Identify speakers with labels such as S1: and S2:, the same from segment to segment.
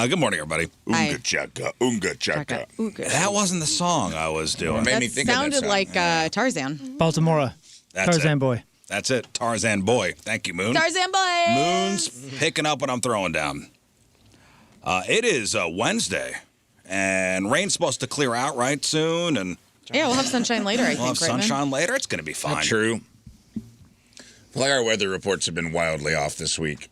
S1: Good morning, everybody.
S2: Hi.
S3: Unga chaka, unga chaka.
S1: That wasn't the song I was doing.
S3: Made me
S2: That
S3: think of that
S2: sounded
S3: song.
S2: like Tarzan.
S4: Baltimore.
S1: That's
S4: Tarzan
S1: it.
S4: boy.
S1: That's it. Tarzan boy. Thank you, Moon.
S2: Tarzan boy.
S1: Moon's picking up what I'm throwing down. It is Wednesday, and rain's supposed to clear out right soon, and
S2: Yeah, we'll have sunshine later, I think.
S1: we'll have
S2: right, man?
S1: sunshine later. It's going to be fine.
S3: Not true. I feel like our weather reports have been wildly off this week.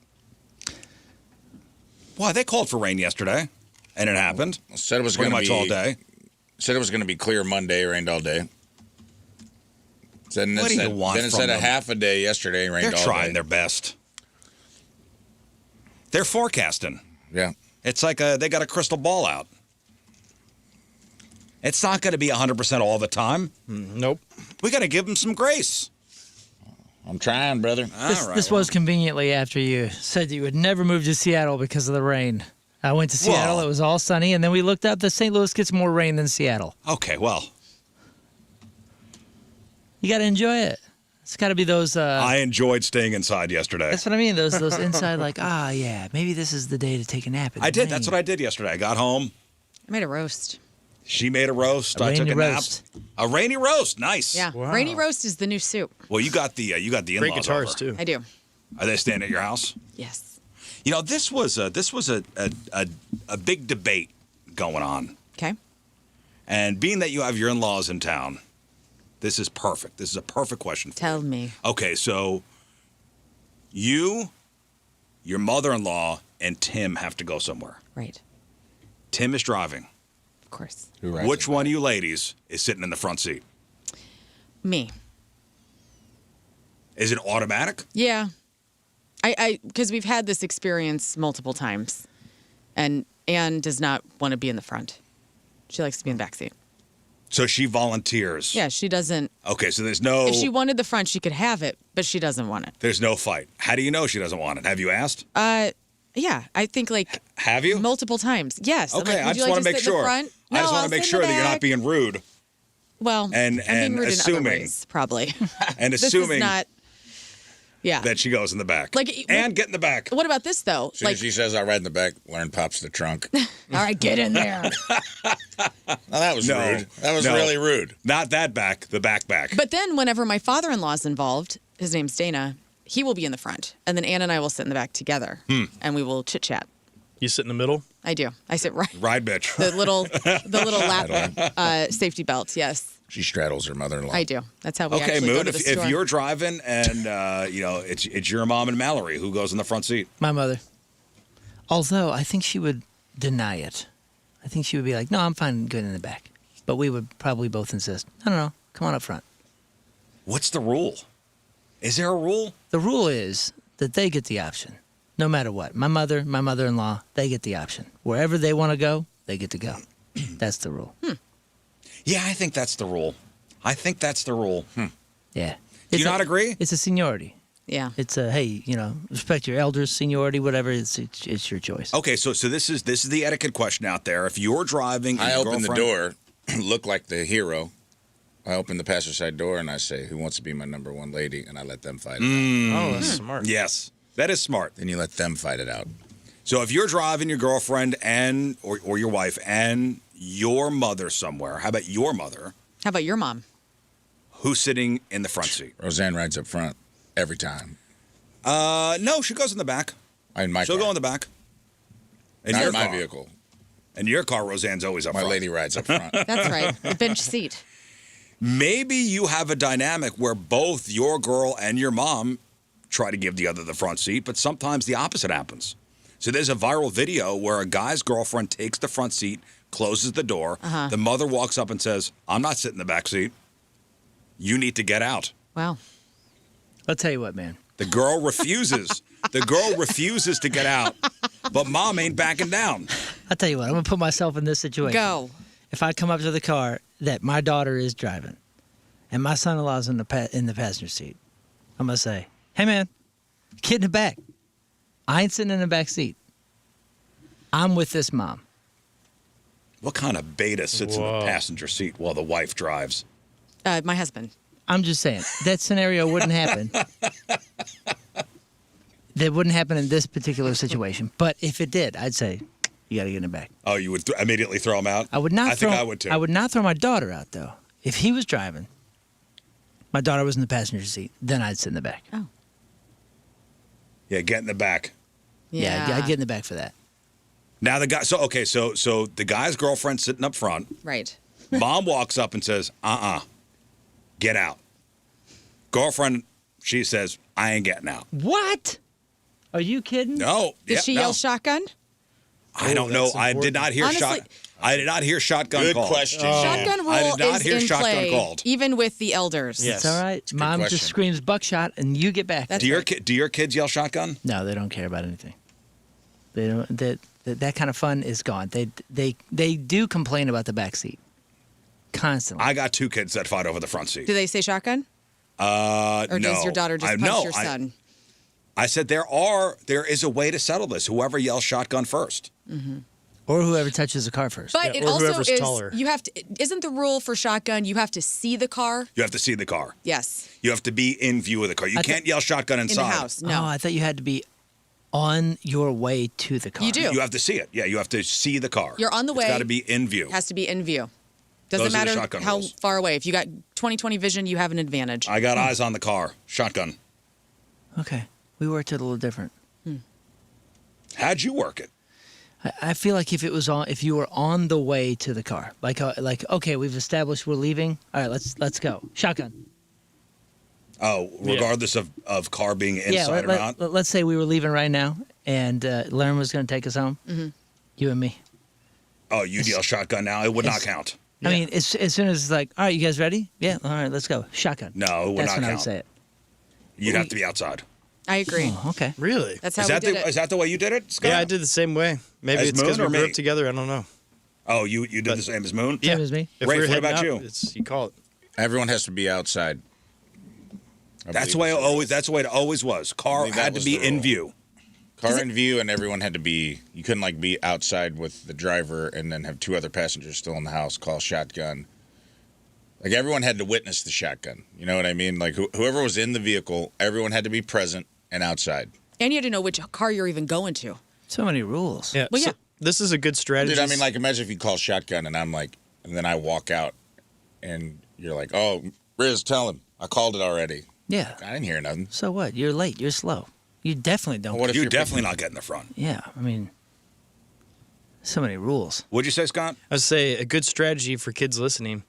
S1: Why, they called for rain yesterday, and it happened.
S3: Said it was
S1: Pretty
S3: going to
S1: much
S3: be
S1: all day.
S3: Said it was going to be clear Monday, rained all day.
S1: What do you want
S3: Then it
S1: from
S3: said a
S1: them?
S3: half a day yesterday, rained
S1: They're
S3: all
S1: trying
S3: day.
S1: their best. They're forecasting.
S3: Yeah.
S1: It's like they got a crystal ball out. It's not going to be 100% all the time.
S5: Nope.
S1: We got to give them some grace.
S3: I'm trying, brother.
S4: This was conveniently after you said you would never move to Seattle because of the rain. I went to Seattle.
S1: Well-
S4: It was all sunny, and then we looked up that St. Louis gets more rain than Seattle.
S1: Okay, well,
S4: You got to enjoy it. It's got to be those.
S1: I enjoyed staying inside yesterday.
S4: That's what I mean. Those inside, like, yeah, maybe this is the day to take a nap.
S1: I did. That's what I did yesterday. I got home.
S2: I made a roast.
S1: She made a roast.
S4: A
S1: I took
S4: rainy
S1: a
S4: roast.
S1: nap. A rainy roast. Nice.
S2: Yeah.
S5: Wow.
S2: Rainy roast is the new soup.
S1: Well, you got the in-laws
S5: Great guitars,
S1: over.
S5: too.
S2: I do.
S1: Are they staying at your house?
S2: Yes.
S1: You know, this was a big debate going on,
S2: Okay.
S1: and being that you have your in-laws in town, this is perfect. This is a perfect question for
S2: Tell
S1: you.
S2: me.
S1: Okay, so you, your mother-in-law, and Tim have to go somewhere.
S2: Right.
S1: Tim is driving.
S2: Of course.
S3: Who rides
S1: Which
S3: it?
S1: one of you ladies is sitting in the front seat?
S2: Me.
S1: Is it automatic?
S2: Yeah. I because we've had this experience multiple times, and Anne does not want to be in the front. She likes to be in the back seat.
S1: So she volunteers.
S2: Yeah, she doesn't.
S1: Okay, so there's no
S2: If she wanted the front, she could have it, but she doesn't want it.
S1: there's no fight. How do you know she doesn't want it? Have you asked?
S2: Yeah, I think like
S1: Have you?
S2: multiple times. Yes. I'm
S1: Okay,
S2: like,
S1: I
S2: would
S1: just
S2: you like
S1: want to
S2: to
S1: make
S2: sit in the
S1: sure.
S2: front?
S1: I just
S2: No,
S1: want
S2: I'll
S1: to make
S2: sit in
S1: sure
S2: the
S1: that you're not
S2: back.
S1: being rude
S2: Well,
S1: and
S2: I'm being rude in other
S1: assuming-
S2: ways, probably.
S1: and
S2: This
S1: assuming
S2: is not. Yeah.
S1: that she goes in the back.
S2: Like,
S1: and get in the back.
S2: What about this though?
S3: As soon
S2: Like,
S3: as she says, I'll ride in the back, Lauren pops the trunk.
S2: all right, get in there.
S3: Now, that was
S1: No.
S3: rude. That was
S1: No.
S3: really rude.
S1: Not that back, the back.
S2: But then, whenever my father-in-law's involved, his name's Dana. He will be in the front, and then Ann and I will sit in the back together, and we will chit chat.
S5: You sit in the middle?
S2: I do. I sit right.
S1: Ride bitch.
S2: The little lap safety belt. Yes,
S3: She straddles her mother-in-law.
S2: I do. That's how we
S1: Okay,
S2: actually go
S1: Moon,
S2: to the
S1: if
S2: store.
S1: you're driving and it's your mom and Mallory, who goes in the front seat?
S4: My mother. Although I think she would deny it. I think she would be like, no, I'm fine going in the back. But we would probably both insist, no, come on up front.
S1: What's the rule? Is there a rule?
S4: The rule is that they get the option, no matter what. My mother, my mother-in-law, they get the option. Wherever they want to go, they get to go. That's the rule.
S1: Yeah, I think that's the rule.
S4: Yeah.
S1: Do you not agree?
S4: It's a seniority.
S2: Yeah.
S4: It's a, hey, respect your elders, seniority, whatever. It's your choice.
S1: Okay, so this is the etiquette question out there. If you're driving, and
S3: I
S1: your
S3: open the
S1: girlfriend-
S3: door, look like the hero. I open the passenger side door and I say, who wants to be my number one lady? And I let them fight it out.
S5: Oh, that's smart.
S1: Yes, that is smart.
S3: Then you let them fight it out.
S1: So if you're driving your girlfriend and or your wife and your mother somewhere, how about your mother?
S2: How about your mom?
S1: Who's sitting in the front seat?
S3: Roseanne rides up front every time.
S1: No, she goes in the back.
S3: In my
S1: She'll
S3: car.
S1: go in the back. In
S3: Not
S1: your
S3: in my
S1: car.
S3: vehicle.
S1: In your car, Roseanne's always up
S3: My
S1: front.
S3: lady rides up front.
S2: That's right. The bench seat.
S1: Maybe you have a dynamic where both your girl and your mom try to give the other the front seat, but sometimes the opposite happens. So there's a viral video where a guy's girlfriend takes the front seat, closes the door. The mother walks up and says, I'm not sitting in the back seat. You need to get out.
S2: Wow.
S4: I'll tell you what, man.
S1: The girl refuses. The girl refuses to get out, but mom ain't backing down.
S4: I'll tell you what. I'm going to put myself in this situation.
S2: Go.
S4: If I come up to the car that my daughter is driving and my son-in-law's in the passenger seat, I'm going to say, hey, man, get in the back. I ain't sitting in the back seat. I'm with this mom.
S1: What kind of beta sits in the passenger seat while the wife drives?
S2: My husband.
S4: I'm just saying, that scenario wouldn't happen. That wouldn't happen in this particular situation. But if it did, I'd say, You got to get in the back.
S1: Oh, you would immediately throw him out?
S4: I would not.
S1: I think I would too.
S4: I would not throw my daughter out though. If he was driving, my daughter was in the passenger seat, then I'd sit in the back.
S2: Oh.
S1: Yeah, get in the back.
S4: Yeah, I'd get in the back for that.
S1: Now the guy. So the guy's girlfriend's sitting up front.
S2: Right.
S1: Mom walks up and says, get out. Girlfriend, she says, I ain't getting out.
S4: What? Are you kidding?
S1: No.
S2: Did she yell shotgun?
S1: I don't know. I did not hear
S2: Honestly,
S1: I did not hear shotgun
S3: Good
S1: called.
S3: question.
S2: Shotgun rule
S1: I did not
S2: is
S1: hear
S2: in
S1: shotgun
S2: play,
S1: called.
S2: even with the elders.
S5: Yes.
S4: It's all right.
S3: a good
S4: Mom
S3: question.
S4: just screams buckshot, and you get back.
S2: That's
S1: Do
S2: right.
S1: your kids yell shotgun?
S4: No, they don't care about anything. They don't. That kind of fun is gone. They do complain about the back seat constantly.
S1: I got 2 kids that fight over the front seat.
S2: Do they say shotgun?
S1: Or
S2: Or does your daughter just punch your son?
S1: I said there is a way to settle this. Whoever yells shotgun first.
S4: Or whoever touches the car first.
S2: But
S5: Yeah,
S2: it
S5: or
S2: also
S5: whoever's
S2: is,
S5: taller.
S2: you have to, isn't the rule for shotgun, you have to see the car?
S1: You have to see the car.
S2: Yes.
S1: You have to be in view of the car. You can't yell shotgun
S2: In
S1: inside.
S2: the house. No.
S4: Oh, I thought you had to be on your way to the car.
S2: You do.
S1: You have to see it. Yeah, you have to see the car.
S2: You're on the way.
S1: It's got to be in view.
S2: It has to be in view. Doesn't
S1: Those are the
S2: matter
S1: shotgun
S2: how
S1: rules.
S2: far away. If you got 20/20 vision, you have an advantage.
S1: I got eyes on the car. Shotgun.
S4: Okay. We worked it a little different.
S1: How'd you work it?
S4: I feel like if you were on the way to the car, like okay, we've established we're leaving. All right, let's go. Shotgun.
S1: Oh, regardless of car being inside or not?
S4: Let's say we were leaving right now, and Lerm was going to take us home. Mm-hmm. You and me.
S1: Oh, you'd yell shotgun now? It would not count.
S4: I mean, as soon as it's like, all right, you guys ready? Yeah, all right, let's go. Shotgun.
S1: No, it would
S4: That's
S1: not
S4: when I would
S1: count.
S4: say it.
S1: You'd have to be outside.
S2: I agree.
S4: Oh, okay.
S5: Really?
S2: That's how
S1: Is
S2: we
S1: that
S2: did it.
S1: is that the way you did it, Scott?
S5: Yeah, I did the same way. Maybe
S1: As
S5: it's because
S1: Moon
S5: we
S1: or
S5: grew
S1: me?
S5: up together. I don't know.
S1: Oh, you did the same as Moon?
S4: Same as me.
S5: If
S1: Rafe,
S5: we're
S1: what
S5: heading
S1: about
S5: out,
S1: you?
S5: You call it.
S3: Everyone has to be outside.
S1: That's the way it always. That's the way it always was. Car
S3: believe that
S1: had to
S3: was
S1: be
S3: the
S1: in
S3: rule.
S1: view.
S3: Car in view, and everyone had to be. You couldn't like be outside with the driver and then have 2 other passengers still in the house. Call shotgun. Like everyone had to witness the shotgun. You know what I mean? Like whoever was in the vehicle, everyone had to be present and outside.
S2: And you had to know which car you're even going to.
S4: So many rules.
S5: Yeah.
S2: Well,
S5: so
S2: yeah.
S5: This is a good strategy.
S3: Dude, I mean, like imagine if you call shotgun and I'm like, and then I walk out, and you're like, oh, Rizz, tell him I called it already.
S4: Yeah.
S3: I didn't hear nothing.
S4: So what? You're late. You're slow. You definitely don't.
S3: What if
S1: You're
S3: you're
S1: definitely not getting the front.
S4: Yeah. I mean, so many rules.
S1: What'd you say, Scott?
S5: I would say a good strategy for kids listening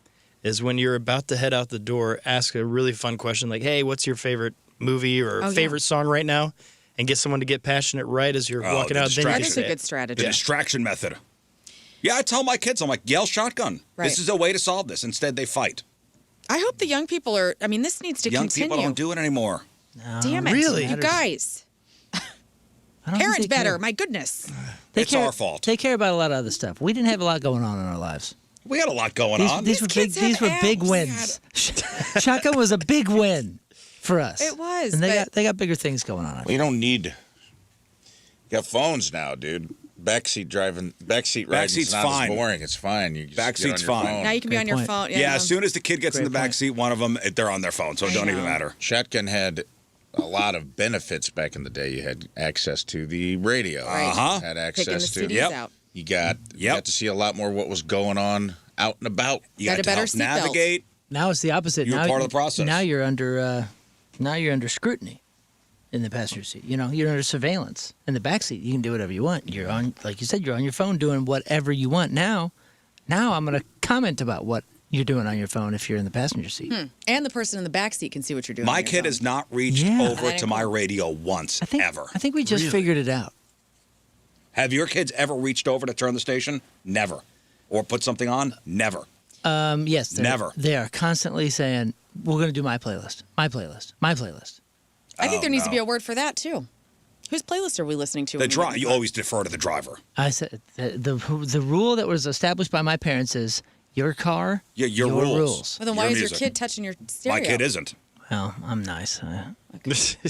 S5: is when you're about to head out the door, ask a really fun question like, hey, what's your favorite movie or
S2: Oh, yeah.
S5: favorite song right now? And get someone to get passionate right as you're
S1: Oh,
S5: walking
S1: the
S5: out. Then you
S2: That
S5: can
S2: is
S5: say
S2: a
S5: it.
S2: good
S1: The
S2: strategy.
S1: distraction method. Yeah, I tell my kids, I'm like, yell shotgun.
S2: Right.
S1: This is a way to solve this. Instead, they fight.
S2: I hope the young people are, I mean, this needs to
S1: Young
S2: continue.
S1: people don't do it anymore.
S4: No,
S2: Damn it.
S5: Really?
S2: You guys.
S4: I don't think
S2: Parent
S4: they
S2: better.
S4: care.
S2: My goodness.
S4: They
S1: It's
S4: care-
S1: our fault.
S4: They care about a lot of other stuff. We didn't have a lot going on in our lives.
S1: We had a lot going on.
S4: These were big.
S2: kids have
S4: These were big
S2: apps.
S4: wins. Shotgun was a big win for us.
S2: It was,
S4: and
S2: but-
S4: they got bigger things going on.
S3: Well, you don't need. You got phones now, dude. Backseat riding
S1: Backseat's
S3: is not
S1: fine.
S3: as boring. It's fine. You just
S1: Backseat's
S3: get on your
S1: fine.
S3: phone.
S2: Now you can be
S4: Great
S2: on your
S4: point.
S2: phone.
S1: Yeah, as soon as the kid gets in the
S4: Great
S1: back
S4: point.
S1: seat, one of them, they're on their phone, so it
S2: I
S1: don't even
S2: know.
S1: matter.
S3: Shotgun had a lot of benefits back in the day. You had access to the radio.
S2: Right.
S1: Uh-huh.
S3: Had
S2: Picking the
S3: access to.
S2: CDs
S1: Yep.
S2: out.
S3: You got to see a lot more what was going on out and about.
S1: You
S2: Got
S1: got
S2: a
S1: to
S2: better
S1: help
S2: seatbelt.
S1: navigate.
S4: Now it's the opposite.
S1: You were
S4: now,
S1: part of the process.
S4: Now you're under scrutiny in the passenger seat. You know, you're under surveillance. In the back seat, you can do whatever you want. You're on, like you said, you're on your phone doing whatever you want. Now I'm going to comment about what you're doing on your phone if you're in the passenger seat.
S2: And the person in the back seat can see what you're doing.
S1: My
S2: on your
S1: kid
S2: phone.
S1: has not reached
S4: Yeah.
S1: over to my radio once,
S4: I think
S1: ever.
S4: I think we just figured it out.
S1: Have your kids ever reached over to turn the station? Never. Or put something on? Never.
S4: Yes,
S1: Never.
S4: They are constantly saying, "We're going to do my playlist, my playlist, my playlist."
S2: I think there needs to
S1: no.
S2: be a word for that, too. Whose playlist are we listening to? when we get in the
S1: You
S2: car?
S1: always defer to the driver.
S4: I said the rule that was established by my parents is your car,
S1: Yeah, your rules.
S2: Well, then why
S1: Your
S2: is
S1: music.
S2: your kid touching your stereo?
S1: My kid isn't.
S4: Well, I'm nice.
S1: I threatened to
S2: He's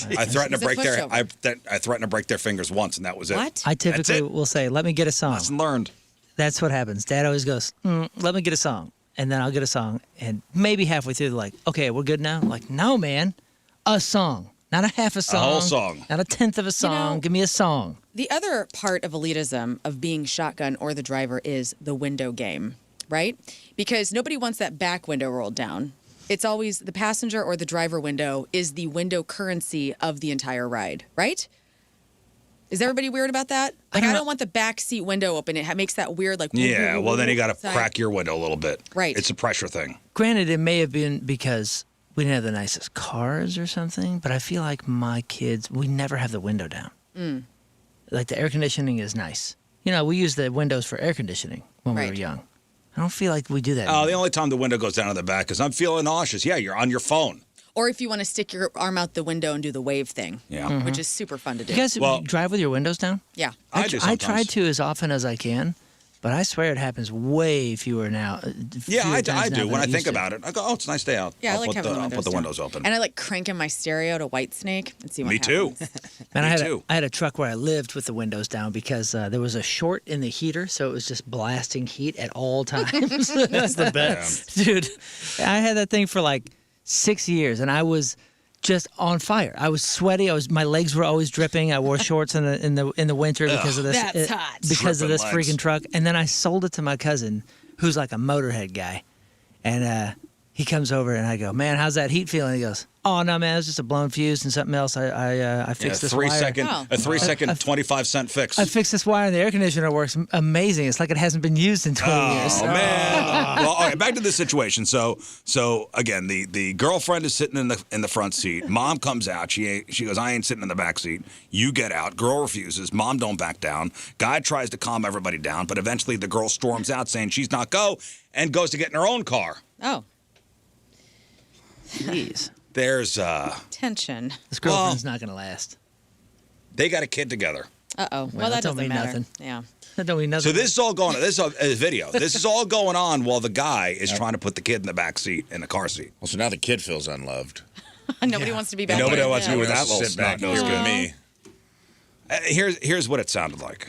S2: a
S1: break their
S2: pushover.
S1: I threatened to break their fingers once, and that was it.
S2: What?
S4: I typically
S1: it.
S4: will say, "Let me get a song."
S1: Lesson learned.
S4: That's what happens. Dad always goes, "Let me get a song," and then I'll get a song, and maybe halfway through, they're like, "Okay, we're good now." I'm like, "No, man, a song." Not a half a song.
S1: whole song.
S4: Not a tenth of a song. Give me a song.
S2: The other part of elitism of being shotgun or the driver is the window game, right? Because nobody wants that back window rolled down. It's always the passenger or the driver window is the window currency of the entire ride, right? Is everybody weird about that? Like, I don't want the back seat window open. It makes that weird, like...
S1: Yeah, well, then you got to crack your window a little bit.
S2: Right.
S1: It's a pressure thing.
S4: Granted, it may have been because we didn't have the nicest cars or something, but I feel like my kids, we never have the window down. Like, the air conditioning is nice. You know, we use the windows for air conditioning when we were young. I don't feel like we do that anymore.
S1: The only time the window goes down to the back is I'm feeling nauseous. Yeah, you're on your phone.
S2: Or if you want to stick your arm out the window and do the wave thing.
S1: Yeah.
S2: Which is super fun to do.
S4: You guys drive with your windows down?
S2: Yeah.
S1: I do sometimes.
S4: I try to as often as I can, but I swear it happens way fewer now.
S1: Yeah, I do. When I think about it, I go, oh, it's a nice day out.
S2: Yeah, I like
S1: put
S2: having the
S1: I'll
S2: windows
S1: put the
S2: down.
S1: windows open.
S2: And I like cranking my stereo to Whitesnake and see what
S1: Me too.
S2: happens.
S4: Man,
S1: Me
S4: I had a truck where I lived with the windows down because there was a short in the heater, so it was just blasting heat at all times.
S5: That's the best.
S4: Dude, I had that thing for like 6 years, and I was just on fire. I was sweaty. My legs were always dripping. I wore shorts in the winter because of this.
S2: That's hot.
S4: Because of
S1: Dripping
S4: this
S1: legs.
S4: freaking truck. And then I sold it to my cousin, who's like a Motorhead guy, and he comes over and I go, "Man, how's that heat feeling?" He goes, "Oh no, man, it was just a blown fuse and something else. I fixed this wire.
S1: A 3 second 25-cent fix.
S4: I fixed this wire and the air conditioner works amazing. It's like it hasn't been used in 20 years."
S1: Oh man! Well, all right. Back to this situation. So again, the girlfriend is sitting in the front seat. Mom comes out. She goes, "I ain't sitting in the back seat." You get out. Girl refuses. Mom don't back down. Guy tries to calm everybody down, but eventually the girl storms out saying she's not go and goes to get in her own car.
S2: Oh,
S4: Jeez.
S1: There's
S2: tension.
S4: This girlfriend's not going to last.
S1: they got a kid together.
S2: Uh-oh.
S4: Well,
S2: that
S4: that don't
S2: doesn't
S4: mean
S2: matter.
S4: nothing.
S2: Yeah.
S4: That don't mean nothing.
S1: So this is all going on. This is a video. This is all going on while the guy is trying to put the kid in the back seat, in the car seat.
S3: Well, so now the kid feels unloved.
S2: Nobody wants to be back
S1: Nobody
S2: there.
S1: wants to be with that little
S3: Sit back
S1: snot
S3: and
S1: nose
S3: look
S1: kid.
S3: at me.
S1: Here's what it sounded like.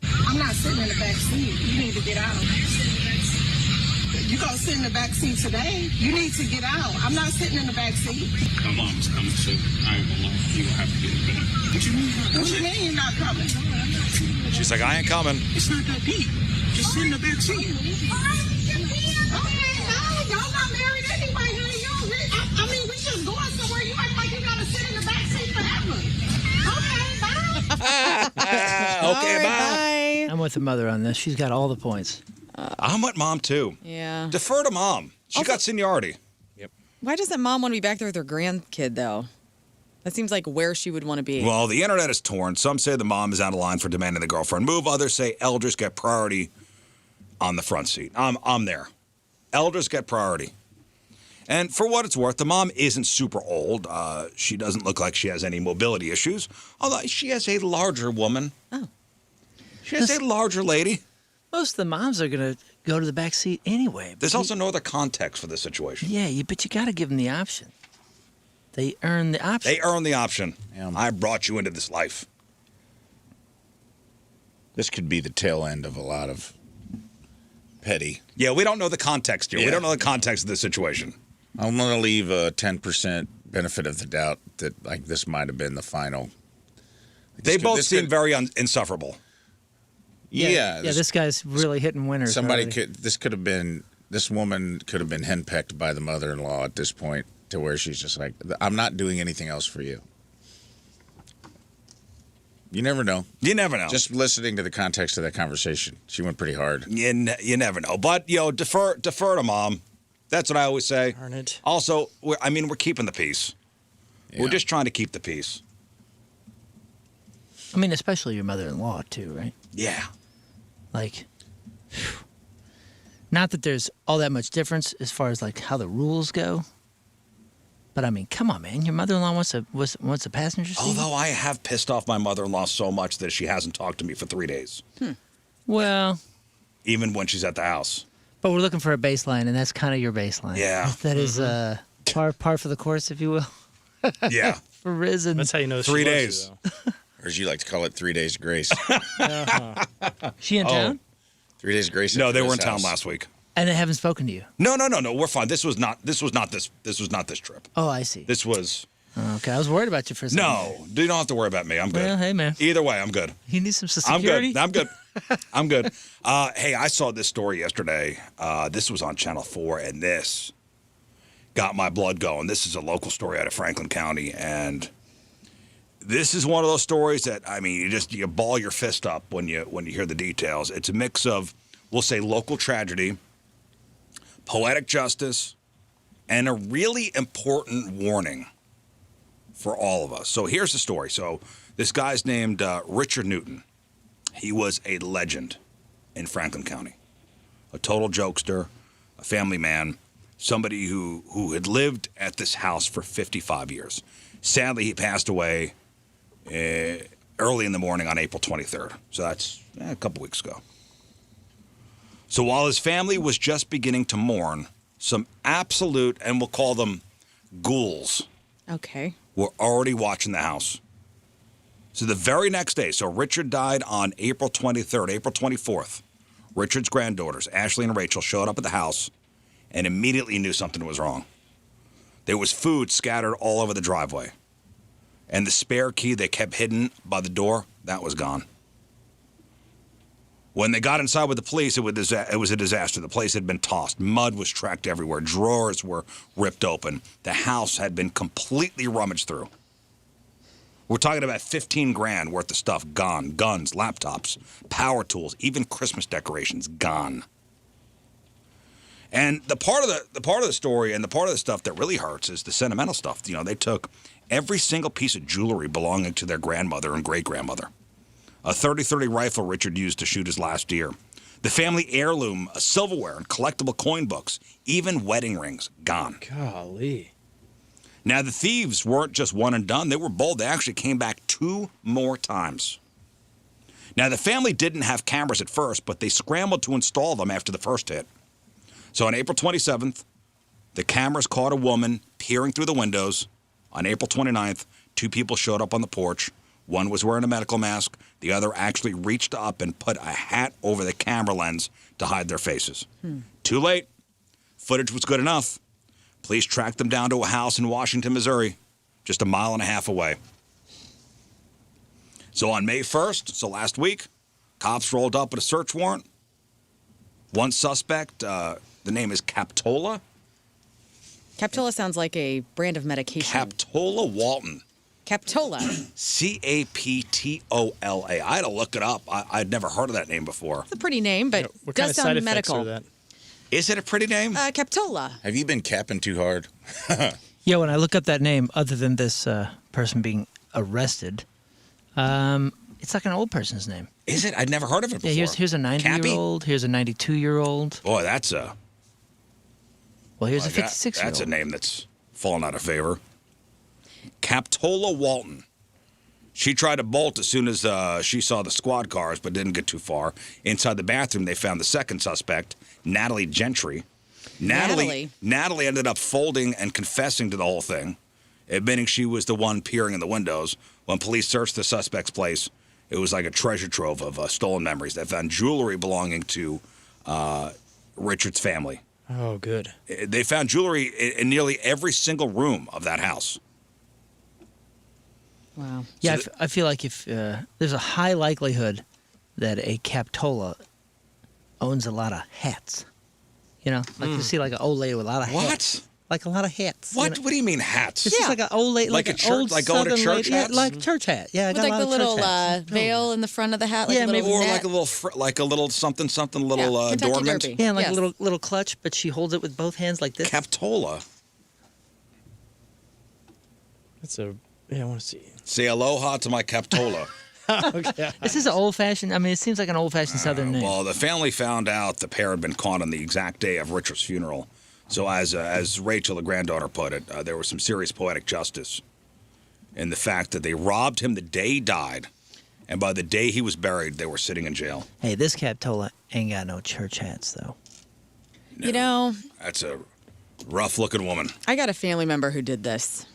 S6: I'm not sitting in the back seat. You need to get out. You gonna sit in the back seat today? You need to get out. I'm not sitting in the back seat.
S7: My mom's coming, so I will you will have to get in bed. What you mean?
S6: What you mean you're not coming?
S1: She's like, I ain't coming.
S7: It's not that deep. Just sit in the back seat.
S6: Okay, no, y'all not married anyway, honey. I mean, we just going somewhere. You act like you gotta sit in the back seat forever. Okay, bye.
S1: Okay, bye.
S4: I'm with the mother on this. She's got all the points.
S1: I'm with mom too.
S2: Yeah.
S1: Defer to mom. She got seniority.
S2: Why doesn't mom want to be back there with her grandkid, though? That seems like where she would want to be.
S1: Well, the internet is torn. Some say the mom is out of line for demanding the girlfriend move. Others say elders get priority on the front seat. I'm there. Elders get priority. And for what it's worth, the mom isn't super old. She doesn't look like she has any mobility issues, although she has a larger woman.
S2: Oh.
S1: She has a larger lady.
S4: Most of the moms are going to go to the back seat anyway.
S1: There's also no other context for this situation.
S4: Yeah, but you got to give them the option. They earn the option.
S1: They earn the option.
S3: Yeah.
S1: I brought you into this life.
S3: This could be the tail end of a lot of petty.
S1: Yeah, we don't know the context here. We
S3: Yeah.
S1: don't know the context of this situation.
S3: I'm going to leave a 10% benefit of the doubt that like this might have been the final.
S1: They both seem very insufferable.
S3: Yeah.
S4: This guy's really hitting winners.
S3: Somebody
S4: already.
S3: this woman could have been henpecked by the mother-in-law at this point to where she's just like, I'm not doing anything else for you. You never know.
S1: You never know.
S3: Just listening to the context of that conversation, she went pretty hard.
S1: You never know. But, defer to mom. That's what I always say.
S5: Darn it.
S1: Also, we're keeping the peace.
S3: Yeah.
S1: We're just trying to keep the peace.
S4: I mean, especially your mother-in-law, too, right?
S1: Yeah.
S4: Like, not that there's all that much difference as far as, like, how the rules go. But, I mean, come on, man. Your mother-in-law wants a passenger seat?
S1: Although I have pissed off my mother-in-law so much that she hasn't talked to me for 3 days.
S4: Well,
S1: Even when she's at the house.
S4: but we're looking for a baseline, and that's kind of your baseline.
S1: Yeah.
S4: That is par for the course, if you will,
S1: Yeah.
S4: for Rizz. And
S5: That's how you know
S1: 3
S5: she loves
S1: days.
S5: you, though.
S3: Or as you like to call it, 3 days grace.
S4: she in town?
S3: 3 days grace.
S1: No,
S3: at
S1: they were
S3: this
S1: in town
S3: house.
S1: last week.
S4: And they haven't spoken to you?
S1: No. We're fine. This was not this trip.
S4: Oh, I see.
S1: This was
S4: Okay, I was worried about you for a second.
S1: No, you don't have to worry about me. I'm good.
S4: Well, hey, man.
S1: Either way, I'm good.
S4: You need some security?
S1: I'm good. I'm good. Hey, I saw this story yesterday. This was on Channel 4, and this got my blood going. This is a local story out of Franklin County, and this is one of those stories that, I mean, you ball your fist up when you hear the details. It's a mix of, we'll say, local tragedy, poetic justice, and a really important warning for all of us. So here's the story. So this guy's named Richard Newton. He was a legend in Franklin County, a total jokester, a family man, somebody who had lived at this house for 55 years. Sadly, he passed away early in the morning on April 23rd. So that's a couple weeks ago. So while his family was just beginning to mourn, some absolute, and we'll call them ghouls,
S2: Okay.
S1: were already watching the house. So the very next day, so Richard died on April 23rd, April 24th. Richard's granddaughters, Ashley and Rachel, showed up at the house and immediately knew something was wrong. There was food scattered all over the driveway. And the spare key they kept hidden by the door, that was gone. When they got inside with the police, it was a disaster. The place had been tossed. Mud was tracked everywhere. Drawers were ripped open. The house had been completely rummaged through. We're talking about 15 grand worth of stuff gone. Guns, laptops, power tools, even Christmas decorations gone. And the part of the story and the part of the stuff that really hurts is the sentimental stuff. You know, they took every single piece of jewelry belonging to their grandmother and great-grandmother. A .30-30 rifle Richard used to shoot his last deer. The family heirloom, a silverware and collectible coin books, even wedding rings, gone.
S5: Golly.
S1: Now, the thieves weren't just one and done. They were bold. They actually came back 2 more times. Now, the family didn't have cameras at first, but they scrambled to install them after the first hit. So on April 27th, the cameras caught a woman peering through the windows. On April 29th, 2 people showed up on the porch. One was wearing a medical mask. The other actually reached up and put a hat over the camera lens to hide their faces. Too late. Footage was good enough. Police tracked them down to a house in Washington, Missouri, just a mile and a half away. So on May 1st, so last week, cops rolled up with a search warrant. One suspect, the name is Captola.
S2: Captola sounds like a brand of medication.
S1: Captola Walton.
S2: Captola.
S1: Captola. I had to look it up. I'd never heard of that name before.
S2: It's a pretty name, but
S5: What
S2: does
S5: kind of side
S2: sound
S5: effects
S2: medical.
S5: are that?
S1: Is it a pretty name?
S2: Captola.
S3: Have you been capping too hard?
S4: Yeah, when I look up that name, other than this person being arrested, it's like an old person's name.
S1: Is it? I'd never heard of it before.
S4: Yeah, here's a 90-year-old. Here's a 92-year-old.
S1: Boy, that's a...
S4: Well, here's a
S1: Like,
S4: 56-year-old.
S1: That's a name that's fallen out of favor. Captola Walton. She tried to bolt as soon as she saw the squad cars, but didn't get too far. Inside the bathroom, they found the second suspect, Natalie Gentry. Natalie ended up folding and confessing to the whole thing, admitting she was the one peering in the windows. When police searched the suspect's place, it was like a treasure trove of stolen memories. They found jewelry belonging to Richard's family.
S5: Oh, good.
S1: They found jewelry in nearly every single room of that house.
S2: Wow.
S4: Yeah,
S1: So
S4: I feel like if there's a high likelihood that a Captola owns a lot of hats. You know, like you see like an old lady with a lot of hats.
S1: What?
S4: Like a lot of hats.
S1: What?
S4: You know?
S1: What do you mean hats?
S4: It's just like an old lady,
S1: Like
S4: like
S1: a
S4: an
S1: church-
S4: old
S1: like going to
S4: Southern
S1: church
S4: lady.
S1: hats?
S4: Yeah, like church hat. Yeah, I
S2: With
S4: got
S2: like
S4: a lot
S2: the
S4: of
S2: little
S4: church hats.
S2: veil in the front of the hat. Like
S4: Yeah,
S2: a little
S4: maybe-
S1: Or
S2: net.
S1: like a little something, little
S2: Kentucky
S1: adornment.
S2: Derby.
S4: Yeah, like
S2: Yes.
S4: a little clutch, but she holds it with both hands like this.
S1: Captola.
S5: That's a. Yeah, I want to see.
S1: Say aloha to my Captola.
S5: Okay.
S4: This is an old-fashioned. I mean, it seems like an old-fashioned Southern name.
S1: Well, the family found out the pair had been caught on the exact day of Richard's funeral. So as Rachel, the granddaughter, put it, there was some serious poetic justice in the fact that they robbed him the day he died, and by the day he was buried, they were sitting in jail.
S4: Hey, this Captola ain't got no church hats though.
S2: You know,
S1: That's a rough-looking woman.
S2: I got a family member who did this.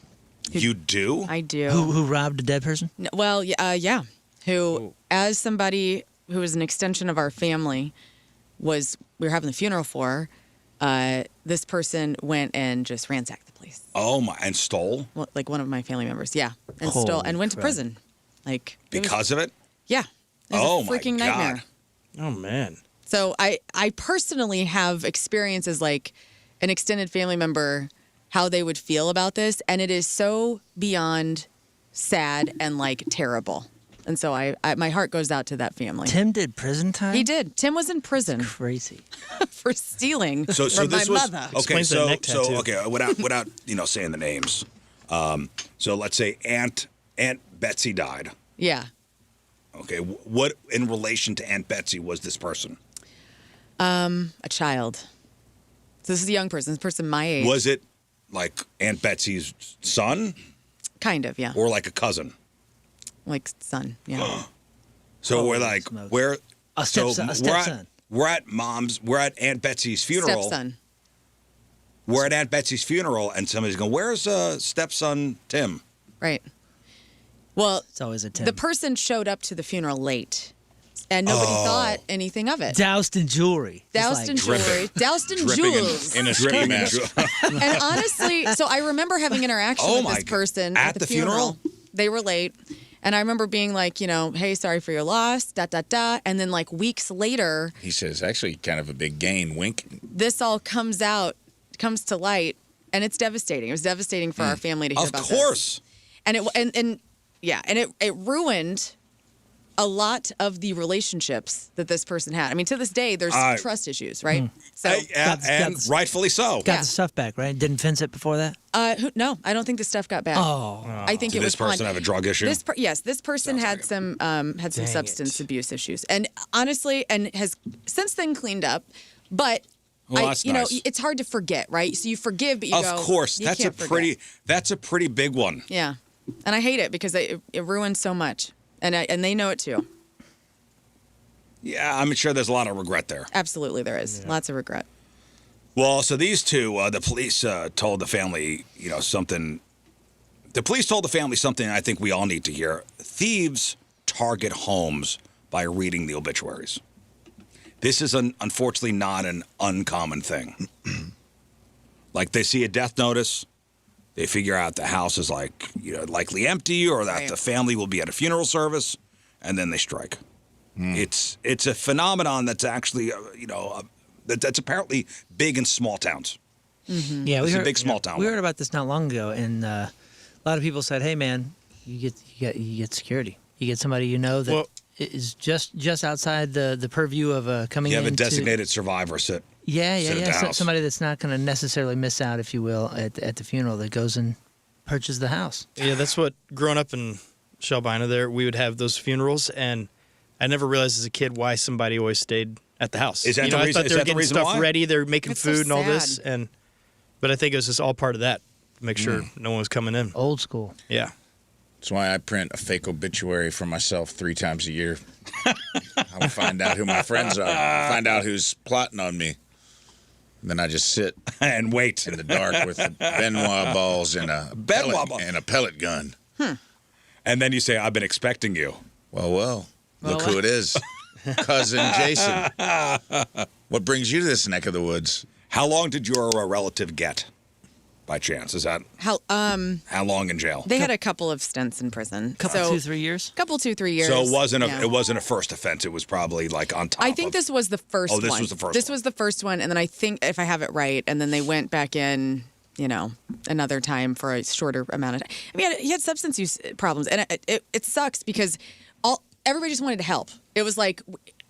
S1: You do?
S2: I do.
S4: Who robbed a dead person?
S2: Well, yeah. Who, as somebody who was an extension of our family, we were having the funeral for, this person went and just ransacked the place.
S1: Oh my! And stole
S2: Well, like one of my family members, yeah, and stole and went to prison. Like
S1: because of it.
S2: Yeah. It was a freaking
S1: my God.
S2: nightmare.
S5: Oh man.
S2: So I personally have experiences like an extended family member, how they would feel about this, and it is so beyond sad and like terrible. And so I my heart goes out to that family.
S4: Tim did prison time?
S2: He did. Tim was in prison
S4: Crazy.
S2: for stealing
S1: So
S2: from
S1: this
S2: my
S1: was
S2: mother.
S1: okay.
S5: Explains that neck tattoo.
S1: Okay, without saying the names. So let's say Aunt Betsy died.
S2: Yeah.
S1: Okay, what in relation to Aunt Betsy was this person?
S2: A child. So this is a young person. This person my age.
S1: Was it like Aunt Betsy's son
S2: Kind of, yeah.
S1: or like a cousin?
S2: Like son, yeah.
S1: So we're like
S4: smokes.
S1: we're
S4: A stepson.
S1: We're at Aunt Betsy's funeral.
S2: Stepson.
S1: We're at Aunt Betsy's funeral, and somebody's going, "Where's stepson Tim?"
S2: Right. Well,
S4: It's always a Tim.
S2: the person showed up to the funeral late, and nobody thought anything of it.
S4: Doused in jewelry. Just
S2: Doused
S4: like,
S2: in jewelry, doused in
S1: Dripping
S2: jewels.
S3: In a ski mask.
S2: And honestly, so I remember having interaction
S1: Oh
S2: with
S1: my
S2: this
S1: God.
S2: person
S1: At
S2: at
S1: the
S2: the funeral.
S1: funeral?
S2: They were late. And I remember being like, hey, sorry for your loss, ... And then like weeks later,
S3: He says, actually, kind of a big gain. Wink.
S2: this all comes to light, and it's devastating. It was devastating for our family to hear
S1: Of
S2: about this.
S1: course.
S2: And it ruined a lot of the relationships that this person had. I mean, to this day, there's trust issues, right? So,
S1: And rightfully so.
S4: Got the stuff back, right? Didn't fence it before that?
S2: no, I don't think the stuff got back.
S4: Oh.
S2: I think
S1: Did
S2: it
S1: this
S2: was
S1: person
S2: on.
S1: have a drug issue?
S2: Yes, this person had some substance abuse issues, and honestly, and has since then cleaned up. But
S1: Well, that's nice.
S2: it's hard to forget, right? So you forgive, but you go.
S1: Of course,
S2: you
S1: that's
S2: can't forget.
S1: that's a pretty big one.
S2: Yeah, and I hate it because it ruins so much, and they know it too.
S1: Yeah, I'm sure there's a lot of regret there.
S2: Absolutely, there is lots of regret.
S1: Well, so these two, the police told the family, something. The police told the family something I think we all need to hear. Thieves target homes by reading the obituaries. This is unfortunately not an uncommon thing. Like they see a death notice, they figure out the house is likely empty or that the family will be at a funeral service, and then they strike. It's a phenomenon that's actually that's apparently big in small towns.
S2: Mm-hmm.
S4: Yeah,
S1: It's a big small town.
S4: We heard about this not long ago, and a lot of people said, "Hey, man, you get security. You get somebody that is just outside the purview of coming in.
S1: You have a designated survivor sit.
S4: Yeah.
S1: at the house.
S4: Somebody that's not going to necessarily miss out, if you will, at the funeral that goes and purchases the house.
S5: Yeah, that's what growing up in Shelbina there, we would have those funerals, and I never realized as a kid why somebody always stayed at the house.
S1: Is that
S5: you
S1: the
S5: know,
S1: reason-
S5: I thought
S1: is
S5: they were
S1: that the
S5: getting
S1: reason
S5: stuff
S1: why?
S5: ready, they're making
S2: It's so
S5: food and all this,
S2: sad.
S5: but I think it was just all part of that to make sure no one was coming in.
S4: Old school.
S5: Yeah.
S3: That's why I print a fake obituary for myself 3 times a year. I'll find out who my friends are, find out who's plotting on me. And then I just sit
S1: And wait.
S3: in the dark with the Benoit balls and a pellet gun.
S1: And then you say, I've been expecting you.
S3: Well, look who it is. Cousin Jason. What brings you to this neck of the woods?
S1: How long did your relative get, by chance? Is that how long in jail?
S2: They had a couple of stints in prison. So,
S4: 2-3 years.
S2: couple 2-3 years.
S1: So it wasn't
S2: yeah.
S1: a first offense. It was probably like on top.
S2: I think this was the first one.
S1: Oh, this was the first
S2: This
S1: one.
S2: was the first one, and then I think, if I have it right, and then they went back in, another time for a shorter amount of time. I mean, he had substance use problems, and it sucks because everybody just wanted to help. It was like,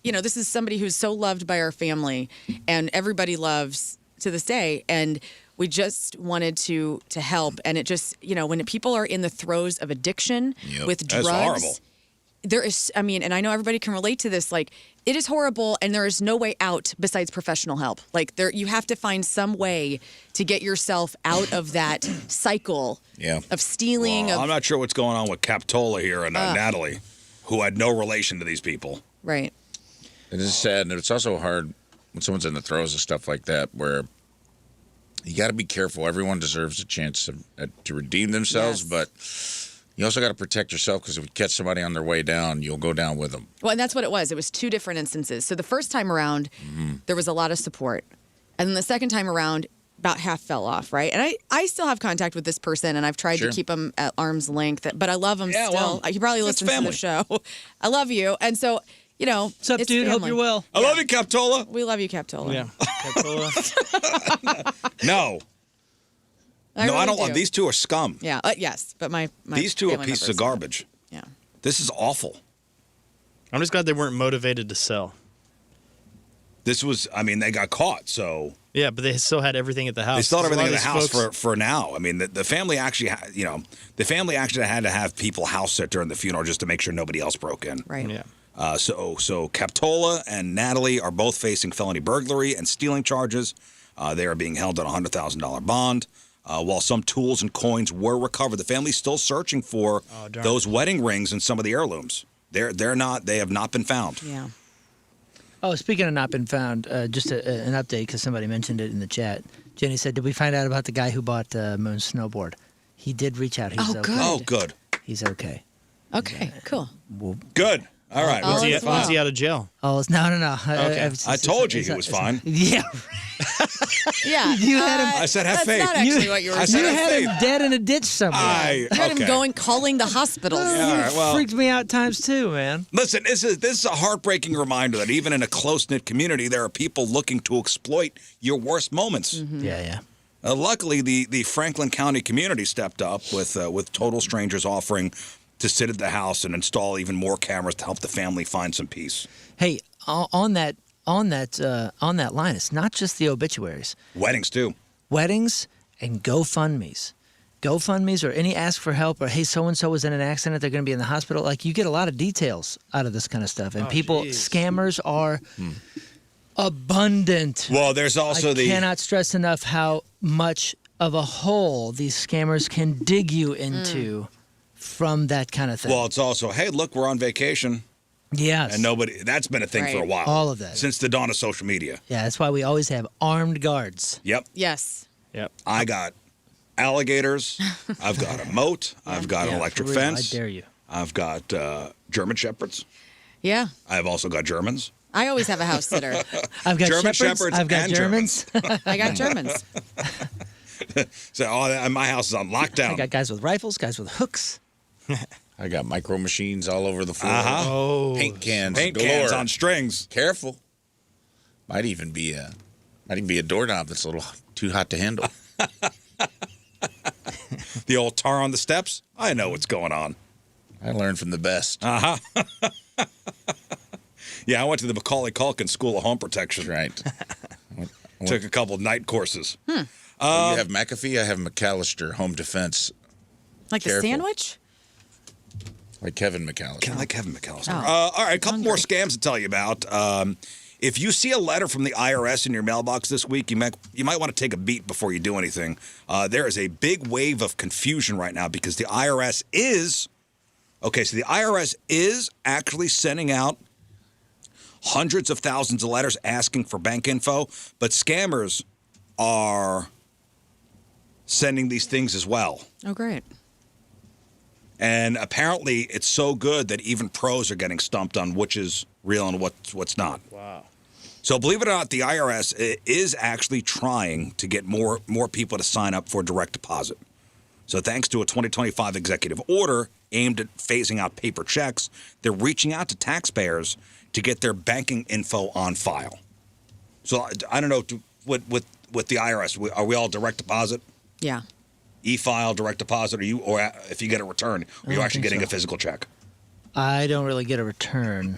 S2: this is somebody who's so loved by our family, and everybody loves to this day, and we just wanted to help. And it just, when people are in the throes of addiction with drugs,
S1: That's horrible.
S2: there is, and I know everybody can relate to this, like, it is horrible, and there is no way out besides professional help. Like, you have to find some way to get yourself out of that cycle of stealing.
S1: I'm not sure what's going on with Captola here and Natalie, who had no relation to these people.
S2: Right.
S3: It is sad, and it's also hard when someone's in the throes of stuff like that, where you got to be careful. Everyone deserves a chance to redeem themselves, but you also got to protect yourself, because if you catch somebody on their way down, you'll go down with them.
S2: Well, and that's what it was. It was 2 different instances. So the first time around, there was a lot of support. And then the second time around, about half fell off, right? And I still have contact with this person, and I've tried to keep him at arm's length, but I love him still.
S1: Well,
S2: He probably listens to the show. I love you. And so,
S4: What's up, dude?
S2: family.
S4: Hope you're well.
S1: I love you, Captola.
S2: We love you, Captola.
S5: Yeah.
S1: No.
S2: I
S1: No, I
S2: really
S1: don't
S2: do.
S1: want. These two are scum.
S2: Yeah, yes, but my
S1: These two are
S2: family
S1: pieces of
S2: members-
S1: garbage.
S2: Yeah.
S1: This is awful.
S5: I'm just glad they weren't motivated to sell.
S1: This was, I mean, they got caught, so
S5: Yeah, but they still had everything at the house.
S1: they still had
S5: A lot
S1: everything in
S5: of
S1: the
S5: these
S1: house
S5: folks-
S1: for now. I mean, the family actually, the family actually had to have people house sit during the funeral just to make sure nobody else broke in.
S2: Right.
S5: Yeah.
S1: So Captola and Natalie are both facing felony burglary and stealing charges. They are being held on a $100,000 bond. While some tools and coins were recovered, the family's still searching for
S5: darn
S1: those wedding rings and some of the heirlooms. They have not been found.
S2: Yeah.
S4: Oh, speaking of not been found, just an update because somebody mentioned it in the chat. Jenny said, "Did we find out about the guy who bought Moon's snowboard?" He did reach out. He's
S2: Oh,
S4: okay.
S2: good.
S1: Oh, good.
S4: He's okay.
S2: Okay, cool.
S1: Good. All right.
S2: All
S1: Well,
S2: is well.
S5: When's he out of jail?
S4: Oh, no.
S5: Okay.
S1: I told you he was fine.
S4: Yeah.
S2: Yeah.
S4: You had him.
S1: I said have
S2: That's
S1: faith.
S2: not actually what you were
S1: I said
S4: You
S2: saying.
S1: have
S4: had
S1: faith.
S4: him dead in a ditch somewhere.
S2: I heard him going, calling the hospitals.
S1: Yeah, all right, well,
S4: Freaked me out times two, man.
S1: listen, this is a heartbreaking reminder that even in a close-knit community, there are people looking to exploit your worst moments.
S4: Yeah.
S1: Luckily, the Franklin County community stepped up with total strangers offering to sit at the house and install even more cameras to help the family find some peace.
S4: Hey, on that line, it's not just the obituaries,
S1: Weddings too.
S4: weddings and GoFundMe's. GoFundMe's or any ask for help or hey, so and so was in an accident, they're going to be in the hospital. Like you get a lot of details out of this kind of stuff, and scammers are abundant.
S1: Well, there's also
S4: I cannot stress enough how much of a hole these scammers can dig you into from that kind of thing.
S1: Well, it's also, hey, look, we're on vacation.
S4: Yes.
S1: And that's been a thing for a
S2: Right.
S1: while.
S4: All of that.
S1: Since the dawn of social media.
S4: Yeah, that's why we always have armed guards.
S1: Yep.
S2: Yes.
S5: Yep.
S1: I got alligators. I've got a moat. I've got an
S4: Yeah,
S1: electric
S4: for real,
S1: fence.
S4: I dare you.
S1: I've got German shepherds.
S2: Yeah.
S1: I've also got Germans.
S2: I always have a house sitter.
S4: I've got
S1: German
S4: shepherds,
S1: shepherds
S4: I've got
S1: and
S4: Germans.
S2: I got Germans.
S1: So my house is on
S4: I
S1: lockdown.
S4: got guys with rifles, guys with hooks.
S3: I got micro machines all over the floor.
S1: Uh-huh.
S5: Oh.
S3: Paint cans.
S1: Paint
S3: galore.
S1: cans on strings.
S3: Careful. Might even be a doorknob that's a little too hot to handle.
S1: The old tar on the steps. I know what's going on.
S3: I learned from the best.
S1: Yeah, I went to the Macaulay Culkin School of Home Protection.
S3: Right.
S1: Took a couple night courses.
S3: You have McAfee. I have McAllister Home Defense,
S2: Like
S3: Careful.
S2: the sandwich?
S3: like Kevin McAllister.
S1: Kind of like Kevin McAllister.
S2: Oh.
S1: All right, a couple more scams to tell you about. If you see a letter from the IRS in your mailbox this week, you might want to take a beat before you do anything. There is a big wave of confusion right now because the IRS is actually sending out hundreds of thousands of letters asking for bank info, but scammers are sending these things as well.
S2: Oh, great.
S1: And apparently it's so good that even pros are getting stumped on which is real and what's not.
S5: Wow.
S1: So believe it or not, the IRS is actually trying to get more people to sign up for direct deposit. So thanks to a 2025 executive order aimed at phasing out paper checks, they're reaching out to taxpayers to get their banking info on file. So I don't know, with the IRS, are we all direct deposit?
S2: Yeah.
S1: E-file, direct deposit, or if you get a return, are you
S4: don't
S1: actually
S4: think
S1: getting
S4: so.
S1: a physical check?
S4: I don't really get a return.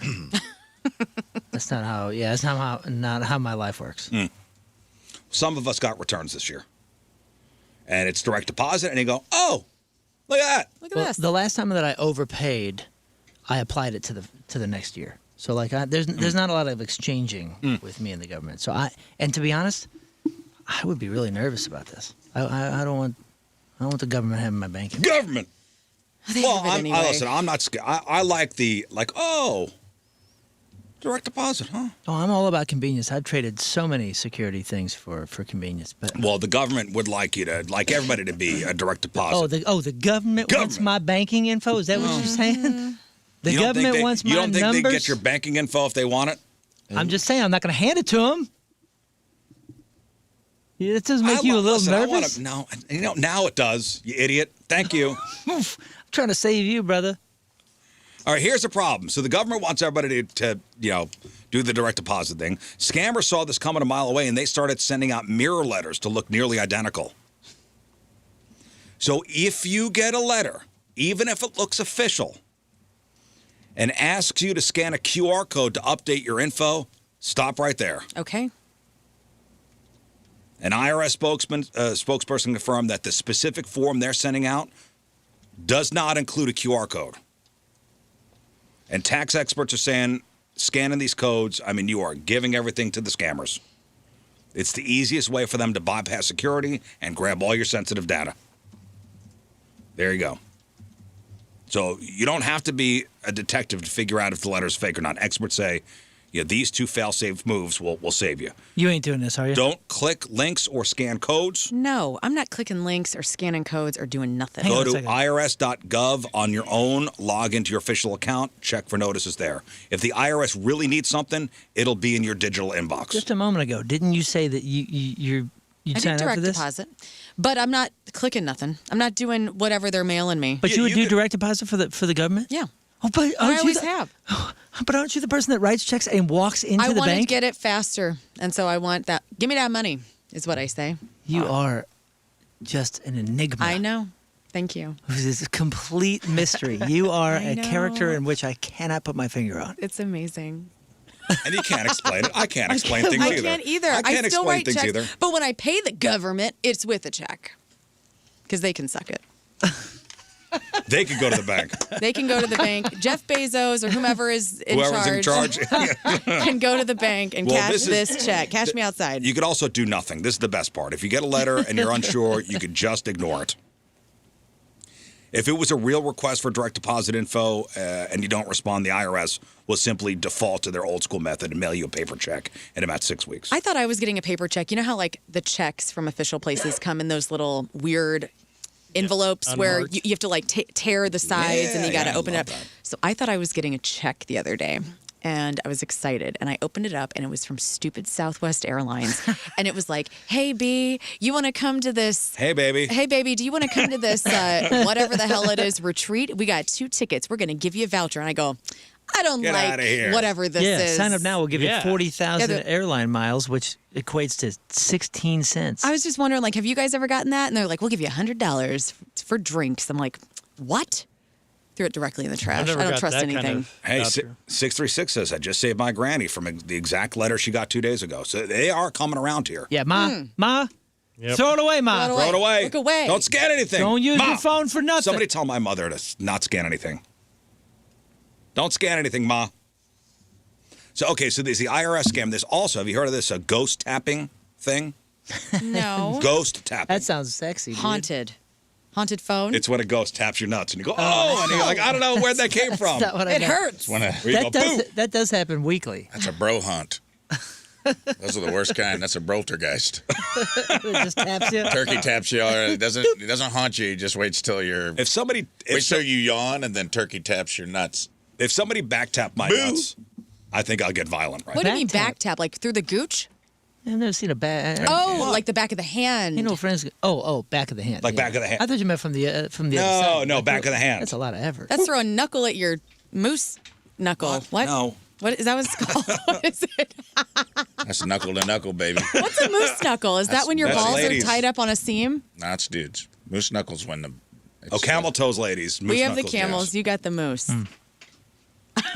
S4: That's not how. Yeah, that's not how my life works.
S1: Some of us got returns this year. And it's direct deposit, and you go, oh, look at that.
S2: Look at
S4: Well,
S2: this.
S4: the last time that I overpaid, I applied it to the next year. So like, there's not a lot of exchanging with me and the government. So and to be honest, I would be really nervous about this. I don't want the government having my banking.
S1: Government.
S2: They
S1: Well,
S2: have it anyway.
S1: listen, I'm not scared. I like direct deposit, huh?
S4: Oh, I'm all about convenience. I've traded so many security things for convenience. But
S1: Well, the government would like everybody to be a direct deposit.
S4: the government wants my banking info. Is that what you're saying? The
S1: You don't think
S4: government
S1: they-
S4: wants my
S1: You don't think
S4: numbers.
S1: they get your banking info if they want it?
S4: I'm just saying, I'm not going to hand it to them. It does make you a little nervous.
S1: No, now it does, you idiot. Thank you.
S4: I'm trying to save you, brother.
S1: All right, here's the problem. So the government wants everybody to do the direct deposit thing. Scammers saw this coming a mile away, and they started sending out mirror letters to look nearly identical. So if you get a letter, even if it looks official, and asks you to scan a QR code to update your info, stop right there.
S2: Okay.
S1: An IRS spokesperson confirmed that the specific form they're sending out does not include a QR code. And tax experts are saying, scanning these codes, you are giving everything to the scammers. It's the easiest way for them to bypass security and grab all your sensitive data. There you go. So you don't have to be a detective to figure out if the letter's fake or not. Experts say, these two fail-safe moves will save you.
S4: You ain't doing this, are you?
S1: Don't click links or scan codes.
S2: No, I'm not clicking links or scanning codes or doing nothing.
S1: Go to irs.gov on your own, log into your official account, check for notices there. If the IRS really needs something, it'll be in your digital inbox.
S4: Just a moment ago, didn't you say that you'd sign up for this?
S2: I did direct deposit, but I'm not clicking nothing. I'm not doing whatever they're mailing me.
S4: But you would do direct deposit for the government?
S2: Yeah.
S4: Oh, but
S2: I always have.
S4: But aren't you the person that writes checks and walks into the bank?
S2: I want to get it faster, and so I want that. Give me that money, is what I say.
S4: You are just an enigma.
S2: I know. Thank you.
S4: This is a complete mystery. You are a character in which I cannot put my finger on.
S2: It's amazing.
S1: And you can't explain it. I can't explain things either.
S2: I can't either.
S1: I can't
S2: still
S1: explain
S2: write
S1: things
S2: checks,
S1: either.
S2: But when I pay the government, it's with a check. Because they can suck it.
S1: They could go to the bank.
S2: They can go to the bank. Jeff Bezos or whomever is in charge can go to the bank and cash this check. Cash me outside.
S1: You could also do nothing. This is the best part. If you get a letter and you're unsure, you could just ignore it. If it was a real request for direct deposit info and you don't respond, the IRS will simply default to their old school method and mail you a paper check in about 6 weeks.
S2: I thought I was getting a paper check. You know how the checks from official places come in those little weird envelopes where you have to tear the sides and you got to open it up. That. So I thought I was getting a check the other day. And I was excited, and I opened it up, and it was from stupid Southwest Airlines. And it was like, hey, B, you want to come to this?
S1: Hey, baby.
S2: Hey, baby, do you want to come to this, whatever the hell it is, retreat? We got 2 tickets. We're going to give you a voucher. And I go, I don't
S1: Get
S2: like
S1: out of here.
S2: whatever this is.
S4: Sign up now. We'll give you 40,000 airline miles, which equates to 16 cents.
S2: I was just wondering, have you guys ever gotten that? And they're like, we'll give you $100 for drinks. I'm like, what? Threw it directly in the trash. I don't trust anything.
S1: Hey, 636 says I just saved my granny from the exact letter she got 2 days ago. So they are coming around here.
S4: Yeah, Ma. Yep. Throw it away, Ma.
S1: Throw it away.
S2: Look away.
S1: Don't scan anything.
S4: Don't use your phone for nothing.
S1: Somebody tell my mother to not scan anything. Don't scan anything, Ma. So there's the IRS scam. There's also, have you heard of this, a ghost tapping thing?
S2: No.
S1: Ghost tapping.
S4: That sounds sexy, dude.
S2: Haunted phone?
S1: It's when a ghost taps your nuts and you go, and you're like, I don't know where that came from.
S2: It hurts.
S4: That does happen weekly.
S3: That's a bro hunt. Those are the worst kind. That's a broltergeist.
S4: It just taps you.
S3: Turkey taps you. It doesn't haunt you. He just waits till you're. Wait till you yawn, and then turkey taps your nuts.
S1: If somebody back tapped my nuts, I think I'll get violent. Right?
S2: What do you mean back tap? Like through the gooch?
S4: I've never seen a back.
S2: Like the back of the hand.
S4: You know, friends. Back of the hand.
S1: Like back of the hand.
S4: I thought you meant from the other side.
S1: No, back of the hand.
S4: That's a lot of effort.
S2: That's throwing a knuckle at your moose knuckle. What?
S1: No.
S2: What is that? What it's called? What is it?
S3: That's knuckle to knuckle, baby.
S2: What's a moose knuckle? Is that when your balls are tied up on a seam?
S3: Nah, it's dudes. Moose knuckles when the.
S1: Camel toes, ladies. Moose
S2: we have
S1: knuckles,
S2: the camels.
S1: Yes.
S2: You got the moose.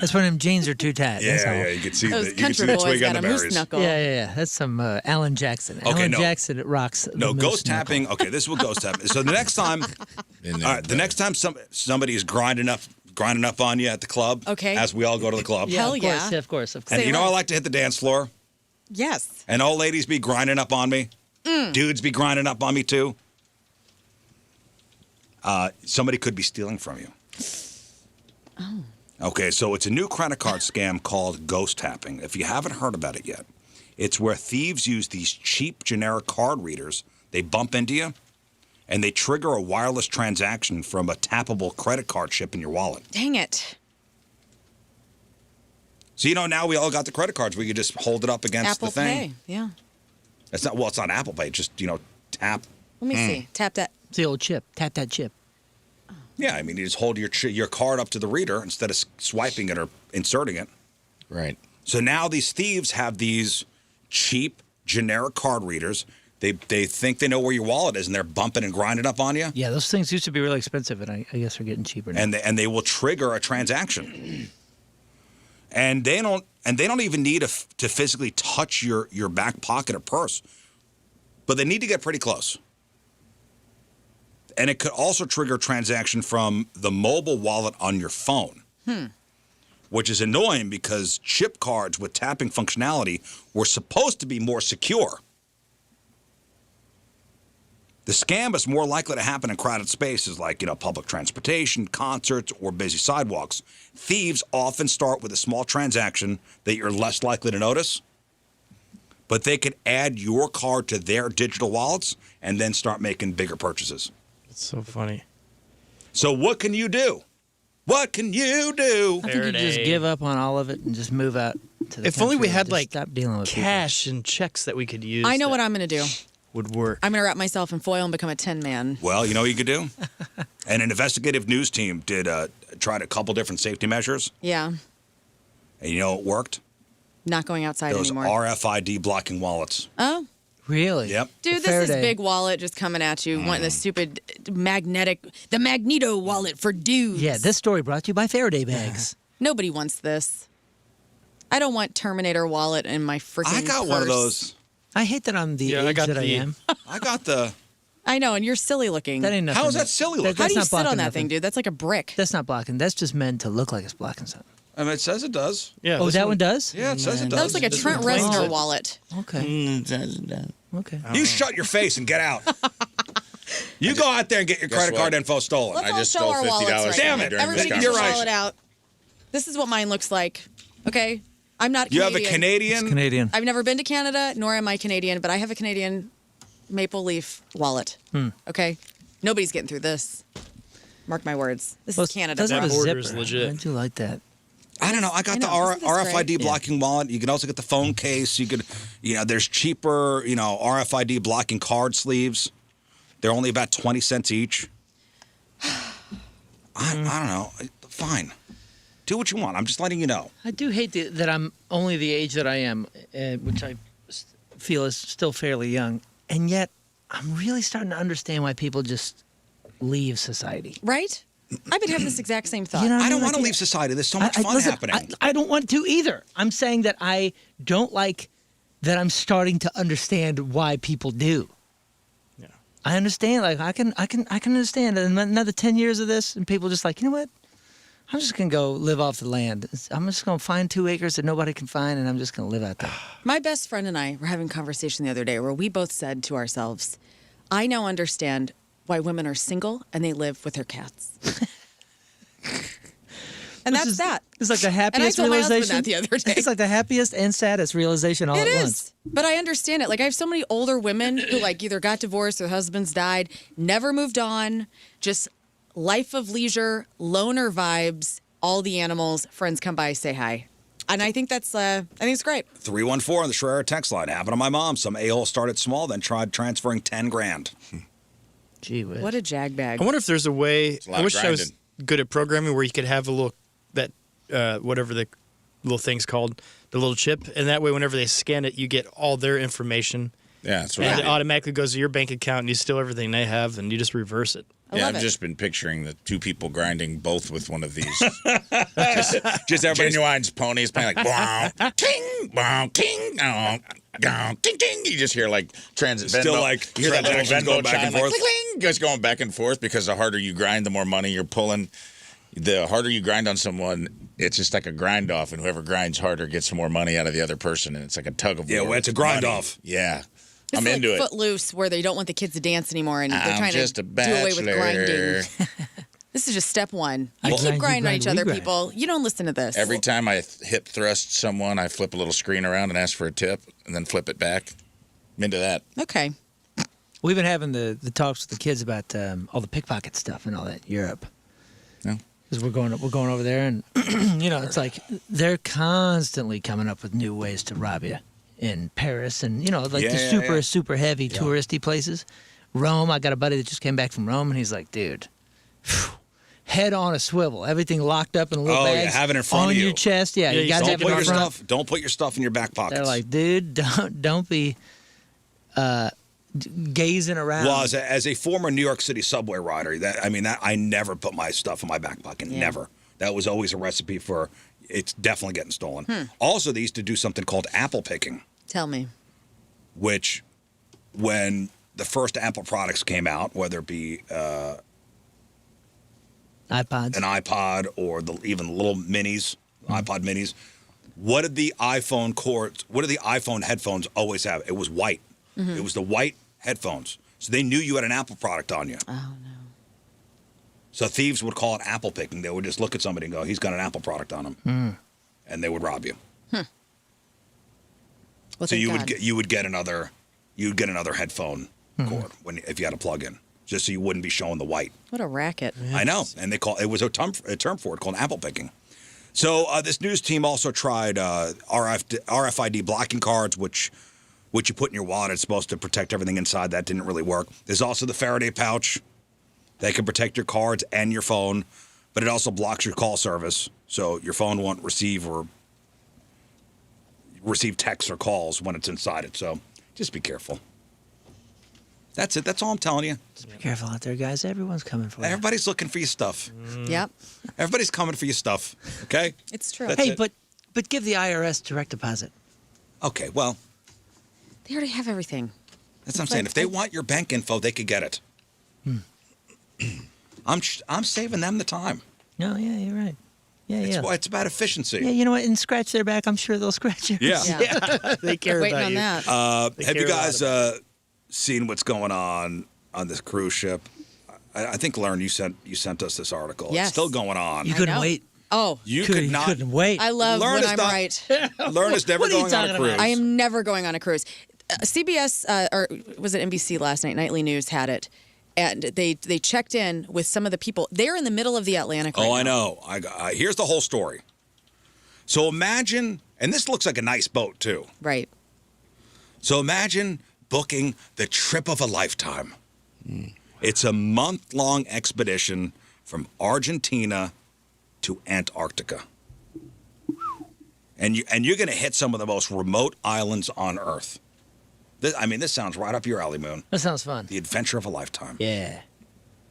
S4: That's when them jeans are too tight.
S1: Yeah, you can see
S2: Those
S1: the
S2: country
S1: twig
S2: boys
S1: on
S2: got
S1: the
S2: a moose
S1: berries.
S2: knuckle.
S4: Yeah. That's some Alan Jackson.
S1: Okay,
S4: Alan Jackson rocks.
S1: No,
S4: the
S1: ghost
S4: moose knuckle.
S1: tapping. Okay, this is what ghost tapping is. So the next time, the next time somebody is grinding up on you at the club, as we all go to the club.
S2: Hell
S4: yeah. Of course.
S1: And you know I like to hit the dance floor?
S2: Yes.
S1: And old ladies be grinding up on me. Dudes be grinding up on me too. Somebody could be stealing from you.
S2: Oh.
S1: Okay, so it's a new credit card scam called ghost tapping. If you haven't heard about it yet, it's where thieves use these cheap generic card readers. They bump into you, and they trigger a wireless transaction from a tappable credit card chip in your wallet.
S2: Dang it.
S1: So, now we all got the credit cards. We could just hold it up against
S2: Apple
S1: the thing.
S2: Pay, yeah.
S1: It's not. Well, it's not Apple Pay. Just tap.
S2: Let me see. Tap that.
S4: It's the old chip. Tap that chip.
S1: Yeah, I mean, you just hold your card up to the reader instead of swiping it or inserting it.
S3: Right.
S1: So now these thieves have these cheap, generic card readers. They think they know where your wallet is, and they're bumping and grinding up on you.
S4: Yeah, those things used to be really expensive, and I guess they're getting cheaper now.
S1: And they will trigger a transaction. And they don't even need to physically touch your back pocket or purse, but they need to get pretty close. And it could also trigger a transaction from the mobile wallet on your phone, which is annoying because chip cards with tapping functionality were supposed to be more secure. The scam is more likely to happen in crowded spaces like, public transportation, concerts, or busy sidewalks. Thieves often start with a small transaction that you're less likely to notice, but they could add your card to their digital wallets and then start making bigger purchases.
S5: It's so funny.
S1: So what can you do? What can you do?
S4: I think you just give up on all of it and just move out to the
S5: If only we
S4: country
S5: had
S4: and just stop dealing with
S5: cash and checks that we could use.
S2: I know what I'm going to do.
S5: Would work.
S2: I'm going to wrap myself in foil and become a tin man.
S1: Well, you know what you could do? And an investigative news team tried a couple different safety measures,
S2: Yeah.
S1: and you know what worked?
S2: Not going outside
S1: Those
S2: anymore.
S1: RFID blocking wallets.
S2: Oh.
S4: Really?
S1: Yep.
S2: Dude,
S4: The
S2: this is
S4: Faraday.
S2: big wallet just coming at you. Wanting the stupid the Magneto wallet for dudes.
S4: Yeah, this story brought to you by Faraday bags.
S2: Nobody wants this. I don't want Terminator wallet in my freaking
S1: I got
S2: purse.
S1: one of those.
S4: I hate that I'm the
S5: Yeah, I
S4: age
S5: got
S4: that I
S5: the-
S4: am.
S1: I got the.
S2: I know, and you're silly looking.
S4: That ain't nothing.
S1: How is that silly looking?
S2: How do you
S4: that's
S2: sit
S4: not
S2: on
S4: blocking
S2: that
S4: nothing.
S2: thing, dude? That's like a brick.
S4: That's not blocking. That's just meant to look like it's blocking something.
S1: I mean, it says it does.
S5: Yeah.
S4: Oh,
S5: this
S4: that one does?
S1: Yeah, it says it
S2: That
S1: does.
S2: looks like a
S5: This
S2: Trent
S5: one claims
S2: Reznor
S5: it.
S2: wallet.
S4: Okay. Okay.
S1: You shut your face and get out. You go out there and get your
S3: Guess
S1: credit card
S3: what?
S1: info stolen.
S2: Let's
S3: I
S2: all
S3: just
S2: show
S3: stole
S2: our wallets
S3: $50
S2: right
S1: Damn
S2: now.
S1: it.
S3: during
S2: Everybody
S3: this
S2: get
S1: You're
S2: your
S1: right.
S2: wallet out. This is what mine looks like. Okay? I'm not
S1: You
S2: Canadian.
S1: have a Canadian?
S4: It's Canadian.
S2: I've never been to Canada, nor am I Canadian, but I have a Canadian maple leaf wallet. Okay? Nobody's getting through this. Mark my words. This is Canada.
S4: Doesn't
S2: bro.
S4: have a
S5: border's
S4: zipper.
S5: legit.
S4: I do like that.
S1: I don't know. I got
S2: I
S1: the
S2: know. Isn't this
S1: RFID
S2: great?
S1: blocking wallet. You can also get the phone case. You could, there's cheaper, RFID blocking card sleeves. They're only about 20 cents each. I don't know. Fine. Do what you want. I'm just letting you know.
S4: I do hate that I'm only the age that I am, which I feel is still fairly young. And yet, I'm really starting to understand why people just leave society.
S2: Right? I've been having this exact same thought.
S4: You know what
S1: I don't
S4: mean?
S1: want to
S4: Like,
S1: leave society. There's so much fun
S4: listen,
S1: happening.
S4: I don't want to either. I'm saying that I don't like that I'm starting to understand why people do.
S5: Yeah.
S4: I understand. Like I can understand. And another 10 years of this, and people just like, you know what? I'm just gonna go live off the land. I'm just gonna find 2 acres that nobody can find, and I'm just gonna live out there.
S2: My best friend and I were having a conversation the other day where we both said to ourselves, I now understand why women are single and they live with their cats. And that's that.
S4: It's like the
S2: And I
S4: happiest
S2: told my husband
S4: realization.
S2: that the other day.
S4: It's like the happiest and saddest realization all
S2: It
S4: at
S2: is.
S4: once.
S2: But I understand it. Like I have so many older women who like either got divorced or their husbands died, never moved on, just life of leisure, loner vibes, all the animals, friends come by, say hi. And I think that's I think it's great.
S1: 314 on the Schreier text line. Happened to my mom. Some a-hole started small, then tried transferring 10 grand.
S4: Gee whiz.
S2: What a jag bag.
S5: I wonder if there's a way.
S3: a lot
S5: I
S3: of
S5: wish I was
S3: grinding.
S5: good at programming where you could have a little whatever the little thing's called, the little chip, and that way whenever they scan it, you get all their information,
S3: Yeah, that's what
S5: and
S3: I
S5: it
S3: did.
S5: automatically goes to your bank account, and you steal everything they have, and you just reverse it.
S2: I
S3: Yeah,
S2: love
S3: I've
S2: it.
S3: just been picturing the 2 people grinding both with one of these.
S1: Just everybody's
S3: Genuine's ponies playing like wow, ting, wow, ting, ting, ting. You just hear like transit
S1: Still
S3: Venmo,
S1: like
S3: you hear that little
S1: transactions
S3: Venmo
S1: going back
S3: chime,
S1: and
S3: like,
S1: forth.
S3: cling, cling, just going back and forth because the harder you grind, the more money you're pulling. The harder you grind on someone, it's just like a grind off, and whoever grinds harder gets more money out of the other person, and it's like a tug of war.
S1: Yeah, well, it's a grind
S3: Money.
S1: off.
S3: Yeah,
S2: It's
S3: I'm
S2: like
S3: into it.
S2: Footloose, where they don't want the kids to dance anymore, and they're
S3: I'm
S2: trying
S3: just
S2: to
S3: a
S2: do away with
S3: bachelor.
S2: grinding. This is just step one. You
S4: grind,
S2: keep
S4: you
S2: grinding on
S4: grind,
S2: each
S4: we
S2: other,
S4: grind.
S2: people. You don't listen to this.
S3: Every time I hip thrust someone, I flip a little screen around and ask for a tip, and then flip it back. I'm into that.
S2: Okay.
S4: We've been having the talks with the kids about all the pickpocket stuff and all that in Europe.
S3: Yeah.
S4: Because we're going over there, and it's like they're constantly coming up with new ways to rob you. in Paris and, the
S1: Yeah.
S4: super heavy touristy places. Rome, I got a buddy that just came back from Rome, and he's like, dude, head on a swivel. Everything locked up in little bags.
S1: Have it in front
S4: on
S1: of you.
S4: your chest. Yeah,
S5: Yeah,
S4: you got to have it in front.
S1: Don't put your stuff in your back pockets.
S4: They're like, dude, don't be gazing around.
S1: Well, as a former New York City subway rider, I never put my stuff in my back pocket.
S2: Yeah.
S1: Never. That was always a recipe for it's definitely getting stolen. Also, they used to do something called apple picking,
S2: Tell me.
S1: which when the first Apple products came out, whether it be
S4: iPods.
S1: an iPod or even little minis, iPod minis, what did the iPhone headphones always have? It was white. It was the white headphones. So they knew you had an Apple product on you.
S2: Oh, no.
S1: So thieves would call it apple picking. They would just look at somebody and go, he's got an Apple product on him. And they would rob you.
S2: Well,
S1: So
S2: thank God.
S1: you would get another headphone cord if you had a plug-in, just so you wouldn't be showing the white.
S2: What a racket.
S1: I know, and it was a term for it called apple picking. So this news team also tried RFID blocking cards, which you put in your wallet. It's supposed to protect everything inside. That didn't really work. There's also the Faraday pouch that can protect your cards and your phone, but it also blocks your call service, so your phone won't receive texts or calls when it's inside it. So just be careful. That's it. That's all I'm telling you.
S4: Just be careful out there, guys. Everyone's coming for you.
S1: Everybody's looking for your stuff.
S2: Yep.
S1: Everybody's coming for your stuff. Okay?
S2: It's true.
S1: That's
S4: Hey,
S1: it.
S4: but give the IRS direct deposit.
S1: Okay, well,
S2: They already have everything.
S1: that's what I'm saying. If they want your bank info, they could get it. I'm saving them the time.
S4: No, yeah, you're right. Yeah, yeah.
S1: It's about efficiency.
S4: Yeah, you know what? And scratch their back. I'm sure they'll scratch you.
S1: Yeah.
S2: Yeah.
S5: They care
S2: Waiting
S5: about
S2: on
S5: you.
S2: that.
S1: Have
S5: care
S1: you
S5: a lot
S1: guys seen what's going on this cruise ship? I think, Lauren, you sent us this article.
S2: Yes.
S1: It's still going on.
S4: You
S2: I
S4: couldn't
S2: know.
S4: wait.
S2: Oh,
S1: You
S4: Couldn't-
S1: could not.
S4: couldn't wait.
S2: I love
S1: Learn
S2: when
S1: is
S2: I'm
S1: not-
S2: right.
S1: Lauren is never
S4: What are you
S1: going on a
S4: talking
S1: cruise.
S4: about?
S2: I am never going on a cruise. CBS, or was it NBC last night? Nightly News had it. And they checked in with some of the people. They're in the middle of the Atlantic right
S1: Oh, I
S2: now.
S1: know. Here's the whole story. So imagine, and this looks like a nice boat, too.
S2: Right.
S1: So imagine booking the trip of a lifetime. It's a month-long expedition from Argentina to Antarctica. And you're going to hit some of the most remote islands on Earth. This sounds right up your alley, Moon.
S4: That sounds fun.
S1: The adventure of a lifetime.
S4: Yeah.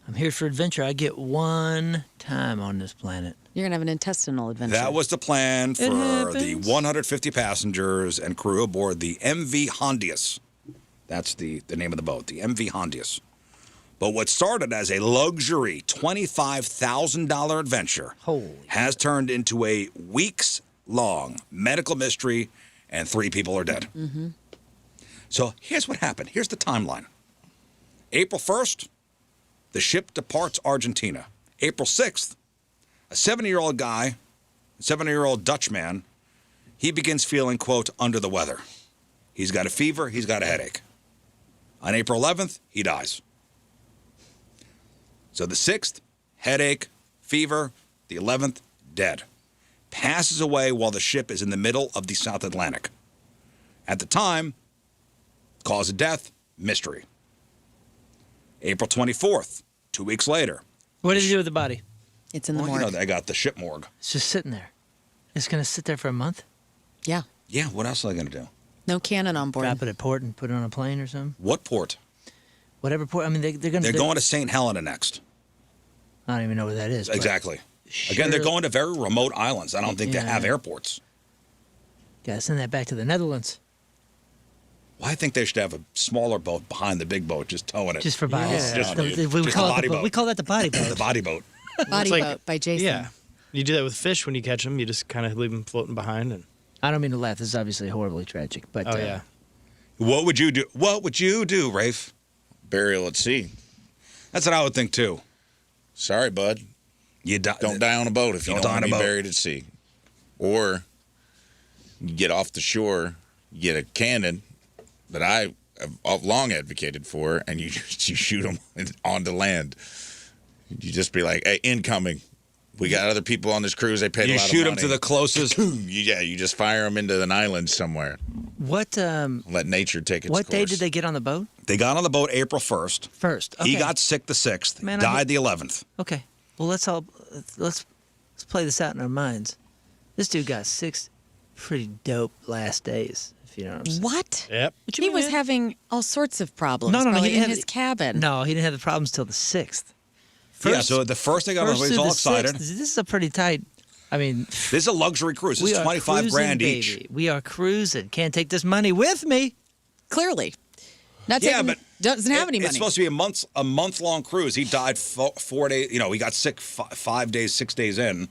S4: I'm here for adventure. I get one time on this planet.
S2: You're going to have an intestinal adventure.
S1: That was the plan for the
S4: happens.
S1: 150 passengers and crew aboard the MV Hondius. That's the name of the boat, the MV Hondius. But what started as a luxury $25,000 adventure
S4: Holy.
S1: has turned into a weeks-long medical mystery, and 3 people are dead.
S2: Mm-hmm.
S1: So here's what happened. Here's the timeline. April 1st, the ship departs Argentina. April 6th, a 7-year-old Dutchman, he begins feeling, quote, under the weather. He's got a fever, he's got a headache. On April 11th, he dies. So the 6th, headache, fever. The 11th, dead. Passes away while the ship is in the middle of the South Atlantic. At the time, cause of death, mystery. April 24th, 2 weeks later.
S4: What did you do with the body?
S2: It's in the
S1: Well,
S2: morgue.
S1: they got the ship morgue.
S4: It's just sitting there. It's going to sit there for a month?
S2: Yeah.
S1: Yeah, what else are they going to do?
S2: No cannon on board.
S4: Drop it at port and put it on a plane or something?
S1: What port?
S4: Whatever port. I mean, they're going to...
S1: They're going to St. Helena next.
S4: I don't even know where that is. but
S1: Exactly. Again, they're
S4: sure-
S1: going to very remote islands. I don't think they have
S4: Yeah.
S1: airports.
S4: Gotta send that back to the Netherlands.
S1: Well, I think they should have a smaller boat behind the big boat, just towing it.
S4: Just for bodies.
S1: Just-
S4: We
S1: just
S4: call
S1: a
S4: it
S1: body
S4: the,
S1: boat.
S4: we call that the body boat.
S1: the body boat.
S2: Body
S5: It's like-
S2: Boat by Jason.
S5: Yeah. You do that with fish when you catch them. You just kind of leave them floating behind. And
S4: I don't mean to laugh. This is obviously horribly tragic. But
S5: oh yeah,
S1: What would you do? What would you do, Rafe?
S3: Burial at sea.
S1: That's what I would think too.
S3: Sorry, bud.
S1: You
S3: Don't die on a boat if you
S1: Don't
S3: don't
S1: die
S3: want
S1: on
S3: to
S1: a
S3: be
S1: boat.
S3: buried at sea. Or you get off the shore, you get a cannon that I've long advocated for, and you shoot them onto land. You just be like, hey, incoming. We got other people on this cruise. They paid a
S1: You
S3: lot
S1: shoot
S3: of
S1: them
S3: money.
S1: to the closest.
S3: You just fire them into an island somewhere.
S4: What
S3: Let nature take its
S4: what
S3: course.
S4: day did they get on the boat?
S1: They got on the boat April 1st.
S4: First. Okay.
S1: He got sick the 6th,
S4: Man, I
S1: died the 11th.
S4: Okay. Well, let's play this out in our minds. This dude got 6 pretty dope last days, if you know what I'm saying.
S2: What?
S5: Yep.
S4: What you
S2: He
S4: mean,
S2: was
S4: man?
S2: having all sorts of problems.
S4: No,
S2: probably
S4: he didn't
S2: in
S4: have
S2: his cabin.
S4: No, he didn't have the problems till the 6th.
S1: Yeah, so the first they got on the boat, he's
S4: through
S1: all
S4: the
S1: excited.
S4: 6th, this is a pretty tight. I mean,
S1: This is a luxury cruise. This
S4: we
S1: is
S4: are
S1: 25
S4: cruising,
S1: grand
S4: baby.
S1: each.
S4: We are cruising. Can't take this money with me.
S2: Clearly. Not
S1: Yeah,
S2: taking,
S1: but
S2: doesn't have any money.
S1: It's supposed to be a month long cruise. He died 4 days. You know, he got sick 5 days, 6 days in.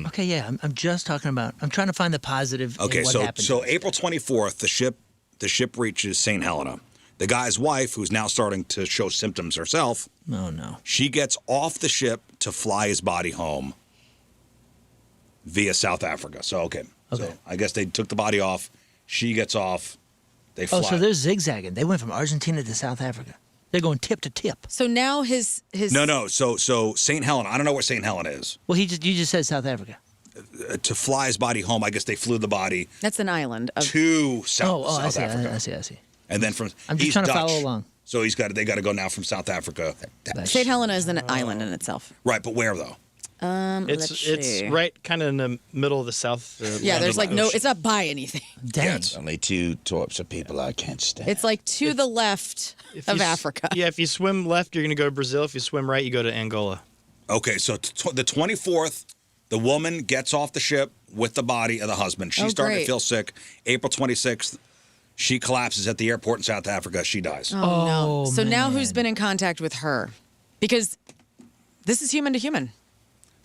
S4: Okay, yeah, I'm just talking about. I'm trying to find the positive.
S1: Okay,
S4: in what happened.
S1: so April 24th, the ship reaches St. Helena. The guy's wife, who's now starting to show symptoms herself,
S4: Oh no.
S1: she gets off the ship to fly his body home via South Africa. So
S4: Okay.
S1: So I guess they took the body off. She gets off. They fly.
S4: Oh, so they're zigzagging. They went from Argentina to South Africa. They're going tip to tip.
S2: So now his
S1: No. So St. Helena. I don't know where St. Helena is.
S4: Well, you just said South Africa.
S1: To fly his body home, I guess they flew the body
S2: That's an island of
S1: to South
S4: I see.
S1: Africa.
S4: I see.
S1: And then from
S4: I'm just
S1: he's
S4: trying to
S1: Dutch,
S4: follow along.
S1: So they got to go now from South Africa.
S2: St. Helena is an island in itself.
S1: Right, but where though?
S2: Let's
S5: It's
S2: see.
S5: right kind of in the middle of the South.
S2: Yeah, there's like no.
S1: Ocean.
S2: It's not by anything.
S4: Dang.
S3: Only 2 types of people I can't stand.
S2: It's like to the left
S5: If
S2: of
S5: you s-
S2: Africa.
S5: Yeah, if you swim left, you're going to go to Brazil. If you swim right, you go to Angola.
S1: Okay, so the 24th, the woman gets off the ship with the body of the husband. She's starting to
S2: great.
S1: feel sick. April 26th, she collapses at the airport in South Africa. She dies.
S2: Oh, no.
S4: Oh,
S2: So now who's
S4: man.
S2: been in contact with her? Because this is human to human.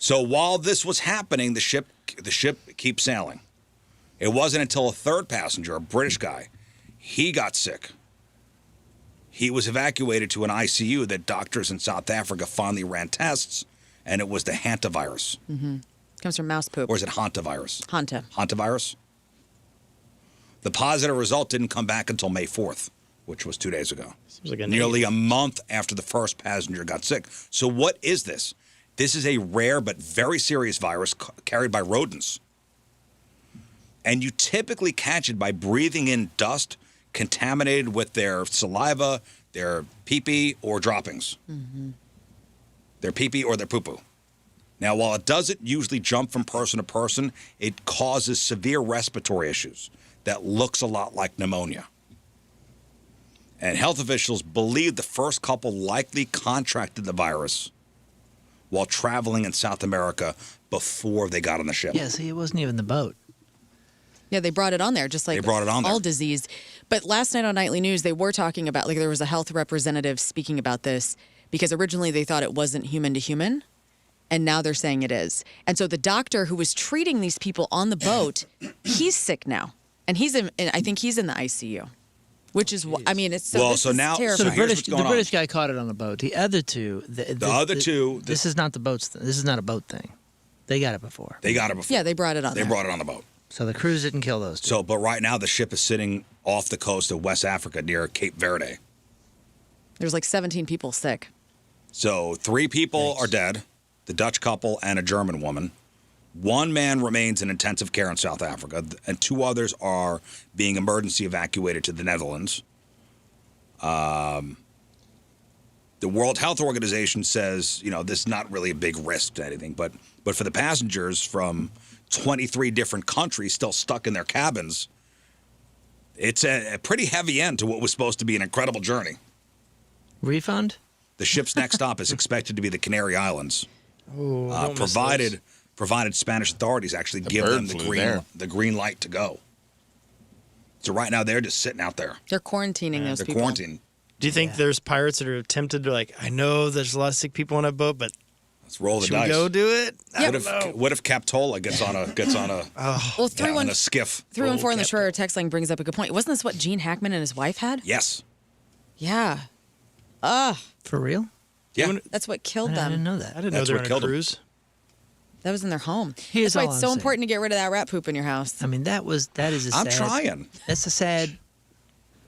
S1: So while this was happening, the ship keeps sailing. It wasn't until a third passenger, a British guy, he got sick. He was evacuated to an ICU that doctors in South Africa finally ran tests, and it was the hantavirus.
S2: Comes from mouse poop.
S1: Or is it hantavirus?
S2: Hanta.
S1: Hantavirus? The positive result didn't come back until May 4th, which was 2 days ago.
S5: Seems like a
S1: Nearly a month after the first passenger got sick. So what is this? This is a rare but very serious virus carried by rodents. And you typically catch it by breathing in dust contaminated with their saliva, their pee-pee, or droppings. Their pee-pee or their poo-poo. Now, while it doesn't usually jump from person to person, it causes severe respiratory issues that looks a lot like pneumonia. And health officials believe the first couple likely contracted the virus while traveling in South America before they got on the ship.
S4: Yeah, see, it wasn't even the boat.
S2: Yeah, they brought it on there, just like
S1: They brought it on there.
S2: all disease. But last night on Nightly News, they were talking about, like, there was a health representative speaking about this because originally they thought it wasn't human to human, and now they're saying it is. And so the doctor who was treating these people on the boat, he's sick now, and I think he's in the ICU, which is, I mean, it's so.
S1: Well,
S2: this
S1: so
S2: is
S1: now-
S4: So
S2: terrifying.
S4: the
S1: here's
S4: British,
S1: what's
S4: the
S1: going on.
S4: British guy caught it on the boat. The other two,
S1: other two-
S4: This is not the boat's. This is not a boat thing. They got it before.
S1: They got it before.
S2: Yeah, they brought it on.
S1: They
S2: there.
S1: brought it on the boat.
S4: So the cruise didn't kill those two.
S1: So, but right now the ship is sitting off the coast of West Africa near Cape Verde.
S2: There's like 17 people sick.
S1: So 3 people are dead, the Dutch couple and a German woman. 1 man remains in intensive care in South Africa, and 2 others are being emergency evacuated to the Netherlands. The World Health Organization says, this is not really a big risk to anything, but for the passengers from 23 different countries still stuck in their cabins, it's a pretty heavy end to what was supposed to be an incredible journey.
S4: Refund?
S1: The ship's next stop is expected to be the Canary Islands,
S5: Don't miss those.
S1: provided Spanish authorities actually give
S3: bird
S1: them
S3: flew there.
S1: the green light to go. So right now they're just sitting out there.
S2: They're quarantining those
S1: They're
S2: people.
S1: quarantined.
S5: Do you think there's pirates that are tempted to, like, I know there's a lot of sick people on that boat, but
S1: Let's roll the
S5: should we
S1: dice.
S5: go do it? I don't know.
S1: What if Captola gets on a
S2: Well,
S1: on a skiff?
S2: 314 in the Schroeder text line brings up a good point. Wasn't this what Gene Hackman and his wife had?
S1: Yes.
S2: Yeah.
S4: For real?
S1: Yeah.
S2: That's what killed
S4: I didn't
S2: them.
S4: know that.
S5: I didn't know
S1: That's
S5: they were
S1: what
S5: on a
S1: killed 'em.
S5: cruise.
S2: That was in their home.
S4: Here's
S2: That's why
S4: all
S2: it's
S4: I'm
S2: so
S4: saying.
S2: important to get rid of that rat poop in your house.
S4: I mean, that is a
S1: I'm
S4: sad.
S1: trying.
S4: That's a sad.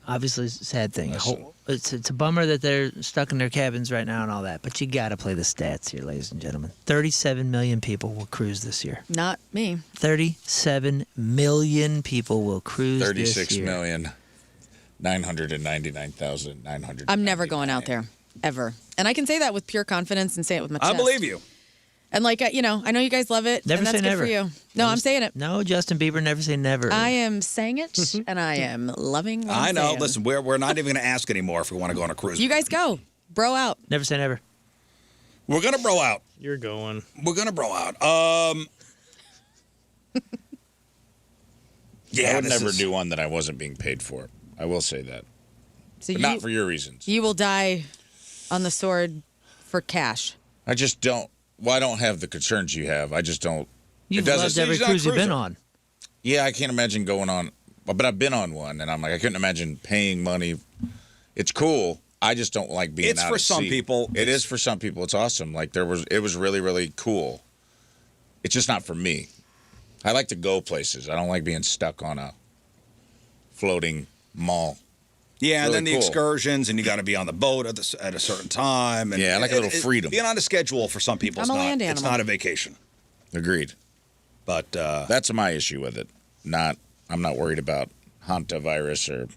S4: obviously, it's a sad thing.
S3: Listen.
S4: It's a bummer that they're stuck in their cabins right now and all that. But you got to play the stats here, ladies and gentlemen. 37 million people will cruise this year.
S2: Not me.
S4: 37 million people will cruise this year.
S3: 36,999,900.
S2: I'm never going out there, ever. And I can say that with pure confidence and say it with my chest.
S1: I believe you.
S2: And like, I know you guys love it.
S4: Never
S2: and that's
S4: say
S2: good
S4: never.
S2: for you. No, I'm saying it.
S4: No, Justin Bieber, never say never.
S2: I am saying it, and I am loving what I'm
S1: I know.
S2: saying.
S1: Listen, we're not even going to ask anymore if we want to go on a cruise.
S2: You guys go. Bro out.
S4: Never say never.
S1: We're going to bro out.
S5: You're going.
S1: We're going to bro out. Yeah,
S3: I would
S1: this
S3: never
S1: is-
S3: do one that I wasn't being paid for. I will say that.
S2: So
S3: But not for your reasons.
S2: You will die on the sword for cash.
S3: I just don't. Well, I don't have the concerns you have. I just don't.
S4: You've
S3: doesn't-
S4: loved every
S1: he's not a
S4: cruise you've been
S1: cruiser.
S4: on.
S3: Yeah, I can't imagine going on. But I've been on one, and I'm like, I couldn't imagine paying money. It's cool. I just don't like being
S1: It's
S3: out
S1: for
S3: at
S1: some
S3: sea.
S1: people.
S3: It is for some people. It's awesome. Like it was really, really cool. It's just not for me. I like to go places. I don't like being stuck on a floating mall.
S1: Yeah, and
S3: Really
S1: then the
S3: cool.
S1: excursions, and you got to be on the boat at a certain time. And
S3: Yeah, I like a little freedom.
S1: Being on a schedule for some people,
S2: I'm a land
S1: it's
S2: animal.
S1: not a vacation.
S3: Agreed.
S1: But
S3: That's my issue with it. I'm not worried about hantavirus or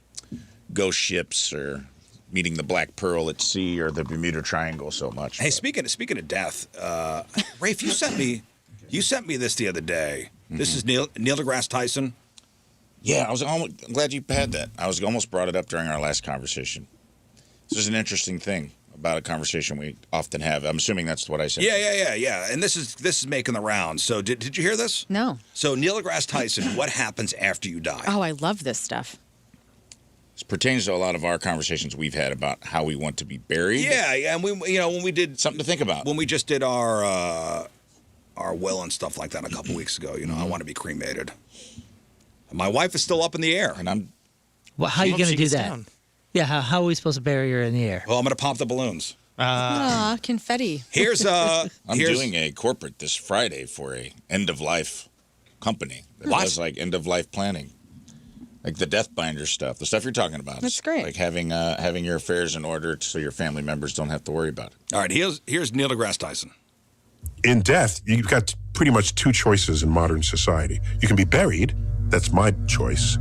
S3: ghost ships or meeting the Black Pearl at sea or the Bermuda Triangle so much.
S1: hey,
S3: but-
S1: speaking of death, Rafe, you sent me this the other day. This is Neil deGrasse Tyson.
S3: Yeah, I'm glad you had that. I was almost brought it up during our last conversation. This is an interesting thing about a conversation we often have. I'm assuming that's what I said.
S1: Yeah. And this is making the rounds. So did you hear this?
S2: No.
S1: So Neil deGrasse Tyson, what happens after you die?
S2: Oh, I love this stuff.
S3: This pertains to a lot of our conversations we've had about how we want to be buried.
S1: Yeah, and we when we did
S3: Something to think about.
S1: when we just did our will and stuff like that a couple weeks ago. I want to be cremated. My wife is still up in the air.
S3: And I'm
S4: Well, how are you
S5: Hope
S4: going
S5: she
S4: to do
S5: gets
S4: that?
S5: down.
S4: Yeah, how are we supposed to bury her in the air?
S1: Well, I'm going to pop the balloons.
S2: Ah, confetti.
S1: Here's
S3: I'm doing a corporate this Friday for a end of life company that
S1: What?
S3: does like end of life planning, like the death binder stuff, the stuff you're talking about.
S2: That's
S3: It's
S2: great.
S3: Like having your affairs in order so your family members don't have to worry about it.
S1: All right. Here's Neil deGrasse Tyson.
S8: In death, you've got pretty much two choices in modern society. You can be buried, that's my choice,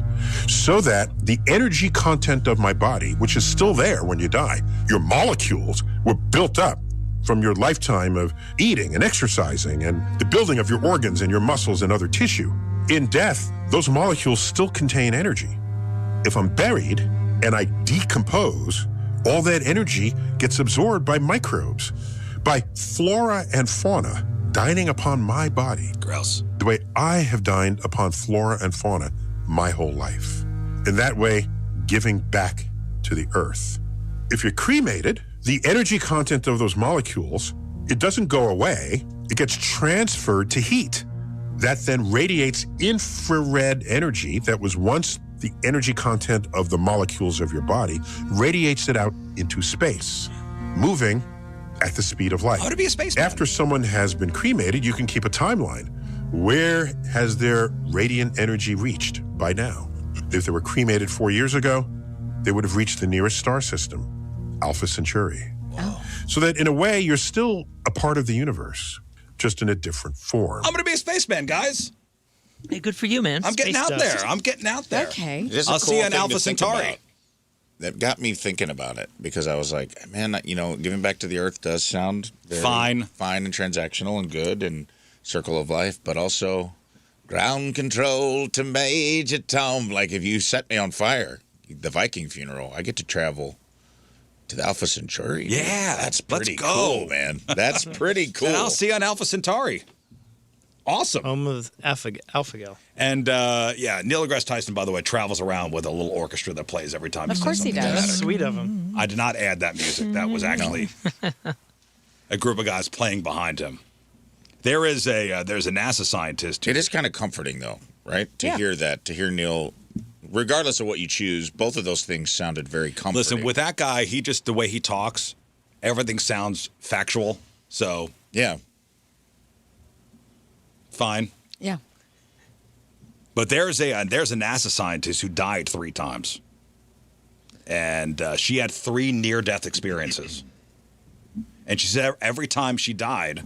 S8: so that the energy content of my body, which is still there when you die, your molecules were built up from your lifetime of eating and exercising and the building of your organs and your muscles and other tissue. In death, those molecules still contain energy. If I'm buried and I decompose, all that energy gets absorbed by microbes, by flora and fauna dining upon my body
S1: Gross.
S8: the way I have dined upon flora and fauna my whole life. In that way, giving back to the earth. If you're cremated, the energy content of those molecules, it doesn't go away, it gets transferred to heat. That then radiates infrared energy that was once the energy content of the molecules of your body, radiates it out into space, moving at the speed of light.
S1: How to be a spaceman?
S8: After someone has been cremated, you can keep a timeline. Where has their radiant energy reached by now? If they were cremated 4 years ago, they would have reached the nearest star system, Alpha Centauri. So that in a way, you're still a part of the universe, just in a different form.
S1: I'm going to be a spaceman, guys.
S4: Hey, good for you, man.
S1: I'm getting
S5: Space
S1: out
S5: dust.
S1: there. I'm getting out there.
S2: Okay.
S3: It is a
S1: I'll
S3: cool
S1: see you on
S3: thing
S1: Alpha
S3: to think
S1: Centauri.
S3: about. That got me thinking about it because I was like, man, giving back to the earth does sound very
S1: Fine
S3: and transactional and good and circle of life, but also ground control to Major Tom. Like if you set me on fire, the Viking funeral, I get to travel to the Alpha Centauri.
S1: Yeah,
S3: that's
S1: let's
S3: pretty
S1: go.
S3: cool, man. That's pretty cool.
S1: And I'll see you on Alpha Centauri. Awesome.
S5: Home of Alpha-Gal.
S1: And Neil deGrasse Tyson, by the way, travels around with a little orchestra that plays every time.
S2: Of course he
S1: says something
S2: does.
S1: dramatic.
S5: Sweet of him.
S1: I did not add that music. That was actually a group of guys playing behind him. There's a NASA scientist.
S3: It is kind of comforting, though, right? To
S2: Yeah.
S3: hear that, to hear Neil, regardless of what you choose, both of those things sounded very comforting.
S1: Listen, with that guy, the way he talks, everything sounds factual. So
S3: yeah.
S1: fine.
S2: Yeah.
S1: But there's a NASA scientist who died 3 times. And she had 3 near-death experiences. And she said every time she died,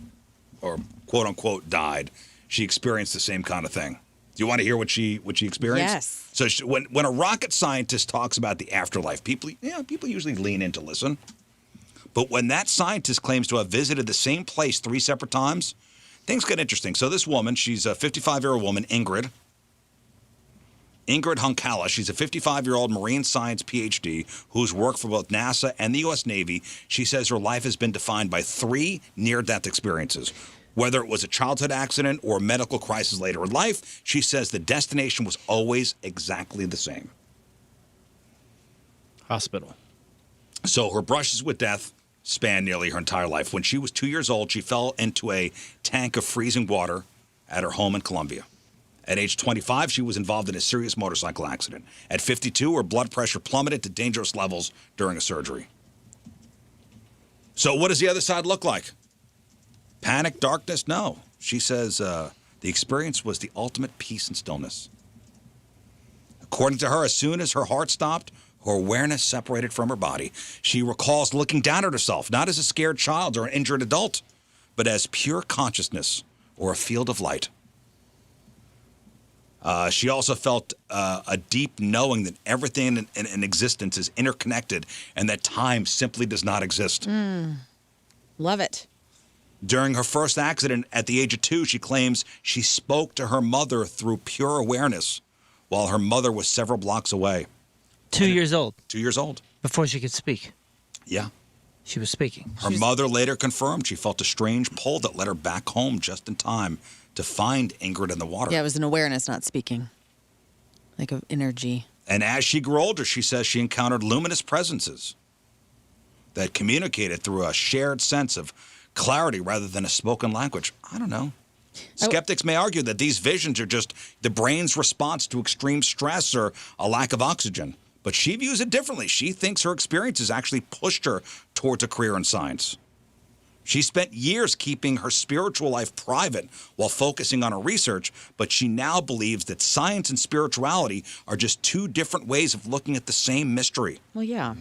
S1: or quote-unquote died, she experienced the same kind of thing. Do you want to hear what she experienced?
S2: Yes.
S1: So when a rocket scientist talks about the afterlife, people usually lean in to listen. But when that scientist claims to have visited the same place 3 separate times, things get interesting. So this woman, she's a 55-year-old woman, Ingrid Hunkala. She's a 55-year-old marine science PhD who's worked for both NASA and the U.S. Navy. She says her life has been defined by 3 near-death experiences. Whether it was a childhood accident or a medical crisis later in life, she says the destination was always exactly the same.
S5: Hospital.
S1: So her brushes with death spanned nearly her entire life. When she was 2 years old, she fell into a tank of freezing water at her home in Colombia. At age 25, she was involved in a serious motorcycle accident. At 52, her blood pressure plummeted to dangerous levels during a surgery. So what does the other side look like? Panic, darkness? No. She says the experience was the ultimate peace and stillness. According to her, as soon as her heart stopped, her awareness separated from her body. She recalls looking down at herself, not as a scared child or an injured adult, but as pure consciousness or a field of light. She also felt a deep knowing that everything in existence is interconnected and that time simply does not exist.
S2: Love it.
S1: During her first accident at the age of 2, she claims she spoke to her mother through pure awareness while her mother was several blocks away.
S4: 2 years old.
S1: 2 years old.
S4: Before she could speak.
S1: Yeah.
S4: She was speaking.
S1: Her mother later confirmed she felt a strange pull that led her back home just in time to find Ingrid in the water.
S2: Yeah, it was an awareness, not speaking. Like of energy.
S1: And as she grew older, she says she encountered luminous presences that communicated through a shared sense of clarity rather than a spoken language. I don't know. Skeptics may argue that these visions are just the brain's response to extreme stress or a lack of oxygen. But she views it differently. She thinks her experiences actually pushed her towards a career in science. She spent years keeping her spiritual life private while focusing on her research, but she now believes that science and spirituality are just 2 different ways of looking at the same mystery.
S2: Well, yeah.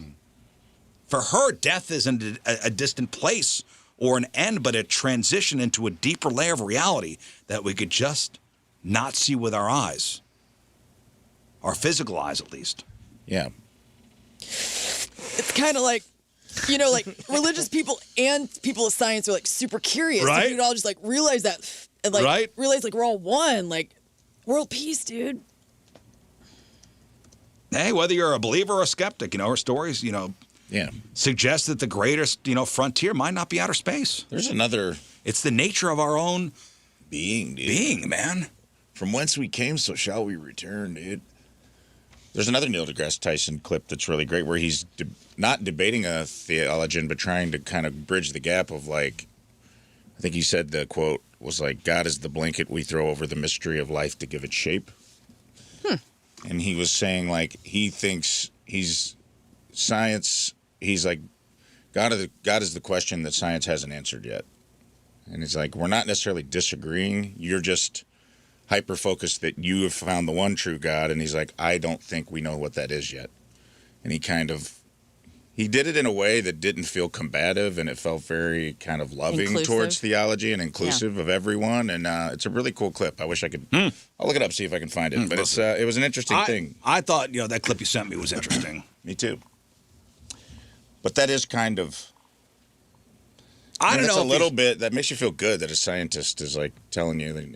S1: For her, death isn't a distant place or an end, but a transition into a deeper layer of reality that we could just not see with our eyes. Our physical eyes, at least.
S3: Yeah.
S9: It's kind of like, you know, like religious people and people of science are like super curious.
S1: Right.
S9: If we could all just like realize that and like
S1: Right.
S9: realize like we're all one, like world peace, dude.
S1: Hey, whether you're a believer or a skeptic, her stories,
S3: Yeah.
S1: suggest that the greatest, frontier might not be outer space.
S3: There's another
S1: It's the nature of our own
S3: being, dude.
S1: being, man.
S3: From whence we came, so shall we return, dude. There's another Neil deGrasse Tyson clip that's really great where he's not debating a theologian, but trying to kind of bridge the gap of like, I think he said the quote was like, God is the blanket we throw over the mystery of life to give it shape. And he was saying like, he thinks he's science, he's like, God is the question that science hasn't answered yet. And he's like, we're not necessarily disagreeing. You're just hyper-focused that you have found the one true God. And he's like, I don't think we know what that is yet. And he did it in a way that didn't feel combative, and it felt very kind of loving
S2: Inclusive.
S3: towards theology and inclusive of everyone. And it's a really cool clip. I wish I could, I'll look it up, see if I can find it. But it was an interesting thing.
S1: I thought, that clip you sent me was interesting.
S3: Me too. But that is kind of,
S1: I don't know.
S3: it's a
S1: if
S3: little bit, that makes you feel good that a scientist is like telling you that,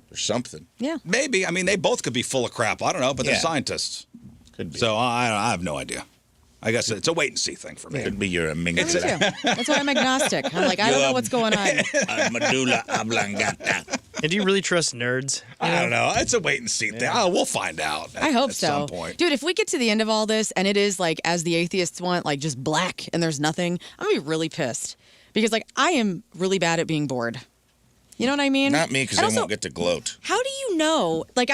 S3: there's something.
S2: Yeah.
S1: Maybe. I mean, they both could be full of crap. I don't know, but they're
S3: Yeah.
S1: scientists.
S3: Could be.
S1: So I have no idea. I guess it's a wait and see thing for me.
S3: Could be your
S2: Me too.
S3: amygdala.
S2: That's why I'm agnostic. I'm like, I don't know what's going on.
S3: Medulla oblongata.
S5: And do you really trust nerds?
S1: I don't know. It's a wait and see thing. Oh, we'll find out.
S2: I hope
S1: at
S2: so.
S1: some point.
S2: Dude, if we get to the end of all this and it is like, as the atheists want, like just black and there's nothing, I'm going to be really pissed. Because like, I am really bad at being bored. You know what I mean?
S3: Not me, because
S2: And
S3: I
S2: also,
S3: won't get to gloat.
S2: How do you know? Like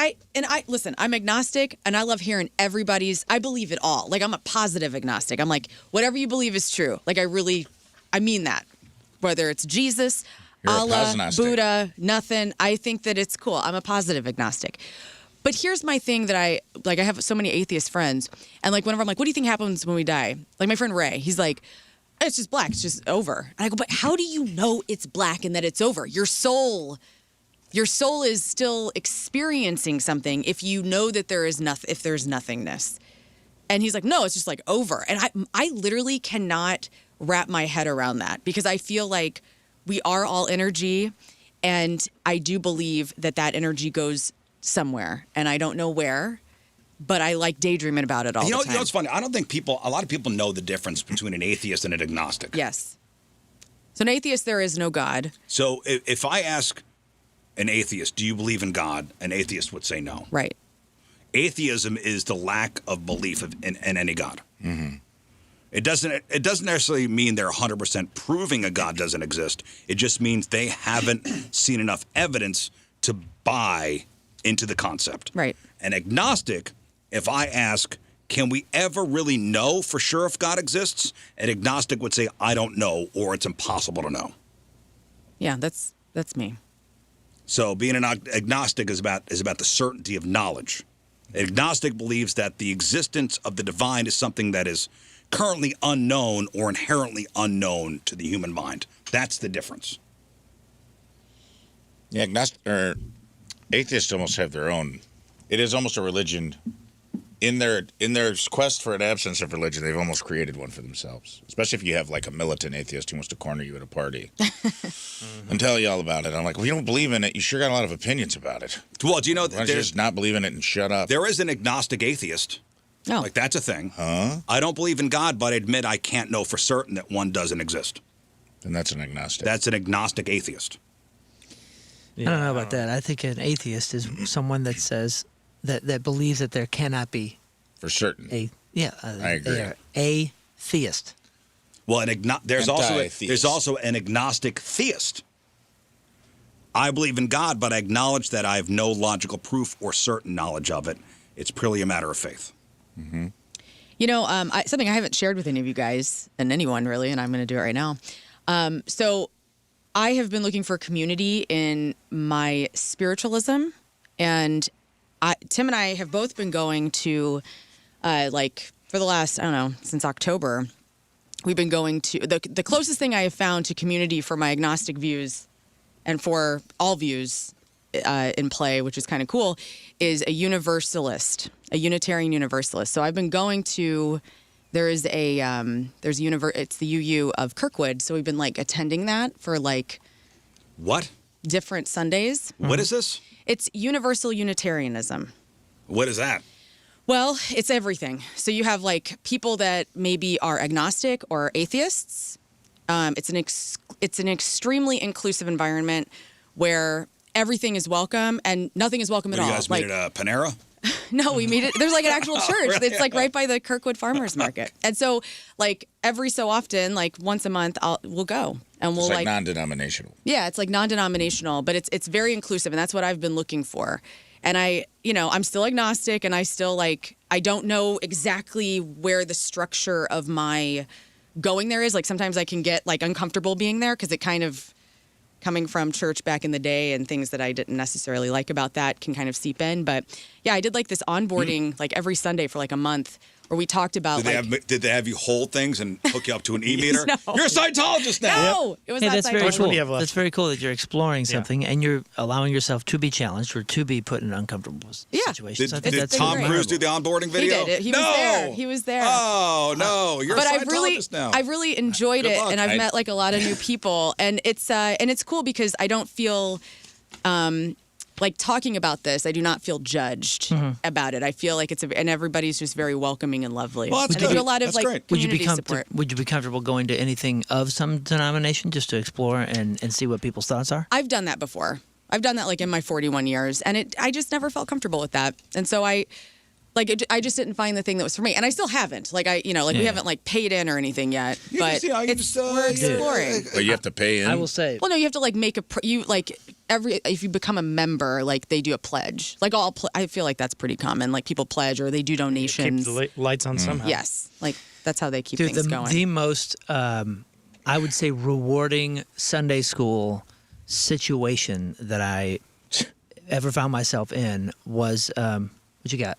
S2: listen, I'm agnostic and I love hearing I believe it all. Like I'm a positive agnostic. I'm like, whatever you believe is true. Like I mean that. Whether it's Jesus,
S3: You're a
S2: Allah,
S3: posnostic.
S2: Buddha, nothing. I think that it's cool. I'm a positive agnostic. But here's my thing that I have so many atheist friends, and like whenever I'm like, what do you think happens when we die? Like my friend Ray, he's like, it's just black, it's just over. And I go, but how do you know it's black and that it's over? Your soul is still experiencing something if you know that there is nothing, if there's nothingness. And he's like, no, it's just like over. And I literally cannot wrap my head around that because I feel like we are all energy, and I do believe that energy goes somewhere, and I don't know where, but I like daydreaming about it all the time.
S1: You know what's funny? I don't think a lot of people know the difference between an atheist and an agnostic.
S2: Yes. So an atheist, there is no God.
S1: So if I ask an atheist, do you believe in God? An atheist would say no.
S2: Right.
S1: Atheism is the lack of belief in any God. Mm-hmm. It doesn't necessarily mean they're 100% proving a God doesn't exist. It just means they haven't seen enough evidence to buy into the concept.
S2: Right.
S1: An agnostic, if I ask, can we ever really know for sure if God exists? An agnostic would say, I don't know, or it's impossible to know.
S2: Yeah, that's me.
S1: So being an agnostic is about the certainty of knowledge. An agnostic believes that the existence of the divine is something that is currently unknown or inherently unknown to the human mind. That's the difference.
S3: Yeah, atheists almost have their own. It is almost a religion. In their quest for an absence of religion, they've almost created one for themselves. Especially if you have like a militant atheist who wants to corner you at a party and tell you all about it. I'm like, well, you don't believe in it. You sure got a lot of opinions about it.
S1: Well, do you know
S3: why don't you just not believe in it and shut up?
S1: There is an agnostic atheist.
S2: No.
S1: Like, that's a thing.
S3: Huh?
S1: I don't believe in God, but I admit I can't know for certain that one doesn't exist.
S3: Then that's an agnostic.
S1: That's an agnostic atheist.
S4: I don't know about that. I think an atheist is someone that says that believes that there cannot be
S3: for certain.
S4: I agree.
S3: They
S4: are atheist.
S1: Well, there's also an agnostic theist. I believe in God, but I acknowledge that I have no logical proof or certain knowledge of it. It's purely a matter of faith.
S3: Mm-hmm.
S2: You know, something I haven't shared with any of you guys, and anyone really, and I'm going to do it right now. So I have been looking for community in my spiritualism, and Tim and I have both been going to, for the last, I don't know, since October, we've been going to, the closest thing I have found to community for my agnostic views and for all views in play, which is kind of cool, is a universalist, a Unitarian Universalist. So I've been going to, it's the UU of Kirkwood. So we've been attending that for
S1: what?
S2: Different Sundays.
S1: What is this?
S2: It's Universal Unitarianism. What
S1: is that?
S2: Well, it's everything. So you have people that maybe are agnostic or atheists. It's an extremely inclusive environment where everything is welcome and nothing is welcome at all.
S1: You guys meet at Panera?
S2: No, we meet it. There's an actual church.
S1: Oh, really?
S2: It's right by the Kirkwood Farmers Market. And so every so often, once a month, we'll go and we'll
S3: it's non-denominational.
S2: Yeah, it's non-denominational, but it's very inclusive, and that's what I've been looking for. And I'm still agnostic, and I still I don't know exactly where the structure of my going there is. Sometimes I can get uncomfortable being there because it kind of, coming from church back in the day and things that I didn't necessarily like about that can kind of seep in. But yeah, I did this onboarding every Sunday for a month where we talked about
S1: did they have you hold things and hook you up to an e-meter?
S2: No.
S1: You're a Scientologist now.
S2: No, it was not
S4: that's very
S2: Scientology.
S4: cool. That's very cool that you're exploring something and you're allowing yourself to be challenged or to be put in uncomfortable situations. I think
S1: Did
S4: that's
S1: Tom
S4: great.
S1: Cruise do the onboarding video?
S2: He did. He was there. He was there.
S1: Oh no, you're a Scientologist now.
S2: I've really enjoyed
S1: Good
S2: it,
S1: luck.
S2: and I've met a lot of new people, and it's cool because I don't feel talking about this. I do not feel judged about it. I feel like and everybody's just very welcoming and lovely.
S1: Well, that's
S2: and
S1: good.
S2: they do a lot of
S1: That's great.
S2: community support.
S4: Would you be comfortable going to anything of some denomination just to explore and see what people's thoughts are?
S2: I've done that before. I've done that in my 41 years, and I just never felt comfortable with that. And so I just didn't find the thing that was for me, and I still haven't. We haven't paid in or anything yet, but we're exploring.
S3: But you have to pay in.
S4: I will say.
S2: Well, no, you have to make if you become a member, they do a pledge. I feel like that's pretty common. People pledge or they do donations.
S5: Keep the lights on somehow.
S2: Yes, that's how they keep things going.
S4: The most, I would say, rewarding Sunday school situation that I ever found myself in was what you got?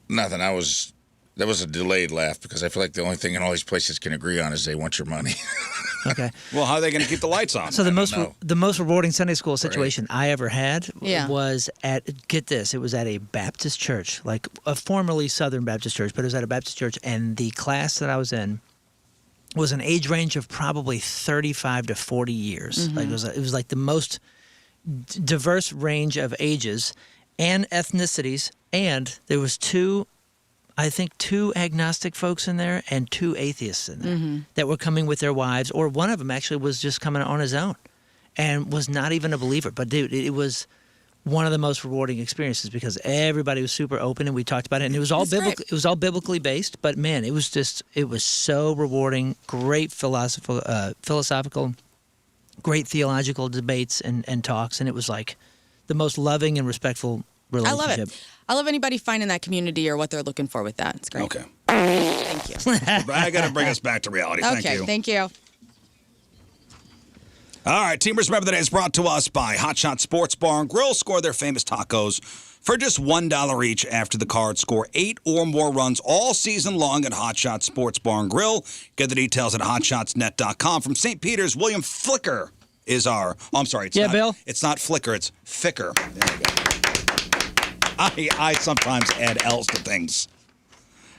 S3: Nothing. That was a delayed laugh because I feel like the only thing in all these places can agree on is they want your money.
S4: Okay.
S1: Well, how are they going to keep the lights on?
S4: So the most rewarding Sunday school situation I ever had was get this, it was at a Baptist church, like a formerly Southern Baptist church, but it was at a Baptist church, and the class that I was in was an age range of probably 35 to 40 years. Like it was like the most diverse range of ages and ethnicities, and there was two agnostic folks in there and two atheists in there that were coming with their wives, or one of them actually was just coming on his own and was not even a believer. But dude, it was one of the most rewarding experiences because everybody was super open and we talked about it, and it was all biblical. It was all biblically based, but man, it was so rewarding. Great philosophical, great theological debates and talks, and it was like the most loving and respectful relationship.
S2: I love it. I love anybody finding that community or what they're looking for with that. It's great.
S1: Okay.
S2: Thank you.
S1: I got to bring us back to reality. Thank you.
S2: Thank you.
S1: All right, Teamers Remember the Day is brought to us by Hot Shot Sports Bar and Grill. Score their famous tacos for just $1 each after the Cards score 8 or more runs all season long at Hot Shot Sports Bar and Grill. Get the details at hotshotsnet.com. From St. Peter's, William Flicker is our... Oh, I'm sorry.
S4: Bill?
S1: It's not Flicker, it's Ficker. There we go. I sometimes add L's to things.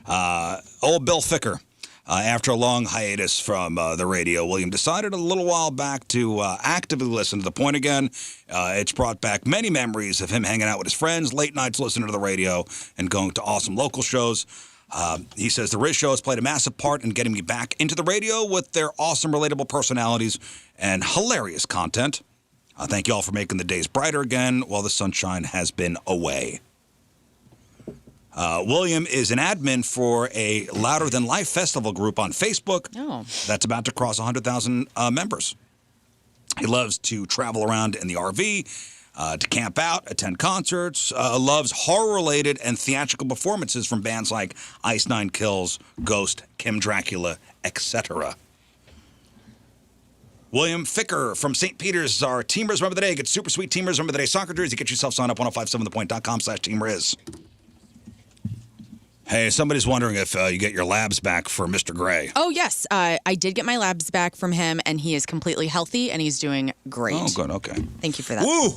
S1: Old Bill Ficker. After a long hiatus from the radio, William decided a little while back to actively listen to The Point again. It's brought back many memories of him hanging out with his friends, late nights listening to the radio, and going to awesome local shows. He says the Rizz Show has played a massive part in getting me back into the radio with their awesome, relatable personalities and hilarious content. Thank you all for making the days brighter again while the sunshine has been away. William is an admin for a Louder Than Life festival group on Facebook that's about to cross 100,000 members. He loves to travel around in the RV, to camp out, attend concerts, loves horror-related and theatrical performances from bands like Ice Nine Kills, Ghost, Kim Dracula, etc. William Ficker from St. Peter's is our Teamers Remember the Day. Get super sweet Teamers Remember the Day soccer jersey. Get yourself signed up 1057thepoint.com/TeamRizz. Hey, somebody's wondering if you get your labs back for Mr. Gray.
S2: Oh, yes. I did get my labs back from him, and he is completely healthy, and he's doing great.
S1: Oh, good. Okay.
S2: Thank you for that.
S1: Woo!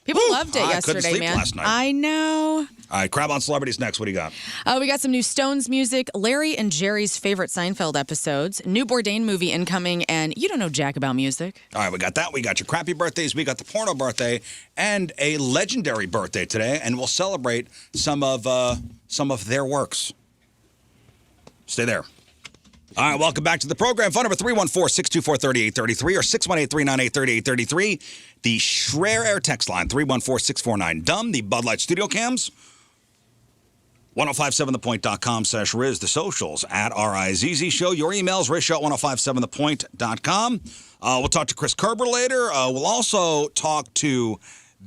S2: People loved it yesterday,
S1: I couldn't sleep
S2: man.
S1: last night.
S2: I know.
S1: All right, Crab on Celebrities next. What do you got?
S2: We got some new Stones music, Larry and Jerry's favorite Seinfeld episodes, new Bourdain movie incoming, and you don't know jack about music.
S1: All right, we got that. We got your crappy birthdays. We got the porno birthday and a legendary birthday today, and we'll celebrate some of their works. Stay there. All right, welcome back to the program. Phone number 314-624-3833 or 618-398-3833. The Schreier Air text line, 314-649-DUMB. The Bud Light Studio Cams, 1057thepoint.com/Rizz. The socials at RIZZ Show. Your emails, RizzShow at 1057thepoint.com. We'll talk to Chris Kerber later. We'll also talk to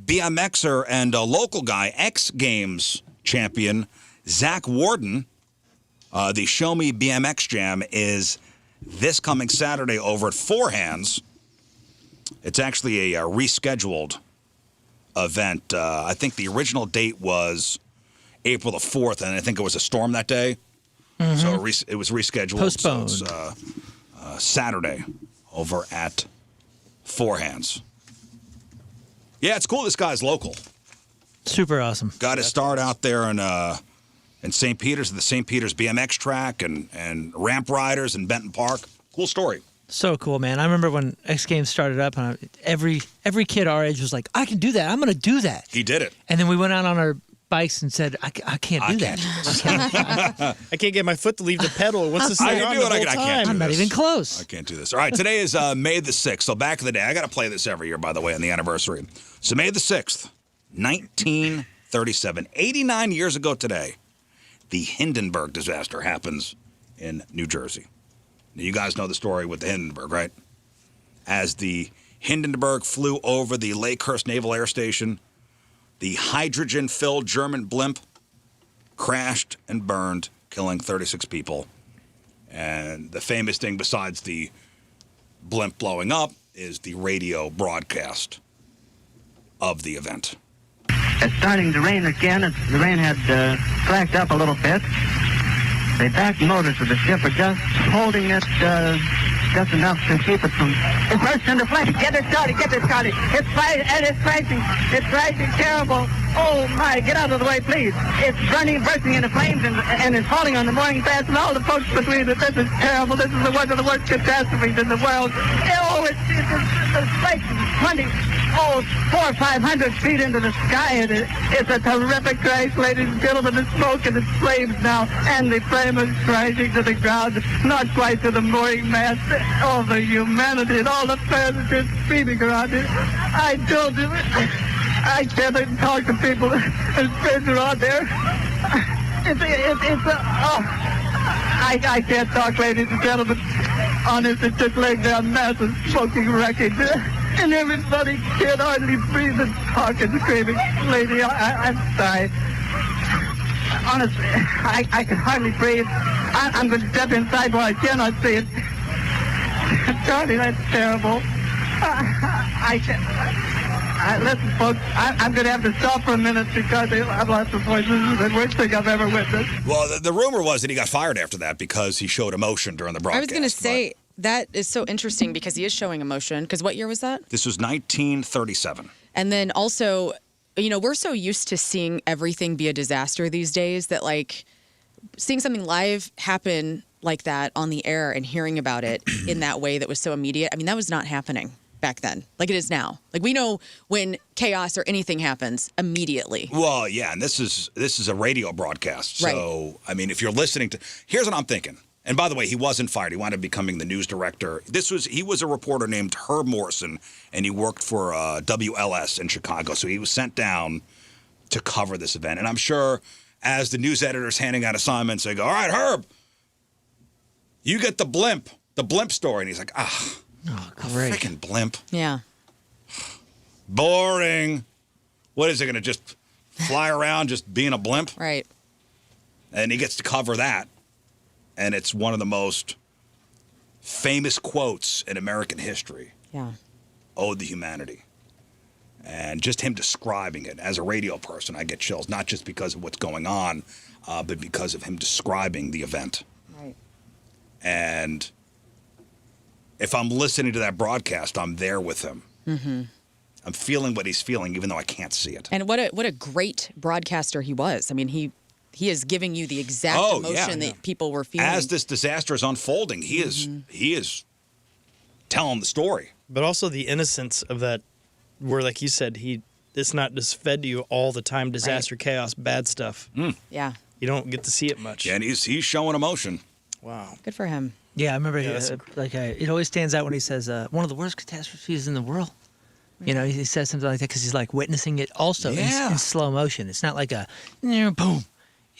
S1: BMXer and a local guy, X Games champion, Zack Warden. The Show Me BMX Jam is this coming Saturday over at Four Hands. It's actually a rescheduled event. I think the original date was April the 4th, and I think it was a storm that day. Mm-hmm. So it was rescheduled.
S4: Postponed.
S1: So it's Saturday over at Four Hands. Yeah, it's cool. This guy's local.
S4: Super awesome.
S1: Got his start out there in St. Peter's, the St. Peter's BMX track and ramp riders in Benton Park. Cool story.
S4: So cool, man. I remember when X Games started up, and every kid our age was like, I can do that. I'm going to do that.
S1: He did it.
S4: And then we went out on our bikes and said, I can't do that.
S5: I can't get my foot to leave the pedal. What's this thing on the whole
S1: I can't do
S4: I'm not
S1: this.
S4: even close.
S1: I can't do this. All right, today is May the 6th. So back in the day, I got to play this every year, by the way, on the anniversary. So May the 6th, 1937, 89 years ago today, the Hindenburg disaster happens in New Jersey. Now, you guys know the story with the Hindenburg, right? As the Hindenburg flew over the Lakehurst Naval Air Station, the hydrogen-filled German blimp crashed and burned, killing 36 people. And the famous thing besides the blimp blowing up is the radio broadcast of the event.
S10: It's starting to rain again. The rain had slacked up a little bit. The back motors of the ship are just holding it just enough to keep it from... It bursts into flames. Get it started. It's crashing terrible. Oh, my, get out of the way, please. It's bursting into flames, and it's falling on the mooring mast and all the folks between it. This is terrible. This is one of the worst catastrophes in the world. Oh, it's like 400 or 500 feet into the sky. It's a terrific crash, ladies and gentlemen. The smoke and it's flames now, and the flame is crashing to the ground, not quite to the mooring mast. All the humanity and all the passengers screaming around it. I can't even talk to people. There's friends around there. I can't talk, ladies and gentlemen. Honest, it's just laying down massive smoking wreckage. And everybody can't hardly breathe and talk and screaming. Lady, I'm sorry. Honestly, I can hardly breathe. I'm going to step inside where I cannot see it. Charlie, that's terrible. Listen, folks, I'm going to have to stop for a minute because I've lost the voice. This is the worst thing I've ever witnessed.
S1: Well, the rumor was that he got fired after that because he showed emotion during the broadcast.
S2: I was going to say, that is so interesting because he is showing emotion. Because what year was that?
S1: This was 1937.
S2: And then also, we're so used to seeing everything be a disaster these days that, like, seeing something live happen like that on the air and hearing about it in that way that was so immediate, I mean, that was not happening back then like it is now. Like, we know when chaos or anything happens immediately.
S1: Well, yeah, and this is a radio broadcast. So,
S2: right.
S1: I mean, if you're listening to... Here's what I'm thinking. And by the way, he wasn't fired. He wound up becoming the news director. He was a reporter named Herb Morrison, and he worked for WLS in Chicago. So he was sent down to cover this event. And I'm sure as the news editor's handing out assignments, they go, all right, Herb, you get the blimp story. And he's like, great. Freaking blimp.
S2: Yeah.
S1: Boring. What is it, going to just fly around just being a blimp?
S2: Right.
S1: And he gets to cover that. And it's one of the most famous quotes in American history.
S2: Yeah.
S1: Ode to humanity. And just him describing it as a radio person, I get chills, not just because of what's going on, but because of him describing the event.
S2: Right.
S1: And if I'm listening to that broadcast, I'm there with him.
S2: Mm-hmm.
S1: I'm feeling what he's feeling, even though I can't see it.
S2: And what a great broadcaster he was. I mean, he is giving you the exact emotion that people were feeling.
S1: As this disaster is unfolding, he is telling the story.
S5: But also the innocence of that, where, like you said, it's not just fed to you all the time, disaster, chaos, bad stuff.
S2: Yeah.
S5: You don't get to see it much.
S1: Yeah, and he's showing emotion.
S5: Wow.
S2: Good for him.
S4: Yeah, I remember it always stands out when he says, one of the worst catastrophes in the world. You know, he says something like that because he's like witnessing it also in slow motion. It's not like a boom.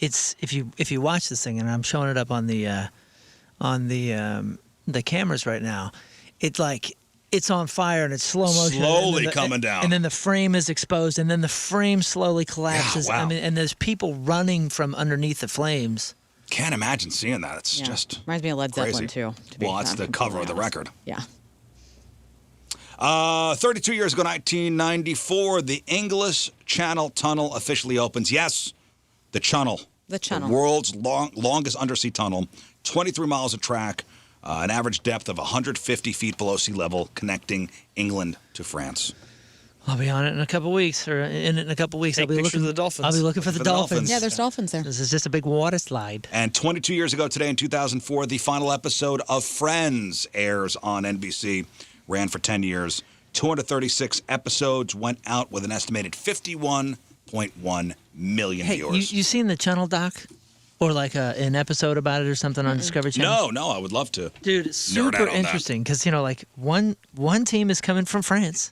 S4: It's if you watch this thing, and I'm showing it up on the cameras right now. It's like it's on fire and it's slow motion,
S1: slowly coming down,
S4: and then the frame is exposed, and then the frame slowly collapses.
S1: Yeah, wow.
S4: I mean, and there's people running from underneath the flames.
S1: Can't imagine seeing that. It's just
S2: reminds me of Led
S1: crazy.
S2: Zeppelin too.
S1: Well, that's the cover of the record.
S2: Yeah.
S1: 32 years ago, 1994, the English Channel Tunnel officially opens. Yes, the Channel.
S2: The Channel.
S1: The world's longest undersea tunnel, 23 miles of track, an average depth of 150 feet below sea level, connecting England to France.
S4: I'll be on it in a couple weeks, or in a couple weeks.
S5: Take
S4: I'll be
S5: pictures
S4: looking
S5: of the dolphins.
S4: I'll be looking for the dolphins.
S2: Yeah, there's dolphins there.
S4: This is just a big water slide.
S1: And 22 years ago today, in 2004, the final episode of Friends airs on NBC. Ran for 10 years. 236 episodes, went out with an estimated 51.1 million viewers.
S4: You seen the Channel doc? Or like an episode about it or something on Discovery Channel?
S1: No, I would love to.
S4: Dude, it's super interesting because, you know, like one team is coming from France,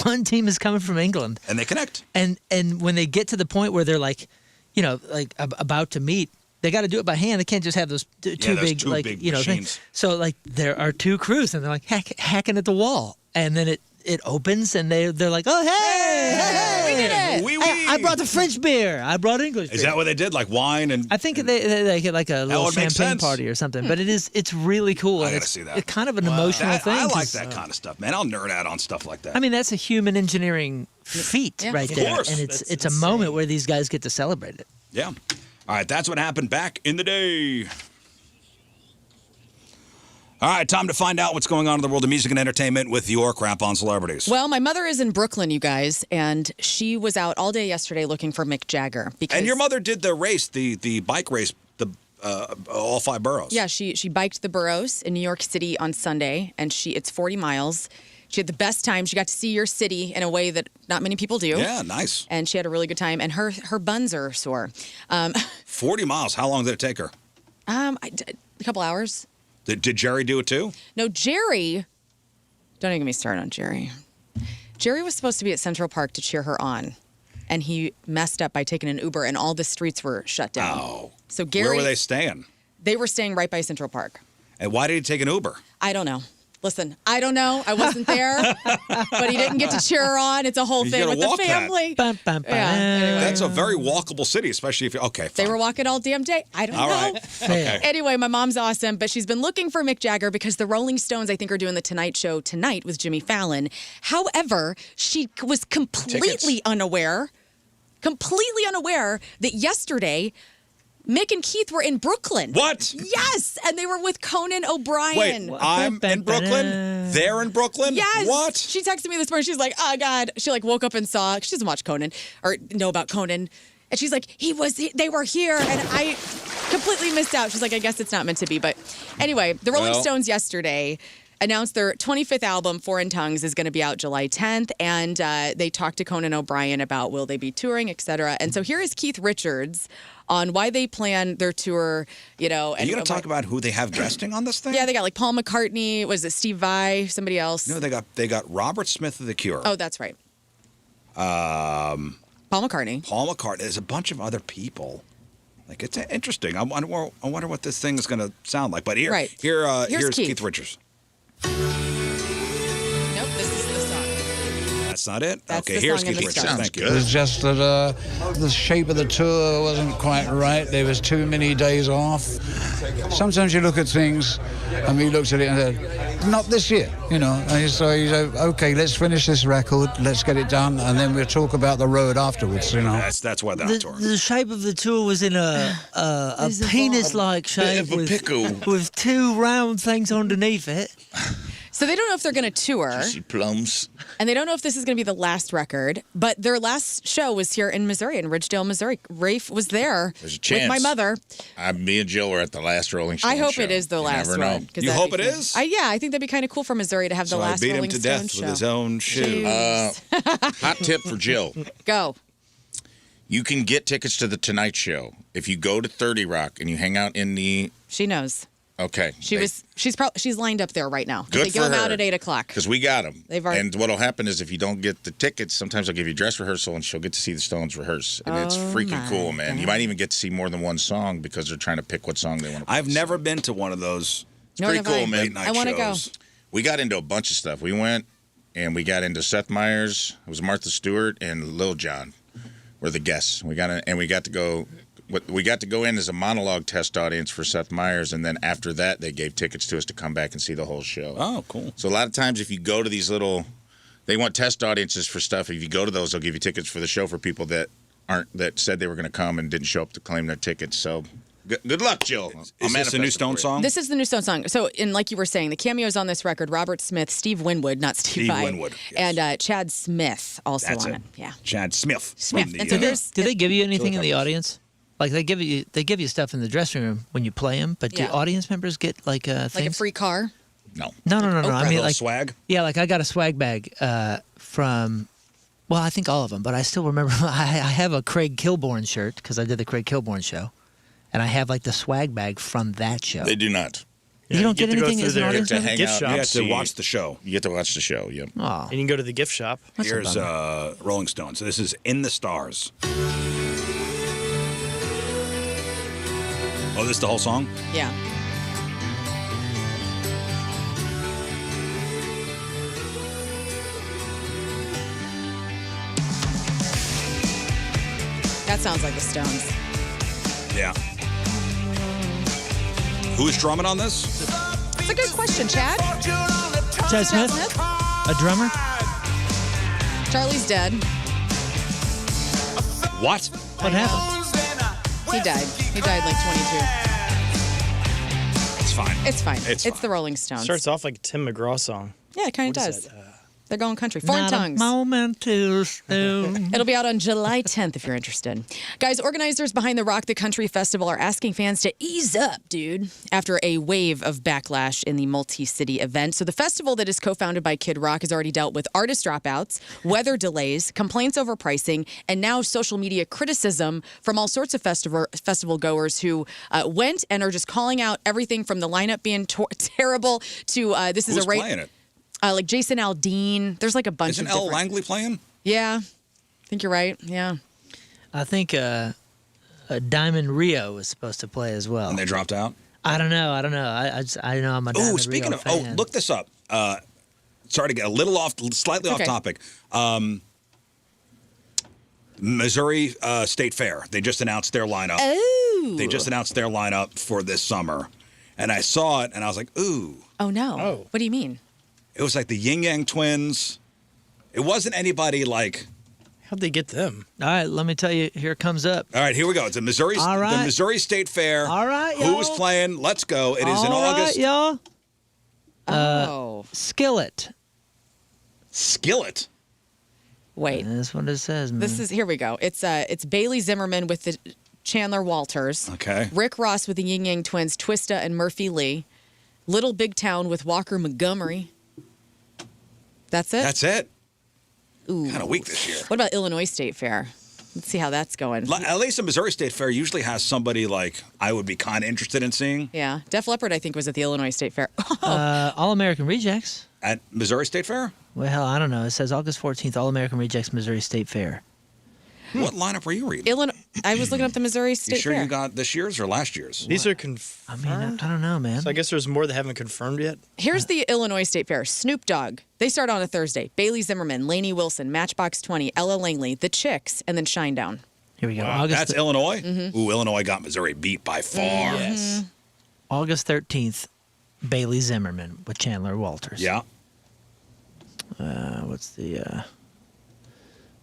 S4: one team is coming from England.
S1: And they connect.
S4: And when they get to the point where they're like, you know, like about to meet, they got to do it by hand. They can't just have those two big
S1: machines.
S4: So like there are two crews and they're like hacking at the wall. And then it opens and they're like, oh hey,
S2: we did it.
S1: Oui,
S4: Hey, I brought the French beer. I brought English beer.
S1: Is that what they did? Like wine and.
S4: I think they get like a little
S1: would make
S4: champagne
S1: sense.
S4: party or something. But it's really cool.
S1: I
S4: and
S1: gotta
S4: it's,
S1: see that.
S4: It's kind of an emotional thing.
S1: I like
S4: 'cause,
S1: that kind of stuff, man. I'll nerd out on stuff like that.
S4: I mean, that's a human engineering feat
S2: Yeah.
S4: right
S2: Of
S4: there,
S1: course.
S4: and
S5: That's
S4: it's a
S5: insane.
S4: moment where these guys get to celebrate it.
S1: Yeah. All right, that's what happened back in the day. All right, time to find out what's going on in the world of music and entertainment with your crap on celebrities.
S2: Well, my mother is in Brooklyn, you guys, and she was out all day yesterday looking for Mick Jagger. Because,
S1: and your mother did the race, the bike race, the all 5 boroughs.
S2: Yeah, she biked the boroughs in New York City on Sunday, and it's 40 miles. She had the best time. She got to see your city in a way that not many people do.
S1: Yeah, nice.
S2: And she had a really good time, and her buns are sore.
S1: 40 miles. How long did it take her?
S2: A couple hours.
S1: Did Jerry do it too?
S2: No, Jerry. Don't even get me started on Jerry. Jerry was supposed to be at Central Park to cheer her on, and he messed up by taking an Uber, and all the streets were shut down.
S1: Oh.
S2: So Gary.
S1: Where were they staying?
S2: They were staying right by Central Park.
S1: And why did he take an Uber?
S2: I don't know. Listen, I don't know. I wasn't there, but he didn't get to cheer her on. It's a whole
S1: You
S2: thing
S1: gotta
S2: with
S1: walk
S2: the
S1: that.
S2: family.
S4: Bum, bum, bum.
S2: Yeah, anyway.
S1: That's a very walkable city, especially if you. Okay, fine.
S2: They were walking all damn day. I don't
S1: All
S2: know.
S1: right.
S4: Fair.
S2: Anyway, my mom's awesome, but she's been looking for Mick Jagger because the Rolling Stones, I think, are doing the Tonight Show tonight with Jimmy Fallon. However, she was completely unaware that yesterday Mick and Keith were in Brooklyn.
S1: What?
S2: Yes, and they were with Conan O'Brien.
S1: Wait, I'm in Brooklyn? They're in Brooklyn?
S2: Yes.
S1: What?
S2: She texted me this morning. She's like, oh, God. She woke up and saw, she doesn't watch Conan or know about Conan. And she's like, they were here. And I completely missed out. She's like, I guess it's not meant to be. But anyway, the Rolling Stones yesterday announced their 25th album, Foreign Tongues, is going to be out July 10th. And they talked to Conan O'Brien about will they be touring, et cetera. And so here is Keith Richards on why they plan their tour,
S1: Are you going to talk about who they have guesting on this thing?
S2: Yeah, they got like Paul McCartney. Was it Steve Vai? Somebody else?
S1: No, they got Robert Smith of The Cure.
S2: Oh, that's right. Paul McCartney.
S1: Paul McCartney. There's a bunch of other people. Like, it's interesting. I wonder what this thing is going to sound like. But here's Keith Richards.
S2: Nope, this is the song.
S1: That's not it?
S2: That's
S1: okay,
S2: the
S1: here's
S2: song in
S1: Keith
S2: the
S1: Richards.
S2: start.
S1: Thank you.
S11: It was just that the shape of the tour wasn't quite right. There was too many days off. Sometimes you look at things, and we looked at it and said, not this year, And so you say, okay, let's finish this record, let's get it done, and then we'll talk about the road afterwards,
S1: That's why they're not touring.
S4: The shape of the tour was in a penis-like shape
S3: of a pickle.
S4: with 2 round things underneath it.
S2: So they don't know if they're going to tour,
S3: Juicy plums.
S2: and they don't know if this is going to be the last record, but their last show was here in Missouri, in Ridgedale, Missouri. Rafe was there
S3: There's a chance.
S2: with my mother.
S3: Me and Jill were at the last Rolling Stones
S2: I hope
S3: show.
S2: it is the
S3: You
S2: last
S3: never know.
S2: one. 'cause
S1: You
S2: that'd
S1: hope
S2: be
S1: it
S2: fun.
S1: is?
S2: Yeah, I think that'd be kind of cool for Missouri to have the
S1: So I
S2: last
S1: beat him
S2: Rolling
S1: to
S2: Stones
S1: death
S2: show.
S1: with his own shoe.
S3: Hot tip for Jill.
S2: Go.
S3: You can get tickets to the Tonight Show if you go to 30 Rock and you hang out in the.
S2: She knows.
S3: Okay.
S2: She's lined up there right now.
S3: Good
S2: They
S3: for
S2: give them out
S3: her.
S2: at 8:00.
S3: Because we got them.
S2: They've already-
S3: And what'll happen is if you don't get the tickets, sometimes they'll give you dress rehearsal and she'll get to see the Stones rehearse. And it's freaking cool, man. You might even get to see more than one song because they're trying to pick what song they want to play.
S1: I've never been to one of those
S3: pretty cool, man.
S1: late night
S2: I wanna go.
S1: shows.
S3: We got into a bunch of stuff. We went and we got into Seth Meyers. It was Martha Stewart and Lil Jon were the guests. We got to go in as a monologue test audience for Seth Meyers, and then after that, they gave tickets to us to come back and see the whole show.
S1: Oh, cool.
S3: So a lot of times, if you go to these they want test audiences for stuff. If you go to those, they'll give you tickets for the show for people that said they were going to come and didn't show up to claim their tickets. So good luck, Jill.
S1: Is this a new Stone song?
S2: This is the new Stone song. So, like you were saying, the cameos on this record: Robert Smith, Steve Winwood, not Steve Vai,
S1: Winwood, yes.
S2: and Chad Smith also
S1: That's
S2: on
S1: it.
S2: it. Yeah.
S1: Chad Smith.
S2: Smith.
S1: From the,
S2: And so there's-
S4: Do they give you anything in the audience? Like they give you stuff in the dressing room when you play them, but
S2: Yeah.
S4: do audience members get like things?
S2: like a free car.
S3: No.
S4: No.
S2: Oprah.
S4: I mean,
S1: little
S4: like
S1: swag?
S4: Yeah, like I got a swag bag from. Well, I think all of them, but I still remember. I have a Craig Kilborn shirt because I did the Craig Kilborn show, and I have like the swag bag from that show.
S3: They do not.
S4: You don't get
S5: to go
S4: anything
S5: through
S4: as an
S5: their
S4: audience
S3: to
S4: member?
S3: hang
S5: gift
S3: out.
S5: shop.
S1: You have to
S3: See-
S1: watch the show.
S3: You get to watch the show, yep.
S4: Oh,
S5: And you can go to the gift shop.
S4: that's a
S1: Here's
S4: bummer.
S1: Rolling Stones. This is In the Stars. Oh, this is the whole song?
S2: Yeah. That sounds like the Stones.
S1: Yeah. Who's drumming on this?
S2: That's a good question, Chad.
S4: Chad Smith? A drummer?
S2: Charlie's dead.
S1: What?
S4: What happened?
S2: He died. He died like 22.
S1: It's fine.
S2: It's fine.
S1: It's
S2: It's
S1: fine.
S2: the Rolling Stones.
S5: Starts off like a Tim McGraw song.
S2: Yeah, it kind of
S5: What is
S2: does.
S5: that?
S2: They're going country. Foreign
S4: Not
S2: Tongues.
S4: a moment too soon.
S2: It'll be out on July 10th if you're interested. Guys, organizers behind the Rock the Country Festival are asking fans to ease up, dude, after a wave of backlash in the multi-city event. So the festival that is co-founded by Kid Rock has already dealt with artist dropouts, weather delays, complaints over pricing, and now social media criticism from all sorts of festival goers who went and are just calling out everything from the lineup being terrible to this is
S1: Who's
S2: a rate.
S1: playing it?
S2: Like Jason Aldean. There's like a bunch
S1: Isn't
S2: of
S1: L.
S2: different.
S1: Langley playing?
S2: Yeah, I think you're right. Yeah.
S4: I think Diamond Rio was supposed to play as well.
S1: And they dropped out?
S4: I don't know. I know I'm a Diamond
S1: Ooh, speaking
S4: Rio
S1: of,
S4: fan.
S1: look this up. Sorry to get slightly off
S2: Okay.
S1: topic. Missouri State Fair. They just announced their lineup.
S2: Oh.
S1: They just announced their lineup for this summer. And I saw it and I was like, ooh.
S2: Oh no.
S5: Oh.
S2: What do you mean?
S1: It was like the Yin Yang Twins. It wasn't anybody like.
S5: How'd they get them?
S4: All right, let me tell you. Here it comes up.
S1: All right, here we go. It's a Missouri,
S4: All right.
S1: the Missouri State Fair.
S4: All right,
S1: Who is
S4: y'all.
S1: playing? Let's go. It is in
S4: All
S1: August.
S4: right, y'all.
S2: Oh.
S4: Skillet.
S1: Skillet.
S2: Wait.
S4: That's what it says, man.
S2: This is here we go. It's Bailey Zimmerman with the Chandler Walters.
S1: Okay.
S2: Rick Ross with the Yin Yang Twins, Twista and Murphy Lee. Little Big Town with Walker Montgomery. That's it?
S1: That's it.
S2: Ooh.
S1: Kind of weak this year.
S2: What about Illinois State Fair? Let's see how that's going.
S1: At least the Missouri State Fair usually has somebody like I would be kind of interested in seeing
S2: Yeah. Def Leppard, I think, was at the Illinois State Fair.
S4: All American Rejects.
S1: at Missouri State Fair.
S4: Well, hell, I don't know. It says August 14th, All American Rejects, Missouri State Fair.
S1: What lineup were you reading?
S2: Illinois. I was looking up the Missouri
S1: You
S2: State
S1: sure
S2: Fair.
S1: you got this year's or last year's?
S5: These are
S4: I
S5: confirmed.
S4: mean, I don't know, man.
S5: So I guess there's more that haven't confirmed yet.
S2: Here's the Illinois State Fair. Snoop Dogg. They start on a Thursday. Bailey Zimmerman, Lainey Wilson, Matchbox 20, Ella Langley, The Chicks, and then Shinedown.
S4: Here we go.
S1: That's Illinois?
S2: Mm-hmm.
S1: Ooh, Illinois got Missouri beat by far.
S5: Yes.
S4: August 13th, Bailey Zimmerman with Chandler Walters.
S1: Yeah.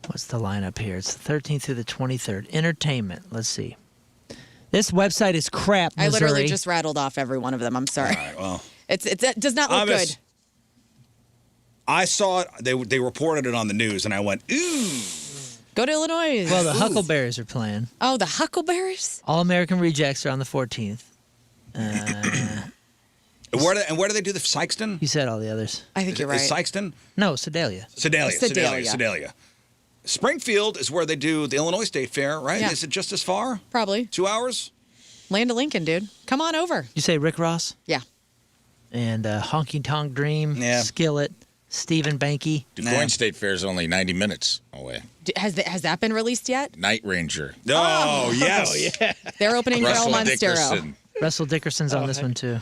S4: What's the lineup here? It's the 13th through the 23rd. Entertainment. Let's see. This website is crap, Missouri.
S2: I literally just rattled off every one of them. I'm sorry.
S1: All right, well.
S2: It does not look good.
S1: I saw it. They reported it on the news, and I went, ooh.
S2: Go to Illinois.
S4: Well, the Huckleberries are playing.
S2: Oh, the Huckleberries?
S4: All American Rejects are on the 14th.
S1: Where do they do the Sykeston?
S4: You said all the others.
S2: I think you're right.
S1: Is Sykeston?
S4: No, Sedalia.
S1: Sedalia. Springfield is where they do the Illinois State Fair, right?
S2: Yeah.
S1: Is it just as far?
S2: Probably.
S1: 2 hours?
S2: Land of Lincoln, dude. Come on over.
S4: You say Rick Ross?
S2: Yeah.
S4: And Honky Tonk Dream,
S1: Yeah.
S4: Skillet, Stephen Banky.
S3: DuQuoin State Fair is only 90 minutes away.
S2: Has that been released yet?
S3: Night Ranger.
S1: Oh, yes.
S5: yeah.
S2: They're opening for El
S3: Russell
S2: Monstero.
S3: Dickerson.
S4: Russell Dickerson's on this one, too.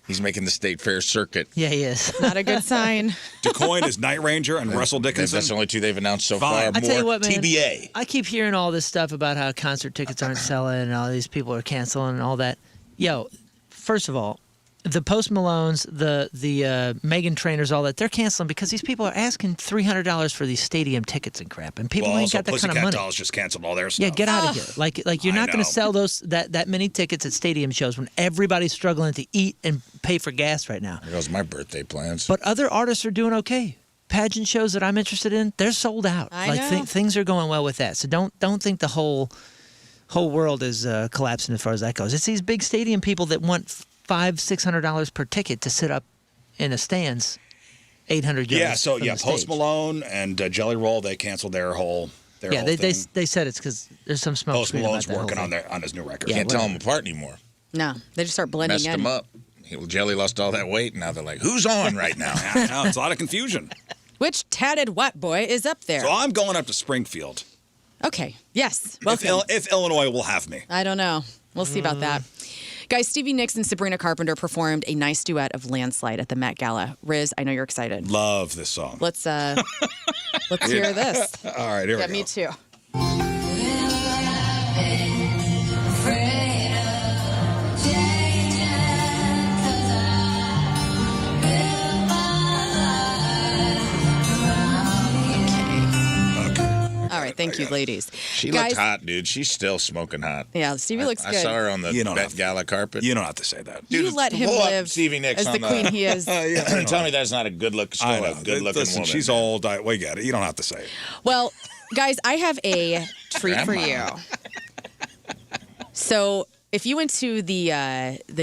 S3: He's making the State Fair circuit.
S4: Yeah, he is.
S2: Not a good sign.
S1: DuQuoin is Night Ranger and Russell Dickinson.
S3: That's the only two they've announced so
S1: Fine.
S3: far.
S4: I tell you
S3: More
S4: what, man.
S3: TBA.
S4: I keep hearing all this stuff about how concert tickets aren't selling and all these people are canceling and all that. Yo, first of all, the Post Malones, the Megan Trainers, all that, they're canceling because these people are asking $300 for these stadium tickets and crap, and people
S1: Well,
S4: ain't
S1: also,
S4: got that kind of
S1: Pussycat
S4: money.
S1: Dolls just canceled all their stuff.
S4: Yeah, get out of here. Like you're
S1: I
S4: not going
S1: know.
S4: to sell that many tickets at stadium shows when everybody's struggling to eat and pay for gas right now.
S3: There goes my birthday plans.
S4: But other artists are doing okay. Pageant shows that I'm interested in, they're sold out.
S2: I know.
S4: Things are going well with that. So don't think the whole world is collapsing as far as that goes. It's these big stadium people that want $500-600 per ticket to sit up in the stands, 800 yards.
S1: Yeah, so
S4: from
S1: yeah,
S4: the
S1: Post
S4: stage.
S1: Malone and Jelly Roll, they canceled their whole
S4: Yeah,
S1: whole
S4: they
S1: thing.
S4: said it's because there's some smoke.
S1: Post
S4: screen about
S1: Malone's
S4: that whole
S1: working
S4: thing.
S1: on his new record.
S4: Yeah,
S3: Can't tell
S4: whatever.
S3: them apart anymore.
S2: No, they just start blending
S3: Messed
S2: in.
S3: them up. Jelly lost all that weight, and now they're like, who's on right now?
S1: I know, it's a lot of confusion.
S2: Which tatted what boy is up there?
S1: So I'm going up to Springfield.
S2: Okay. Yes.
S1: If,
S2: Welcome.
S1: if Illinois will have me.
S2: I don't know. We'll see about that. Guys, Stevie Nicks and Sabrina Carpenter performed a nice duet of Landslide at the Met Gala. Rizz, I know you're excited.
S1: Love this song.
S2: Let's hear this.
S1: All right, here
S2: Yeah,
S1: we go.
S2: me too. right, thank you, ladies.
S3: She
S2: Guys,
S3: looked hot, dude. She's still smoking hot.
S2: Yeah, Stevie looks
S3: I
S2: good.
S3: saw her on the
S1: You don't
S3: Met
S1: have to-
S3: Gala carpet.
S1: You don't have to say that.
S2: You
S3: Dude,
S2: let him
S3: pull up
S2: live
S3: Stevie Nicks
S2: as the
S3: on
S2: queen he is.
S3: Tell me that's not a good look.
S1: I
S3: Still
S1: know.
S3: a good looking
S1: Listen,
S3: woman.
S1: she's old. We get it. You don't have to say it.
S2: Well, guys, I have a treat for you. So, if you went to the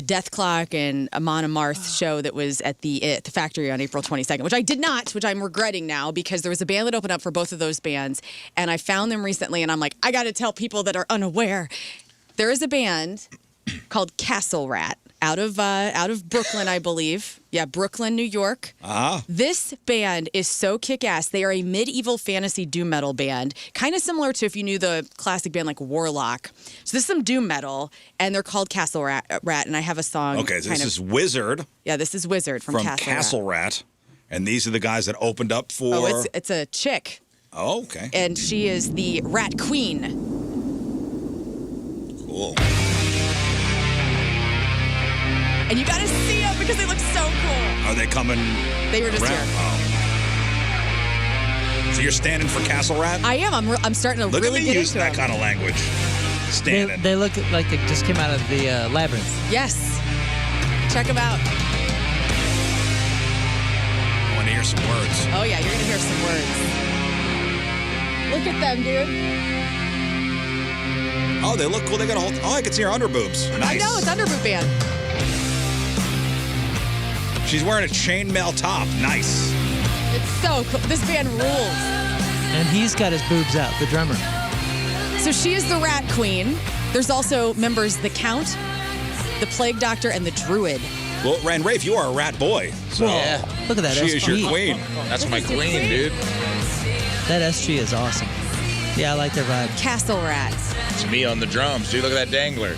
S2: Death Clock and Amon Amarth show that was at the factory on April 22nd, which I did not, which I'm regretting now because there was a band that opened up for both of those bands, and I found them recently, and I'm like, I got to tell people that are unaware. There is a band called Castle Rat out of Brooklyn, I believe. Yeah, Brooklyn, New York. This band is so kick-ass. They are a medieval fantasy doom metal band, kind of similar to if you knew the classic band like Warlock. So this is some doom metal, and they're called Castle Rat, and I have a song.
S1: Okay, so this is Wizard
S2: Yeah, this is Wizard from
S1: Castle Rat. And these are the guys that opened up for...
S2: Oh, it's a chick,
S1: Oh, okay.
S2: and she is the Rat Queen.
S1: Cool.
S2: And you got to see them because they look so cool.
S1: Are they coming
S2: They were just
S1: around?
S2: here.
S1: Oh. So you're standing for Castle Rat?
S2: I am. I'm starting to
S1: Look
S2: really
S1: at me
S2: get
S1: using
S2: into
S1: that
S2: them.
S1: kind of language. Standing.
S4: They look like they just came out of the labyrinth.
S2: Yes. Check them out.
S1: I want to hear some words.
S2: Oh, yeah, you're going to hear some words. Look at them, dude.
S1: Oh, they look cool. They got a whole... Oh, I can see her underboobs. Nice.
S2: I know, it's Underboot Band.
S1: She's wearing a chainmail top. Nice.
S2: It's so cool. This band rules.
S4: And he's got his boobs out, the drummer.
S2: So she is the Rat Queen. There's also members the Count, the Plague Doctor, and the Druid.
S1: Well, Rand Rafe, you are a rat boy. So
S3: Yeah.
S4: Look at that
S1: she is
S4: SG.
S1: your queen.
S3: That's my queen, dude.
S4: That SG is awesome. Yeah, I like their vibe.
S2: Castle Rat.
S3: It's me on the drums, dude. Look at that dangler.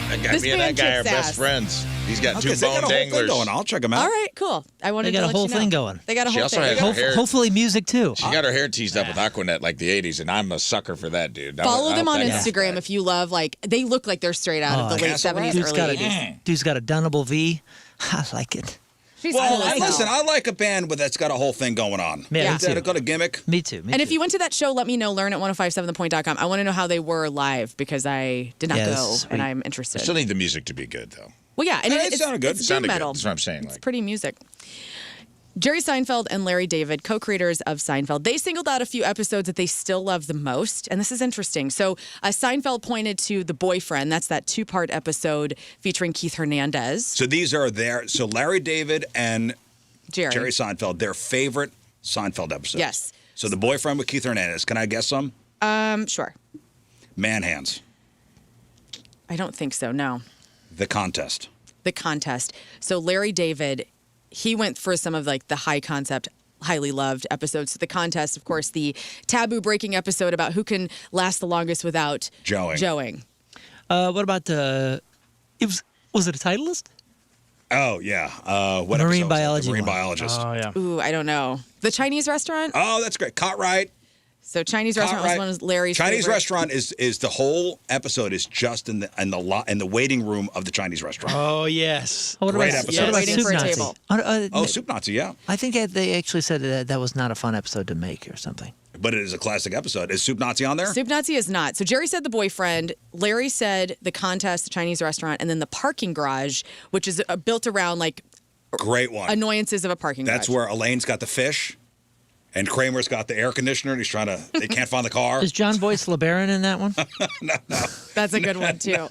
S3: That guy,
S2: This
S3: me and that
S2: band
S3: guy are
S2: kicks
S3: best
S2: ass.
S3: friends. He's got
S1: Okay,
S3: two
S1: so they
S3: bone
S1: got a whole thing
S3: danglers.
S1: going. I'll check them out.
S2: All right, cool. I wanted
S4: They
S2: to
S4: got a
S2: let
S4: whole
S2: you know.
S4: thing going.
S2: They got a
S3: She
S2: whole
S3: also
S2: thing.
S3: has her hair.
S4: Hopefully music too.
S3: She got her hair teased up with Aquanet like the 80s, and I'm a sucker for that, dude.
S2: Follow them on
S3: That guy's
S2: Instagram
S3: bad.
S2: if you love, like, they look like they're straight out of the late
S1: Castle
S2: 70s,
S1: Rat?
S4: Dude's
S2: early
S4: got,
S2: 80s.
S4: dude's got a Dunnable V. I like it.
S2: She's
S1: Well,
S2: cool as hell.
S1: listen, I like a band that's got a whole thing going on.
S4: Yeah, me
S1: Is that
S4: too.
S1: got a gimmick?
S4: Me too.
S2: And if you went to that show, let me know. Learn at 1057thepoint.com. I want to know how they were live because I did not
S4: Yeah,
S2: go,
S4: this is sweet.
S2: and I'm
S3: I
S2: interested.
S3: still need the music to be good, though.
S2: Well, yeah, and
S1: Yeah, it
S2: it's,
S1: sounded good.
S2: it's
S1: It
S2: doom
S3: sounded good.
S2: metal.
S3: That's what I'm saying,
S2: It's
S3: like-
S2: pretty music. Jerry Seinfeld and Larry David, co-creators of Seinfeld, they singled out a few episodes that they still love the most, and this is interesting. So Seinfeld pointed to The Boyfriend. That's that two-part episode featuring Keith Hernandez.
S1: So these are their... So Larry David and
S2: Jerry.
S1: Jerry Seinfeld, their favorite Seinfeld episodes.
S2: Yes.
S1: So The Boyfriend with Keith Hernandez. Can I guess some?
S2: Sure.
S1: Man Hands.
S2: I don't think so, no.
S1: The Contest.
S2: The Contest. So Larry David, he went for some of like the high concept, highly loved episodes. So The Contest, of course, the taboo breaking episode about who can last the longest without
S1: Joeing.
S4: what about the? Was it a Titleist?
S1: Oh, yeah. What
S4: Marine
S1: episode was that?
S4: biology
S1: The Marine
S4: one.
S1: biologist.
S5: Oh, yeah.
S2: Ooh, I don't know. The Chinese restaurant?
S1: Oh, that's great. Cartwright.
S2: So Chinese restaurant was one of Larry's
S1: Chinese
S2: favorite.
S1: restaurant is the whole episode is just in the waiting room of the Chinese restaurant.
S5: Oh, yes.
S4: Oh, what
S1: Great
S4: about,
S1: episode.
S4: what about
S2: Waiting
S4: Soup
S2: for a
S4: Nazi?
S2: table.
S1: Oh, Soup Nazi, yeah.
S4: I think they actually said that was not a fun episode to make or something.
S1: But it is a classic episode. Is Soup Nazi on there?
S2: Soup Nazi is not. So Jerry said The Boyfriend, Larry said The Contest, the Chinese restaurant, and then the parking garage, which is built around like
S1: Great one.
S2: annoyances of a parking
S1: That's
S2: garage.
S1: where Elaine's got the fish, and Kramer's got the air conditioner, and he's trying to. They can't find the car.
S4: Is John Voight LeBaron in that one?
S2: That's a good one too.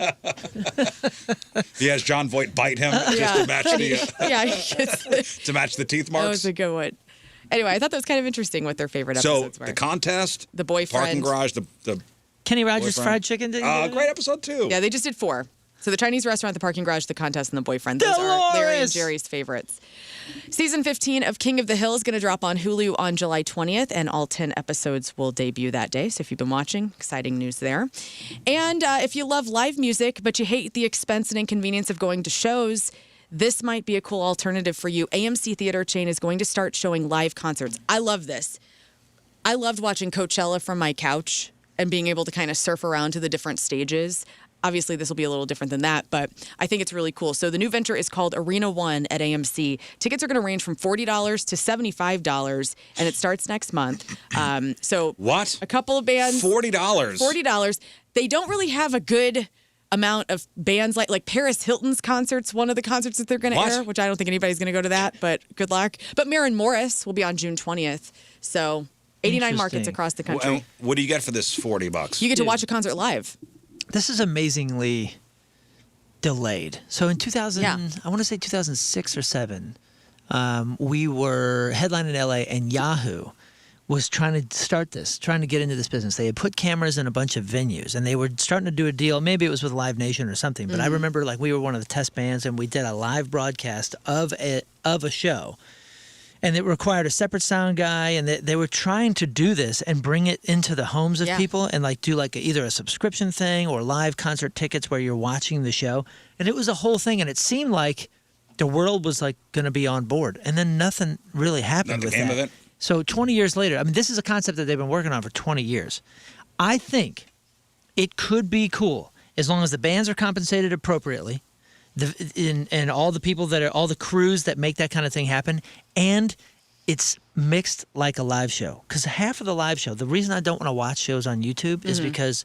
S1: He has John Voight bite him just to match the
S2: Yeah, he gets
S1: to match the teeth
S2: that
S1: marks.
S2: was a good one. Anyway, I thought that was kind of interesting what their favorite
S1: So
S2: episodes were.
S1: the contest,
S2: The Boyfriend.
S1: parking garage, the
S4: Kenny Rogers
S1: Boyfriend.
S4: Fried Chicken? Did you
S1: great episode too.
S2: Yeah, they just did 4. So the Chinese restaurant, the parking garage, the contest, and the boyfriend. Those are Larry and
S4: Dolores!
S2: Jerry's favorites. Season 15 of King of the Hill is going to drop on Hulu on July 20th, and all 10 episodes will debut that day. So if you've been watching, exciting news there. And if you love live music, but you hate the expense and inconvenience of going to shows, this might be a cool alternative for you. AMC Theater Chain is going to start showing live concerts. I love this. I loved watching Coachella from my couch and being able to kind of surf around to the different stages. Obviously, this will be a little different than that, but I think it's really cool. So the new venture is called Arena One at AMC. Tickets are going to range from $40 to $75, and it starts next month. So
S1: what?
S2: A couple of bands.
S1: $40.
S2: $40. They don't really have a good amount of bands like Paris Hilton's concerts, one of the concerts that they're going to air, which I don't think anybody's going to go to that, but good luck. But Maren Morris will be on June 20th. So 89 markets across the country.
S1: Well, what do you get for this $40?
S2: You get to watch a concert live.
S4: This is amazingly delayed. So in 2000, I want to say 2006 or 7, we were headlining in LA, and Yahoo was trying to start this, trying to get into this business. They had put cameras in a bunch of venues, and they were starting to do a deal. Maybe it was with Live Nation or something, but I remember like we were one of the test bands, and we did a live broadcast of a show. And it required a separate sound guy, and they were trying to do this and bring it into the homes of people and like do like either a subscription thing or live concert tickets where you're watching the show. And it was a whole thing, and it seemed like the world was like going to be on board, and then nothing really happened with that. So 20 years later, I mean, this is a concept that they've been working on for 20 years. I think it could be cool as long as the bands are compensated appropriately. And all the people that are, all the crews that make that kind of thing happen, and it's mixed like a live show. Because half of the live show, the reason I don't want to watch shows on YouTube is because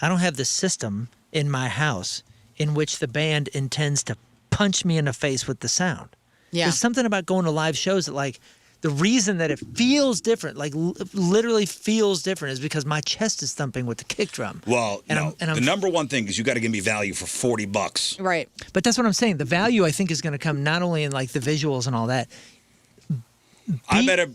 S4: I don't have the system in my house in which the band intends to punch me in the face with the sound.
S2: Yeah.
S4: There's something about going to live shows that like, the reason that it feels different, like literally feels different, is because my chest is thumping with the kick drum.
S1: Well, the number one thing is you got to give me value for $40.
S2: Right.
S4: But that's what I'm saying. The value, I think, is going to come not only in like the visuals and all that.
S1: I better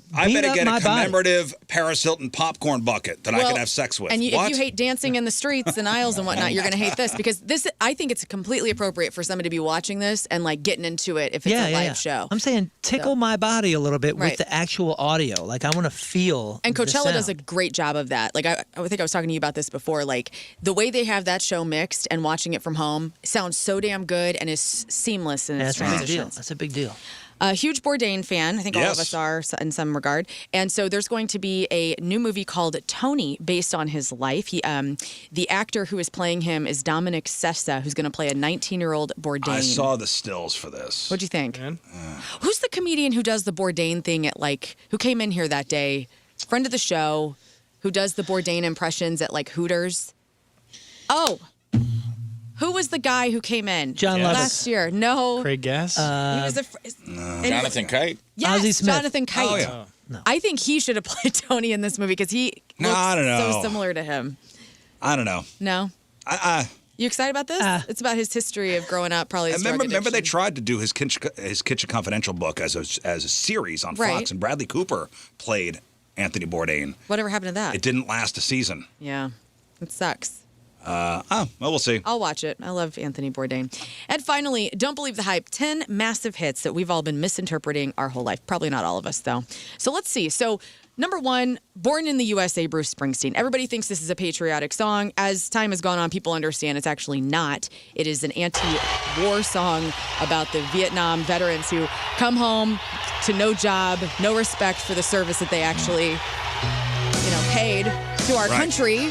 S1: get a commemorative Paris Hilton popcorn bucket that I can have sex with.
S2: And if you hate dancing in the streets and aisles and whatnot, you're going to hate this, because this, I think it's completely appropriate for somebody to be watching this and like getting into it if it's a live show.
S4: I'm saying tickle my body a little bit with the actual audio. Like I want to feel.
S2: And Coachella
S4: the
S2: does a great job of that. Like I think I was talking to you about this before. Like the way they have that show mixed and watching it from home sounds so damn good and is seamless in its transitions.
S4: That's a big deal.
S2: A huge Bourdain fan. I think all of us are in some regard. And so there's going to be a new movie called Tony based on his life. He, the actor who is playing him is Dominic Sessa, who's going to play a 19-year-old Bourdain.
S1: I saw the stills for this.
S2: What'd you think? Who's the comedian who does the Bourdain thing at like, who came in here that day? Friend of the show, who does the Bourdain impressions at like Hooters? Oh. Who was the guy who came in last year? No.
S5: Craig Gass?
S2: He was
S3: Jonathan Kite?
S2: Yes,
S4: Ozzie Smith.
S2: Jonathan Kite.
S1: Oh, yeah.
S4: No.
S2: I think he should have played Tony in this movie because he looks
S1: I don't know.
S2: so similar to him.
S1: I don't know.
S2: No? You excited about this? It's about his history of growing up, probably his drug
S1: Remember they
S2: addiction.
S1: tried to do his Kitchen Confidential book as a series on Fox, and Bradley Cooper played Anthony Bourdain.
S2: Whatever happened to that?
S1: It didn't last a season.
S2: Yeah. It sucks.
S1: Well, we'll see.
S2: I'll watch it. I love Anthony Bourdain. And finally, don't believe the hype. 10 massive hits that we've all been misinterpreting our whole life. Probably not all of us, though. So let's see. So number one, Born in the USA, Bruce Springsteen. Everybody thinks this is a patriotic song. As time has gone on, people understand it's actually not. It is an anti-war song about the Vietnam veterans who come home to no job, no respect for the service that they actually, paid to our country.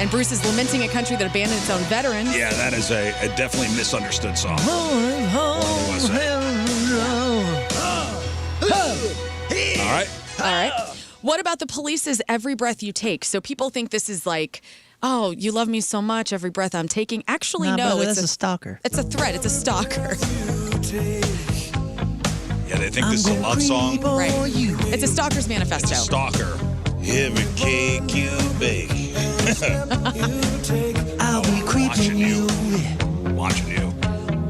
S2: And Bruce is lamenting a country that abandoned its own veterans.
S1: Yeah, that is a definitely misunderstood song. All right.
S2: What about the Police's Every Breath You Take? So people think this is like, oh, you love me so much, every breath I'm taking. Actually, no.
S4: Brother, that's a stalker.
S2: It's a threat. It's a stalker.
S1: Yeah, they think this is a love song.
S2: Right. It's a stalker's manifesto.
S1: It's a stalker. Every cake you bake.
S4: I'll be creeping you.
S1: Watching you.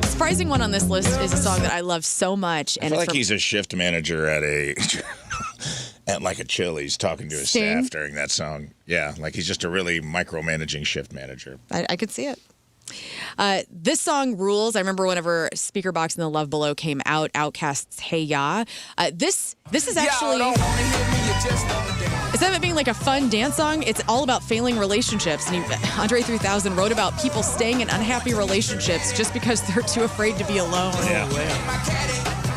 S2: Surprising one on this list is a song that I love so much.
S3: I feel like he's a shift manager at like a Chili's talking to his staff during that song. Yeah, like he's just a really micromanaging shift manager.
S2: I could see it. This song rules. I remember whenever Speaker Box and the Love Below came out, Outkast's Hey Ya. This is actually, instead of it being like a fun dance song, it's all about failing relationships. And Andre 3000 wrote about people staying in unhappy relationships just because they're too afraid to be alone.
S1: Yeah.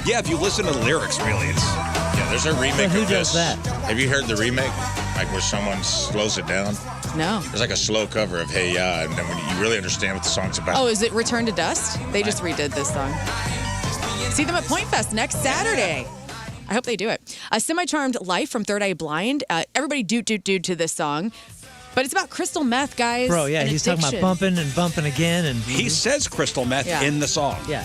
S1: Yeah, if you listen to the lyrics, really, it's...
S3: Yeah, there's a remake
S4: Who
S3: of this.
S4: does that?
S3: Have you heard the remake? Like where someone slows it down?
S2: No.
S3: There's like a slow cover of Hey Ya, and then when you really understand what the song's about.
S2: Oh, is it Return to Dust? They just redid this song. See them at Point Fest next Saturday. I hope they do it. A Semi-Charmed Life from Third Eye Blind. Everybody doot to this song. But it's about crystal meth, guys.
S4: Bro, yeah, he's talking about bumping and bumping again. And
S1: he says crystal meth in the song.
S4: Yeah.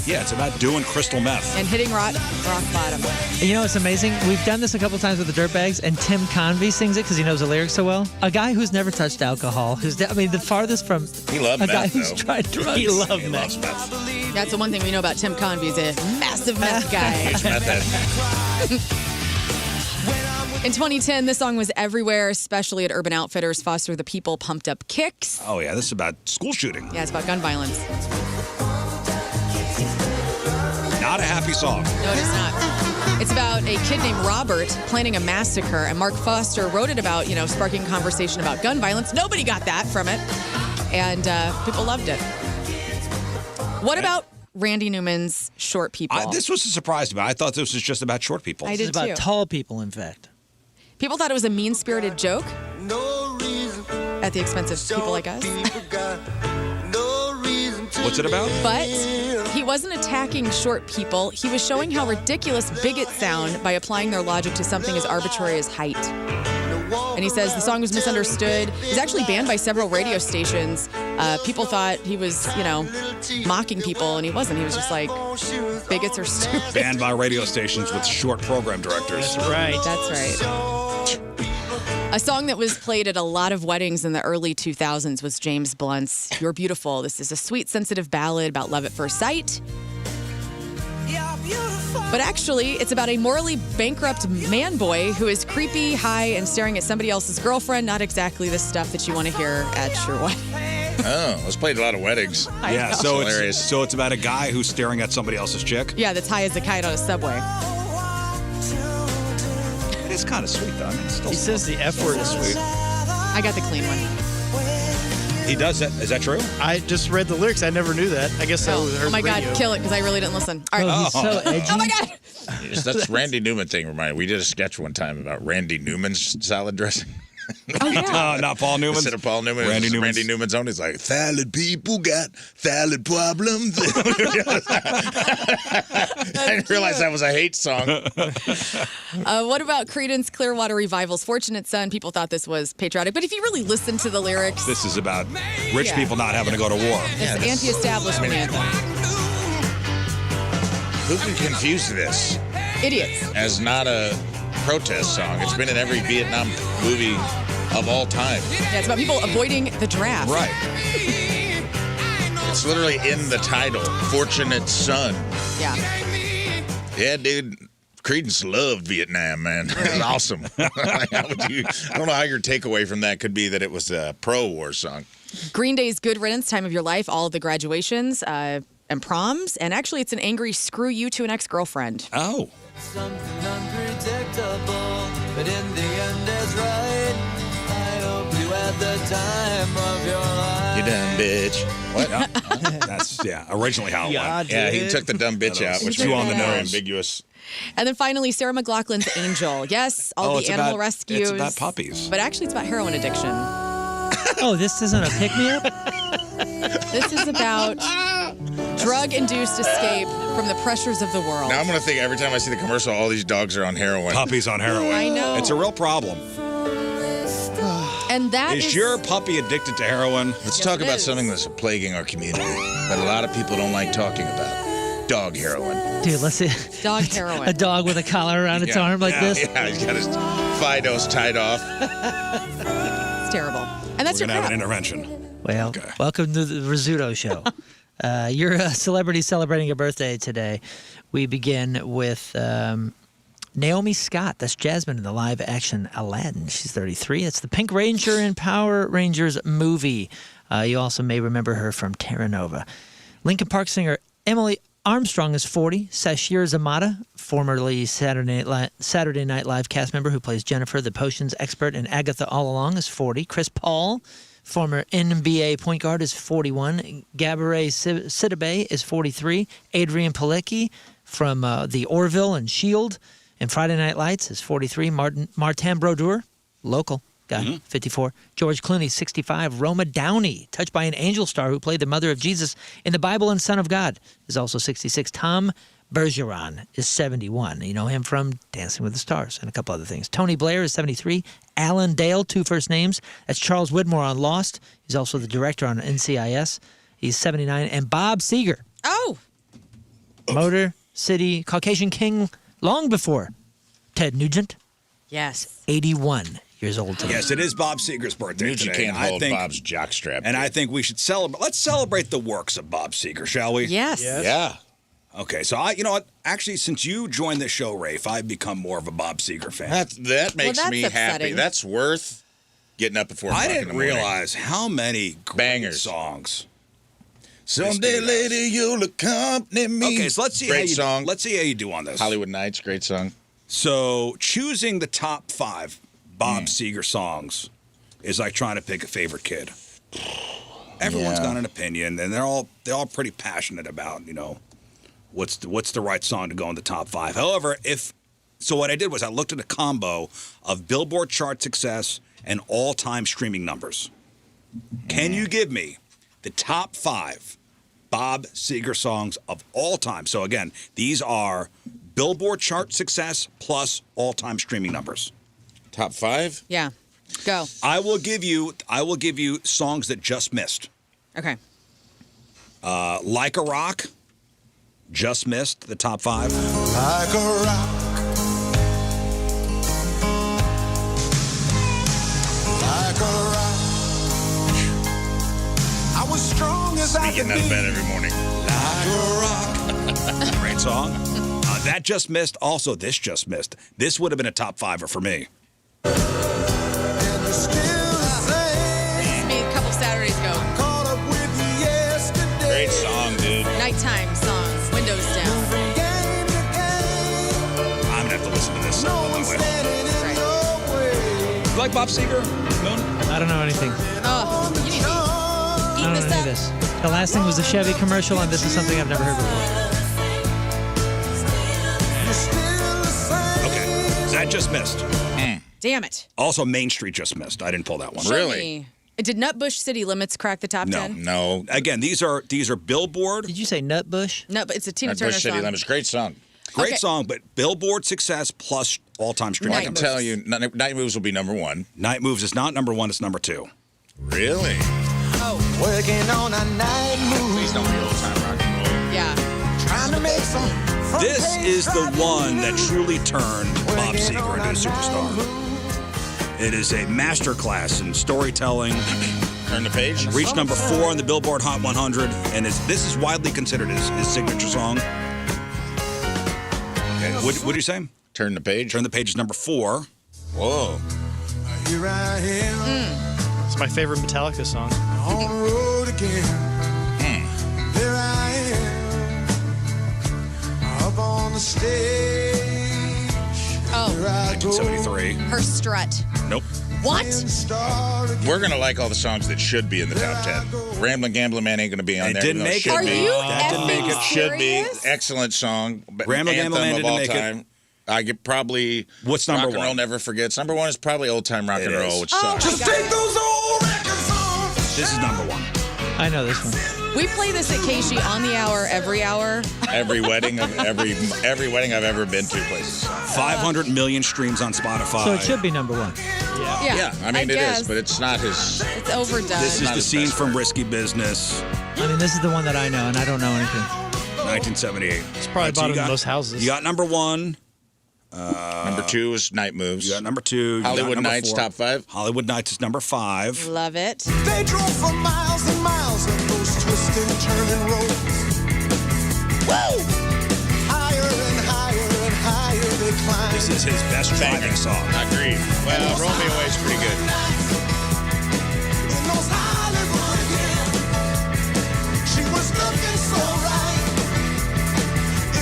S1: Yeah, it's about doing crystal meth.
S2: And hitting rock bottom.
S4: You know, it's amazing. We've done this a couple times with the Dirtbags, and Tim Convey sings it because he knows the lyrics so well. A guy who's never touched alcohol, the farthest from
S3: he loved
S4: a
S3: meth,
S4: guy who's
S3: though.
S4: tried drugs.
S5: He loved meth.
S2: That's the one thing we know about Tim Convey. He's a massive meth guy.
S3: Huge meth head.
S2: In 2010, this song was everywhere, especially at Urban Outfitters. Foster the People pumped up kicks.
S1: Oh, yeah, this is about school shooting.
S2: Yeah, it's about gun violence.
S1: Not a happy song.
S2: No, it is not. It's about a kid named Robert planning a massacre, and Mark Foster wrote it about, sparking conversation about gun violence. Nobody got that from it, and people loved it. What about Randy Newman's Short People?
S1: This was a surprise to me. I thought this was just about short people.
S2: I did
S4: It's about
S2: too.
S4: tall people, in fact.
S2: People thought it was a mean-spirited joke at the expense of people like us.
S1: What's it about?
S2: But he wasn't attacking short people. He was showing how ridiculous bigots sound by applying their logic to something as arbitrary as height. And he says the song was misunderstood. It was actually banned by several radio stations. People thought he was, mocking people, and he wasn't. He was just like, bigots are stupid.
S1: Banned by radio stations with short program directors.
S5: That's right.
S2: That's right. A song that was played at a lot of weddings in the early 2000s was James Blunt's You're Beautiful. This is a sweet, sensitive ballad about love at first sight. But actually, it's about a morally bankrupt man-boy who is creepy, high, and staring at somebody else's girlfriend. Not exactly the stuff that you want to hear at your wedding.
S3: Oh, let's play at a lot of weddings.
S1: Yeah,
S2: know.
S1: so
S3: Hilarious.
S1: it's about a guy who's staring at somebody else's chick.
S2: Yeah, that's high as a kite on a subway.
S1: It's kind of sweet, though. I mean, it's still
S5: He says the F word is
S1: sweet.
S2: I got the clean one.
S1: He does that. Is that true?
S5: I just read the lyrics. I never knew that. I guess I heard
S2: Oh my
S5: the radio.
S2: God, kill it, because I really didn't listen. All right.
S4: Oh, he's so edgy.
S2: Oh my God.
S3: Yes, that's Randy Newman thing. Reminded. We did a sketch one time about Randy Newman's salad dressing.
S2: Oh, yeah.
S1: Not Paul Newman.
S3: Instead of Paul Newman,
S1: Randy
S3: Randy
S1: Newman's.
S3: Newman's own. He's like, salad people got salad problems. I didn't realize that was a hate song.
S2: What about Creedence Clearwater Revival's Fortunate Son? People thought this was patriotic, but if you really listen to the lyrics,
S1: This is about rich
S2: Yeah.
S1: people not having to go to war.
S2: it's anti-establishment anthem.
S3: Who can confuse this
S2: Idiots.
S3: as not a protest song? It's been in every Vietnam movie of all time.
S2: Yeah, it's about people avoiding the draft.
S1: Right.
S3: It's literally in the title, Fortunate Son.
S2: Yeah.
S3: Yeah, dude. Creedence loved Vietnam, man. It was awesome. I don't know how your takeaway from that could be that it was a pro-war song.
S2: Green Day's Good Riddance, Time of Your Life, all of the graduations and proms. And actually, it's an angry screw you to an ex-girlfriend.
S1: Oh.
S12: Something unpredictable, but in the end it's right. I hope you had the time of your life.
S3: You done, bitch. What?
S1: That's, originally how it went.
S3: Yeah, he took the dumb bitch out, which
S1: too
S3: was
S1: on the
S3: very
S1: nose.
S3: ambiguous.
S2: And then finally, Sarah McLachlan's Angel. Yes, all
S1: it's
S2: the animal
S1: about-
S2: rescues.
S1: It's about puppies.
S2: But actually, it's about heroin addiction.
S4: Oh, this isn't a pick-me-up?
S2: This is about drug-induced escape from the pressures of the world.
S3: Now I'm going to think every time I see the commercial, all these dogs are on heroin.
S1: Puppies on heroin.
S2: I know.
S1: It's a real problem.
S2: And that
S1: Is your puppy addicted to heroin?
S3: Let's talk
S2: it
S3: about
S2: is.
S3: something that's plaguing our community that a lot of people don't like talking about. Dog heroin.
S4: Dude, let's see.
S2: Dog heroin.
S4: A dog with a collar around its arm like this.
S3: Yeah, he's got his Fidos tied off.
S2: It's terrible. And that's
S1: We're
S2: your
S1: going to have
S2: crap.
S1: an intervention.
S4: Well,
S1: Okay.
S4: welcome to the Rizzuto Show. You're a celebrity celebrating a birthday today. We begin with Naomi Scott. That's Jasmine in the live-action Aladdin. She's 33. It's the Pink Ranger in Power Rangers movie. You also may remember her from Terra Nova. Linkin Park singer Emily Armstrong is 40. Sashir Zamata, formerly Saturday Night Live cast member who plays Jennifer, the potions expert, and Agatha All Along, is 40. Chris Paul, former NBA point guard, is 41. Gabourey Sidibe is 43. Adrian Pilecki from the Orville and S.H.I.E.L.D. And Friday Night Lights is 43. Martin Brodeur, local guy, 54. George Clooney, 65. Roma Downey, touched by an angel star who played the mother of Jesus in the Bible and Son of God, is also 66. Tom Bergeron is 71. You know him from Dancing with the Stars and a couple other things. Tony Blair is 73. Alan Dale, 2 first names. That's Charles Widmore on Lost. He's also the director on NCIS. He's 79. And Bob Seger.
S2: Oh.
S4: Motor City Caucasian King long before Ted Nugent.
S2: Yes.
S4: 81 years old today.
S1: Yes, it is Bob Seger's birthday
S3: Nugent
S1: today.
S3: can't hold Bob's jockstrap.
S1: And I think we should celebrate. Let's celebrate the works of Bob Seger, shall we?
S2: Yes.
S3: Yeah.
S1: Okay, so you know what? Actually, since you joined this show, Rafe, I've become more of a Bob Seger fan.
S3: That makes
S2: that's
S3: me happy.
S2: upsetting.
S3: That's worth getting up at 4 o'clock
S1: I
S3: in the
S1: didn't
S3: morning.
S1: realize how many great
S3: Bangers.
S1: songs.
S3: Someday, lady, you'll accompany me.
S1: Okay, so let's see
S3: Great song.
S1: Let's see how you do on this.
S3: Hollywood Nights, great song.
S1: So choosing the top 5 Bob Seger songs is like trying to pick a favorite kid. Everyone's got an opinion, and they're all pretty passionate about what's the right song to go in the top 5. However, what I did was I looked at a combo of Billboard chart success and all-time streaming numbers. Can you give me the top 5 Bob Seger songs of all time? So again, these are Billboard chart success plus all-time streaming numbers.
S3: Top 5?
S2: Yeah. Go.
S1: I will give you songs that just missed.
S2: Okay.
S1: Like a Rock just missed the top 5.
S12: Like a rock. Like a rock. I was strong as I could
S3: Getting out of
S12: be.
S3: bed every morning.
S1: Like a Rock. Great song. That just missed. Also, this just missed. This would have been a top 5er for me.
S12: And you're still the same.
S2: This is me a couple Saturdays ago.
S12: Caught up with you yesterday.
S3: Great song, dude.
S2: Nighttime songs. Windows down.
S12: Moving game to game.
S1: I'm gonna have to listen to this
S12: No
S1: on my
S12: one's
S1: way home.
S12: standing in
S2: Right.
S12: your way.
S1: You like Bob Seger? Moon?
S4: I don't know anything.
S2: Oh, you need to
S4: I
S2: eat
S4: don't
S2: this
S4: know any
S2: up.
S4: of this. The last thing was the Chevy commercial, and this is something I've never heard before.
S12: You're still the same.
S1: Okay. That just missed.
S2: Damn it.
S1: Also, Main Street just missed. I didn't pull that one.
S2: Show
S3: Really?
S2: me. Did Nutbush City Limits crack the top 10?
S3: No.
S1: Again, these are Billboard.
S4: Did you say Nutbush?
S2: No, but it's a Tina
S3: That
S2: Turner
S3: Bush City
S2: song.
S3: Limits, great song.
S1: Great
S2: Okay.
S1: song, but Billboard success plus all-time streaming.
S3: I
S2: Night
S3: can
S2: Moves.
S3: tell you, Night Moves will be number 1.
S1: Night Moves is not number 1, it's number 2.
S3: Really?
S2: Oh,
S12: Working on a night move.
S3: Please don't be old time rock and roll.
S2: yeah.
S12: Trying to make some front
S1: This
S12: page
S1: is the
S12: driving
S1: one that
S12: news.
S1: truly turned Bob
S12: Working
S1: Seger
S12: on
S1: into a
S12: night
S1: superstar.
S12: move.
S1: It is a masterclass in storytelling.
S3: Turn the page.
S1: Reached number 4 on the Billboard Hot 100, and this is widely considered his signature song. Okay, what did you say?
S3: Turn the page.
S1: Turn the Page is number 4.
S3: Whoa.
S12: Here I am
S5: It's my favorite Metallica song.
S12: on the road again. There I am up on the stage.
S2: Oh,
S12: Here I go.
S1: 1973.
S2: her strut.
S1: Nope.
S2: What?
S12: And start again.
S3: We're going to like all the songs that should be in the top 10. Ramblin' Gambling Man ain't going to be on
S1: It
S3: there.
S1: didn't
S3: even though
S1: make it.
S3: should
S2: Are
S3: be.
S2: you
S1: That didn't make it.
S2: effing
S3: Should be.
S2: serious?
S3: Excellent song. But
S1: Ramblin' Gambling Man
S3: anthem
S1: didn't
S3: of all
S1: make it.
S3: time. I could probably.
S1: What's number
S3: Rock and
S1: 1?
S3: Roll Never Forgets. Number 1 is probably Old Time Rock
S1: It
S3: and Roll,
S1: is.
S3: which
S2: Oh,
S3: sucks.
S2: my
S12: Just
S2: God.
S12: take those old records on.
S1: This is number 1.
S4: I know this one.
S2: We play this at Casey on the hour, every hour.
S3: Every wedding of every wedding I've ever been to places.
S1: 500 million streams on Spotify.
S4: So it should be number 1.
S3: Yeah, I mean it
S2: guess.
S3: is, but it's not his.
S2: It's overdone.
S1: This is
S3: not
S1: the
S3: his
S1: scene
S3: best
S1: from
S3: work.
S1: Risky Business,
S4: I mean, this is the one that I know, and I don't know anything.
S1: 1978.
S5: It's probably
S1: Right, so
S5: bottom
S1: you
S5: of
S1: got-
S5: most houses.
S1: You got number 1.
S3: Number 2 is Night Moves.
S1: You got number 2. You got
S3: Hollywood
S1: number
S3: Nights
S1: 4.
S3: top 5.
S1: Hollywood Nights is number 5.
S2: Love it.
S12: They drove for miles and miles up those twisting, turning roads. Woo! Higher and higher and higher they climbed.
S1: This is his best driving song.
S3: Agreed. Well, Roll Me Away is pretty good.
S12: In those Hollywood hills, she was looking so right.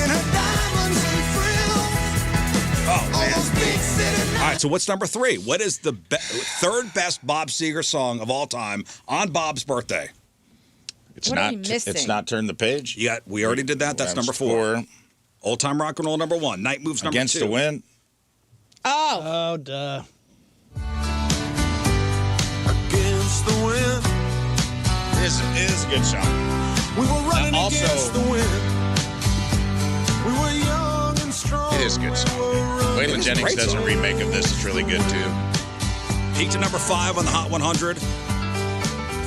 S12: In her diamonds and frills,
S1: Oh,
S12: all
S1: man.
S12: those big city
S1: All right, so what's number 3? What is the third best Bob Seger song of all time on Bob's birthday?
S3: It's
S2: What are
S3: not.
S2: we missing?
S3: It's not Turn the Page.
S1: We already did that. That's number 4. Old Time Rock and Roll number 1. Night Moves number 2.
S3: Against the Wind.
S2: Oh.
S5: Oh, duh.
S12: Against the wind.
S3: This is a good song.
S12: We were running
S3: Also-
S12: against the wind. We were young and strong.
S3: It is a good song. Waylon Jennings
S1: great
S3: does
S1: song.
S3: a remake of this. It's really good, too.
S1: Peaked at number 5 on the Hot 100.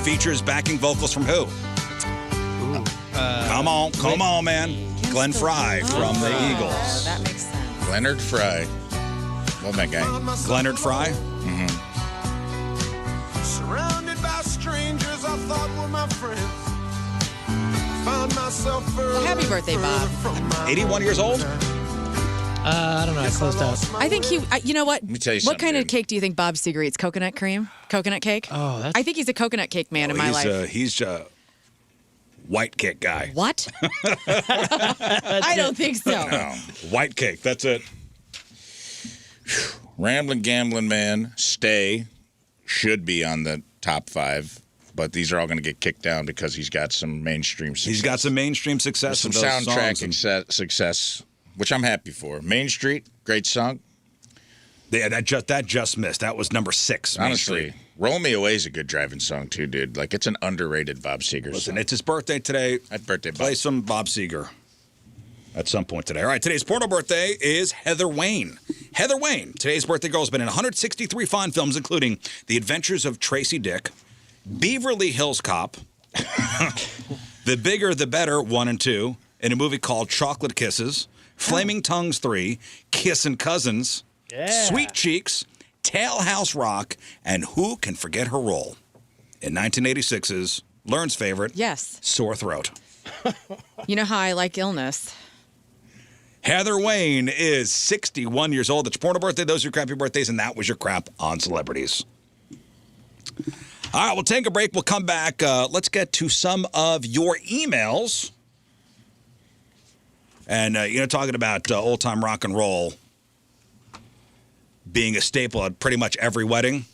S1: Features backing vocals from who? Come on, man. Glenn Fry from the Eagles.
S2: That makes sense.
S3: Leonard Fry. Love that guy.
S1: Leonard Fry?
S12: Surrounded by strangers I thought were my friends. Found myself further,
S2: happy birthday, Bob.
S12: from my
S1: 81 years old?
S4: I don't know. I closed out.
S2: I think he. You know what?
S3: Let me tell you
S2: What kind
S3: something,
S2: of cake do you think Bob Seger eats? Coconut cream? Coconut cake?
S5: Oh, that's...
S2: I think he's a coconut cake man in my life.
S1: He's a white cake guy.
S2: What? I don't think so.
S1: No, white cake. That's it.
S3: Ramblin' Gambling Man, Stay, should be on the top 5, but these are all going to get kicked down because he's got some mainstream success.
S1: He's got some mainstream success.
S3: some
S1: with those
S3: soundtrack
S1: songs.
S3: success, which I'm happy for. Main Street, great song.
S1: Yeah, that just missed. That was number 6. Main
S3: Honestly,
S1: Street.
S3: Roll Me Away is a good driving song, too, dude. Like, it's an underrated Bob Seger
S1: Listen,
S3: song.
S1: it's his birthday today.
S3: Happy birthday, Bob.
S1: Play some Bob Seger at some point today. All right, today's porno birthday is Heather Wayne. Heather Wayne, today's birthday girl, has been in 163 fine films, including The Adventures of Tracy Dick, Beverly Hills Cop, The Bigger the Better 1 and 2, in a movie called Chocolate Kisses, Flaming Tongues 3, Kissin' Cousins, Sweet Cheeks, Tailhouse Rock, and who can forget her role in 1986's Learn's favorite,
S2: Yes.
S1: Sore Throat.
S2: You know how I like illness.
S1: Heather Wayne is 61 years old. It's your porno birthday. Those are your crappy birthdays, and that was your crap on celebrities. All right, we'll take a break. We'll come back. Let's get to some of your emails. And, talking about old-time rock and roll being a staple at pretty much every wedding.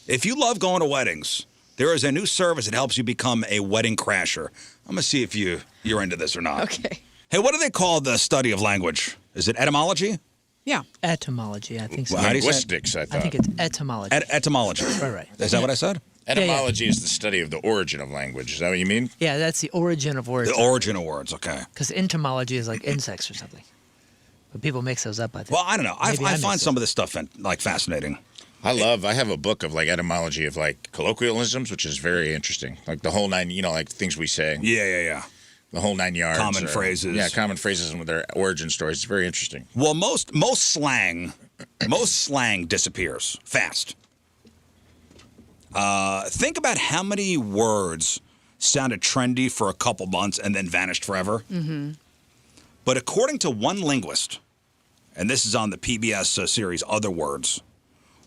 S1: If you love going to weddings, there is a new service that helps you become a wedding crasher. I'm going to see if you're into this or not.
S2: Okay.
S1: Hey, what do they call the study of language? Is it etymology?
S2: Yeah.
S4: Etymology, I think so.
S1: Well, how do you say it?
S3: Linguistics, I thought.
S4: I think it's etymology.
S1: Etymology.
S4: Right.
S1: Is that what I said?
S3: Etymology is the study of the origin of language. Is that what you mean?
S4: Yeah, that's the origin of words.
S1: The origin of words, okay.
S4: Because entomology is like insects or something. But people mix those up, I think.
S1: Well, I don't know. I
S4: Maybe
S1: find
S4: mixed
S1: some
S4: it.
S1: of this stuff fascinating.
S3: I have a book of like etymology of like colloquialisms, which is very interesting. Like the whole 9, like things we say.
S1: Yeah.
S3: The whole 9 yards.
S1: Common phrases.
S3: Yeah, common phrases and with their origin stories. It's very interesting.
S1: Well, most slang disappears fast. Think about how many words sounded trendy for a couple months and then vanished forever. Mm-hmm. But according to one linguist, and this is on the PBS series Other Words,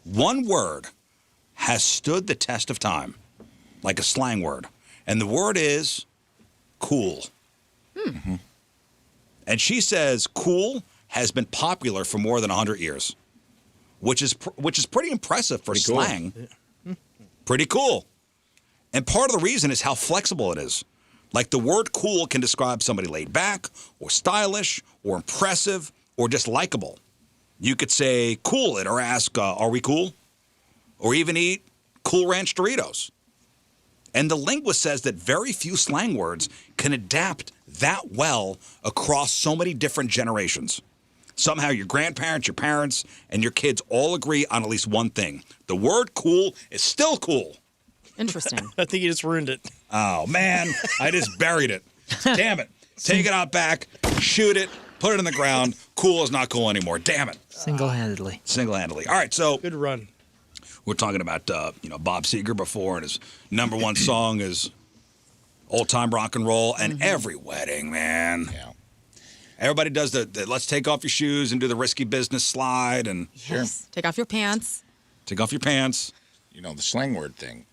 S1: one word has stood the test of time, like a slang word, and the word is cool. Mm-hmm. And she says cool has been popular for more than 100 years, which is pretty impressive for
S3: Pretty cool.
S1: slang. Yeah. Pretty cool. And part of the reason is how flexible it is. Like the word cool can describe somebody laid back or stylish or impressive or just likable. You could say cool it or ask, are we cool? Or even eat Cool Ranch Doritos. And the linguist says that very few slang words can adapt that well across so many different generations. Somehow your grandparents, your parents, and your kids all agree on at least one thing. The word cool is still cool.
S2: Interesting.
S5: I think you just ruined it.
S1: Oh, man. I just buried it. Damn it. Take it out back, shoot it, put it in the ground. Cool is not cool anymore. Damn it.
S4: Single-handedly.
S1: Single-handedly. All right, so
S5: Good run.
S1: we're talking about Bob Seger before, and his number one song is Old Time Rock and Roll, and every wedding, man.
S3: Yeah.
S1: Everybody does the let's take off your shoes and do the risky business slide and
S2: Yes. Take off your pants.
S1: take off your pants.
S3: The slang word thing,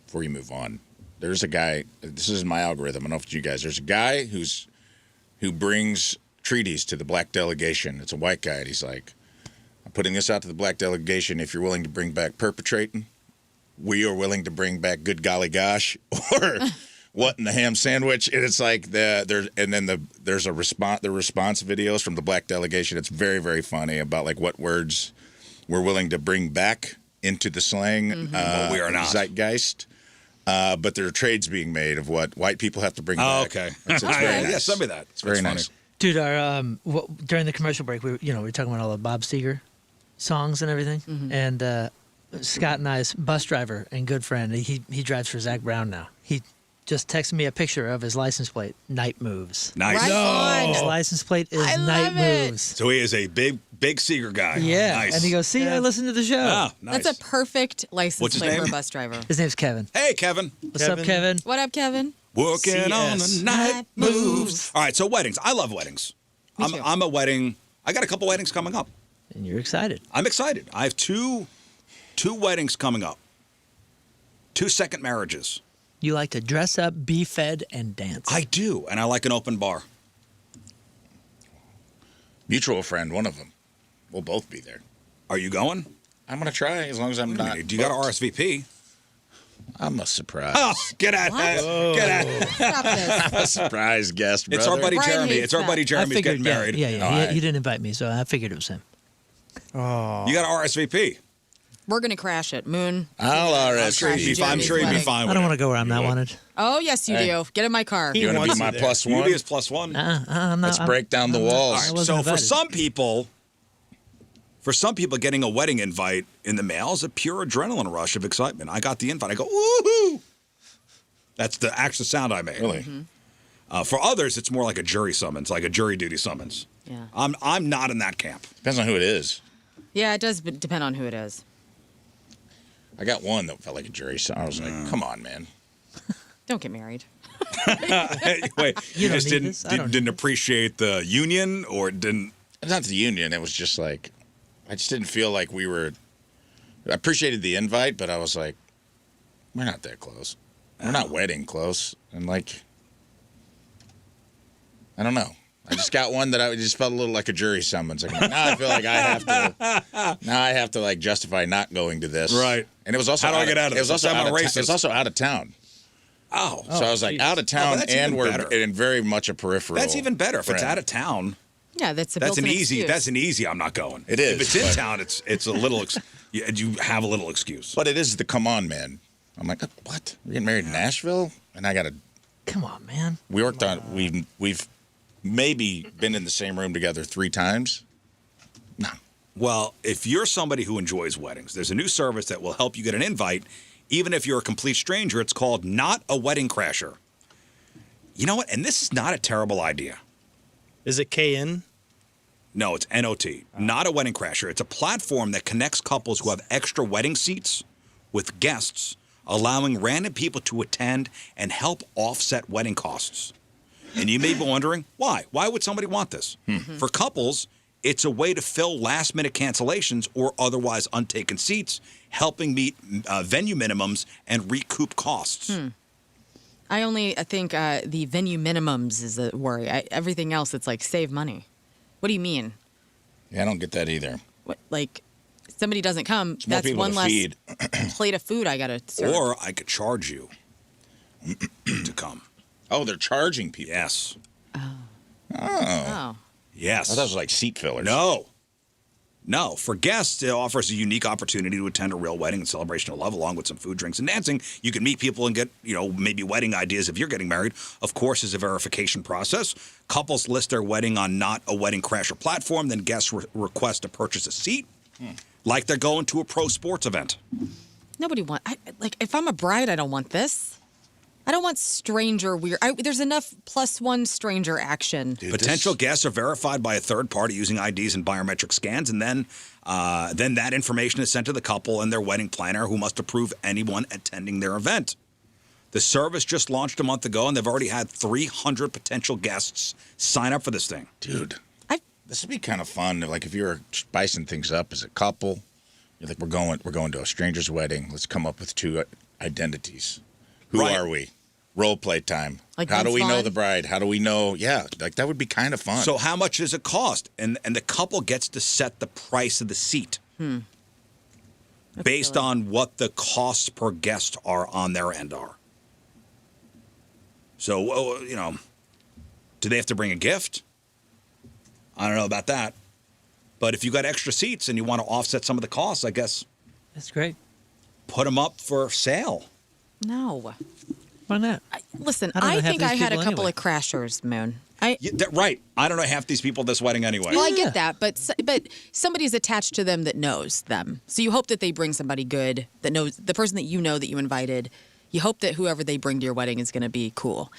S3: before you move on, there's a guy, this is my algorithm, I don't know if it's you guys, there's a guy who brings treaties to the black delegation. It's a white guy, and he's like, I'm putting this out to the black delegation. If you're willing to bring back perpetrating, we are willing to bring back good golly gosh, what in the ham sandwich? And it's like there's a response. The response videos from the black delegation. It's very, very funny about like what words we're willing to bring back into the slang.
S1: But we are not.
S3: Zeitgeist. But there are trades being made of what white people have to bring back.
S1: Okay.
S3: It's very nice.
S1: Yeah, send me that.
S3: It's very
S1: That's
S3: nice.
S1: funny.
S4: Dude, our during the commercial break, we were talking about all the Bob Seger songs and everything, and Scott and I's bus driver and good friend, he drives for Zack Brown now. He just texted me a picture of his license plate. Night moves.
S1: Nice.
S2: Right on.
S4: His license plate is
S2: I
S4: Night
S2: love it.
S4: Moves.
S1: So he is a big Seeger guy.
S4: Yeah,
S1: Nice.
S4: and he goes, "See, I listened to the show."
S1: Ah, nice.
S2: That's a perfect license
S1: What's his
S2: plate for a
S1: name?
S2: bus driver.
S4: His name's Kevin.
S1: Hey, Kevin.
S4: What's up, Kevin?
S2: What up, Kevin?
S1: Working on the
S5: CS.
S1: night moves. All right, so weddings. I love weddings.
S2: Me too.
S1: I'm a wedding. I got a couple weddings coming up.
S4: And you're excited.
S1: I'm excited. I have two weddings coming up. 2 second marriages.
S4: You like to dress up, be fed, and dance.
S1: I do, and I like an open bar.
S3: Mutual friend, one of them. We'll both be there.
S1: Are you going?
S3: I'm gonna try as long as I'm not.
S1: Do you got
S3: booked.
S1: RSVP?
S3: I'm a surprise.
S1: Oh, get at
S2: What?
S1: that. Get at
S2: Stop this.
S3: A surprise guest, brother.
S1: It's our buddy
S2: Brian
S1: Jeremy.
S2: hates
S1: It's our
S2: that.
S1: buddy
S4: I
S1: Jeremy's
S4: figured,
S1: getting married.
S4: Yeah. He didn't invite me, so I figured it was him.
S5: Oh.
S1: You got RSVP.
S2: We're gonna crash it, Moon.
S3: I'll
S1: I'm sure
S3: RSVP.
S1: you'd be, I'm sure you'd be
S2: wedding.
S1: fine
S4: I
S1: with
S4: don't
S1: it.
S4: want to go where I'm not wanted.
S2: Oh yes, you
S3: Hey.
S2: do. Get in my car.
S5: He
S3: You want to
S5: wants
S3: be
S5: you
S3: my
S5: there.
S3: plus
S1: You
S3: one?
S1: be his plus one.
S4: I'm not,
S3: Let's break down the
S4: I'm not-
S3: walls.
S4: I
S1: So
S4: wasn't
S1: for
S4: invited.
S1: some people, getting a wedding invite in the mail is a pure adrenaline rush of excitement. I got the invite. I go, woohoo! That's the actual sound I made.
S3: Really?
S1: For others, it's more like a jury summons, like a jury duty summons.
S2: Yeah.
S1: I'm not in that camp.
S3: Depends on who it is.
S2: Yeah, it does depend on who it is.
S3: I got one that felt like a jury. So I was like, come on, man.
S2: Don't get married.
S1: Wait, you
S4: don't
S1: just
S4: need
S1: didn't
S4: this. I don't
S1: didn't appreciate the union, or didn't?
S3: It's not the union. It was just like, I just didn't feel like we were. I appreciated the invite, but I was like, we're not that close. We're not wedding close. And like, I don't know. I just got one that I just felt a little like a jury summons. Like, now I feel like I have to. Now I have to like justify not going to this.
S1: Right.
S3: And it was also
S1: How do I get out of
S3: it was
S1: this?
S3: also
S1: I'm
S3: out
S1: a
S3: of
S1: racist.
S3: It was also out of town.
S1: Oh,
S3: So I was like out of town,
S1: that's
S3: and
S1: even
S3: we're
S1: better.
S3: in very much a peripheral.
S1: that's even better. If it's
S3: friend.
S1: out of town,
S2: Yeah, that's a
S1: that's an
S2: built-in
S1: easy.
S2: excuse.
S1: That's an easy. I'm not going.
S3: It is,
S1: If it's in
S3: but-
S1: town, it's a little. You have a little excuse.
S3: But it is the come on, man. I'm like, what? We're getting married in Nashville, and I got to.
S4: Come on, man.
S3: We worked on. We've maybe been in the same room together 3 times. No.
S1: Well, if you're somebody who enjoys weddings, there's a new service that will help you get an invite, even if you're a complete stranger. It's called Not a Wedding Crasher. You know what? And this is not a terrible idea.
S5: Is it KN?
S1: No, it's NOT. Not a Wedding Crasher. It's a platform that connects couples who have extra wedding seats with guests, allowing random people to attend and help offset wedding costs. And you may be wondering, why? Why would somebody want this? For couples, it's a way to fill last-minute cancellations or otherwise untaken seats, helping meet venue minimums and recoup costs.
S2: I think the venue minimums is a worry. Everything else, it's like save money. What do you mean?
S3: Yeah, I don't get that either.
S2: What, like somebody doesn't come,
S3: More
S2: that's
S3: people
S2: one
S3: to
S2: less
S3: feed.
S2: plate of food I gotta serve.
S1: Or I could charge you to come.
S3: Oh, they're charging people.
S1: Yes.
S2: oh,
S1: Yes.
S3: I thought it was like seat fillers.
S1: No. For guests, it offers a unique opportunity to attend a real wedding and celebration of love, along with some food, drinks, and dancing. You can meet people and get, maybe wedding ideas if you're getting married. Of course, there's a verification process. Couples list their wedding on Not a Wedding Crasher platform. Then guests request to purchase a seat, like they're going to a pro sports event.
S2: nobody want. If I'm a bride, I don't want this. I don't want stranger weird. There's enough +1 stranger action.
S3: Dude,
S1: Potential guests are verified by a third party using IDs and biometric scans, and then that information is sent to the couple and their wedding planner, who must approve anyone attending their event. The service just launched a month ago, and they've already had 300 potential guests sign up for this thing.
S3: Dude, this would be kind of fun. Like if you were spicing things up as a couple, you're like, we're going to a stranger's wedding. Let's come up with 2 identities. Who
S1: Right.
S3: are we? Role play time.
S2: Like
S3: how do
S2: Vince
S3: we know
S2: Vaughn?
S3: the bride? How do we know? Yeah, like that would be kind of fun.
S1: So how much does it cost? And the couple gets to set the price of the seat based on what the costs per guest are on their end are. So, do they have to bring a gift? I don't know about that. But if you got extra seats and you want to offset some of the costs, I guess
S4: That's great.
S1: put them up for sale.
S2: No.
S4: Why not?
S2: Listen,
S4: I don't know
S2: I
S4: half
S2: think
S4: these
S2: I had a
S4: people
S2: couple
S4: anyway.
S2: of crashers, Moon.
S1: Right. I don't know half these people at this wedding anyway.
S2: Well, I get that, but somebody's attached to them that knows them. So you hope that they bring somebody good that knows the person that you know that you invited. You hope that whoever they bring to your wedding is going to be cool.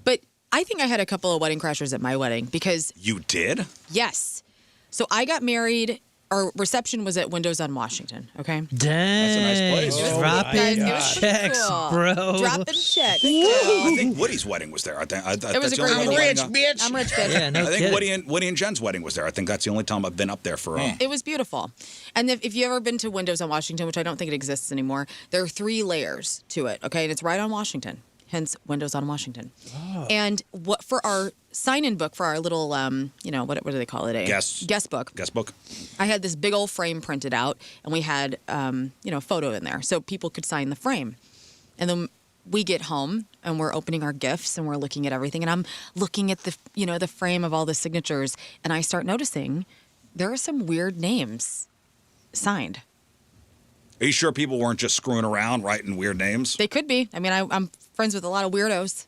S2: But I think I had a couple of wedding crashers at my wedding because
S1: You did?
S2: yes. So I got married. Our reception was at Windows on Washington. Okay.
S4: Dang.
S1: That's a nice place.
S5: Oh,
S4: Dropping
S2: Guys, it was pretty
S4: checks,
S2: cool.
S4: bro.
S2: Dropping checks.
S1: I think Woody's wedding was there. I think
S2: It was a great
S1: I'm
S2: wedding.
S3: bitch.
S2: I'm rich, bitch.
S4: Yeah, no
S1: I think
S4: kidding.
S1: Woody and Jen's wedding was there. I think that's the only time I've been up there for.
S2: It was beautiful. And if you've ever been to Windows on Washington, which I don't think it exists anymore, there are 3 layers to it, okay? And it's right on Washington, hence Windows on Washington. And what for our sign-in book, for our little, what do they call it? Guest book.
S1: Guest book.
S2: I had this big old frame printed out, and we had, a photo in there, so people could sign the frame. And then we get home, and we're opening our gifts, and we're looking at everything, and I'm looking at the frame of all the signatures, and I start noticing there are some weird names signed.
S1: Are you sure people weren't just screwing around writing weird names?
S2: They could be. I mean, I'm friends with a lot of weirdos,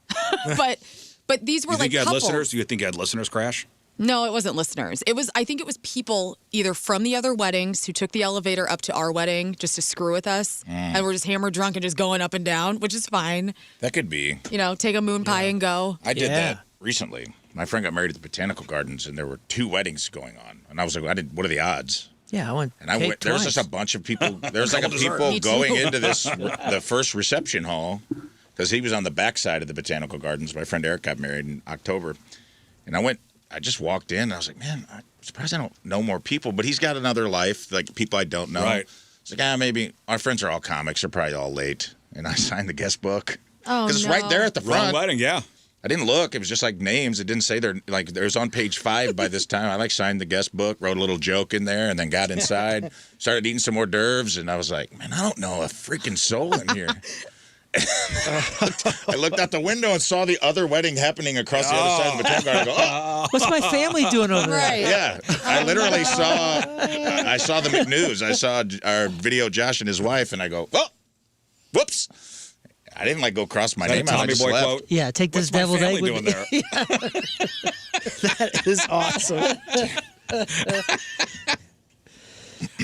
S2: but these were
S1: You think
S2: like
S1: you had
S2: couples.
S1: listeners? You think you had listeners crash?
S2: No, it wasn't listeners. I think it was people either from the other weddings who took the elevator up to our wedding just to screw with us, and we're just hammered drunk and just going up and down, which is fine.
S3: That could be.
S2: Take a moon pie and go.
S3: I did
S4: Yeah.
S3: that recently. My friend got married at the Botanical Gardens, and there were 2 weddings going on. And I was like, what are the odds?
S4: Yeah, I went.
S3: And I
S4: cake
S3: went. There was
S4: twice.
S3: just a bunch of people. There was like a
S1: Double dessert.
S3: people
S2: Me too.
S3: going into the first reception hall because he was on the backside of the Botanical Gardens. My friend Eric got married in October, and I just walked in. And I was like, man, I'm surprised I don't know more people. But he's got another life, like people I don't know.
S1: Right.
S3: It's like, maybe our friends are all comics. They're probably all late. And I signed the guest book
S2: Oh,
S3: because it's
S2: no.
S3: right there at the
S1: Wrong
S3: front.
S1: wedding, yeah.
S3: I didn't look. It was just like names. It didn't say they're like. It was on page 5 by this time. I signed the guest book, wrote a little joke in there, and then got inside, started eating some hors d'oeuvres, and I was like, man, I don't know a freaking soul in here. I looked out the window and saw the other wedding happening across the other side of the Botanical Garden. I go, oh,
S4: What's my family doing over there?
S2: Right.
S3: yeah. I literally saw the McNews. I saw our video Josh and his wife, and I go, oh, whoops. I didn't go cross my
S1: Is that a
S3: name out. I
S1: Tommy
S3: just
S1: Boy
S3: left.
S1: quote?
S4: Yeah, take this
S1: What's my
S4: deviled egg
S1: family
S4: with
S1: doing
S4: me.
S1: there?
S5: That is awesome.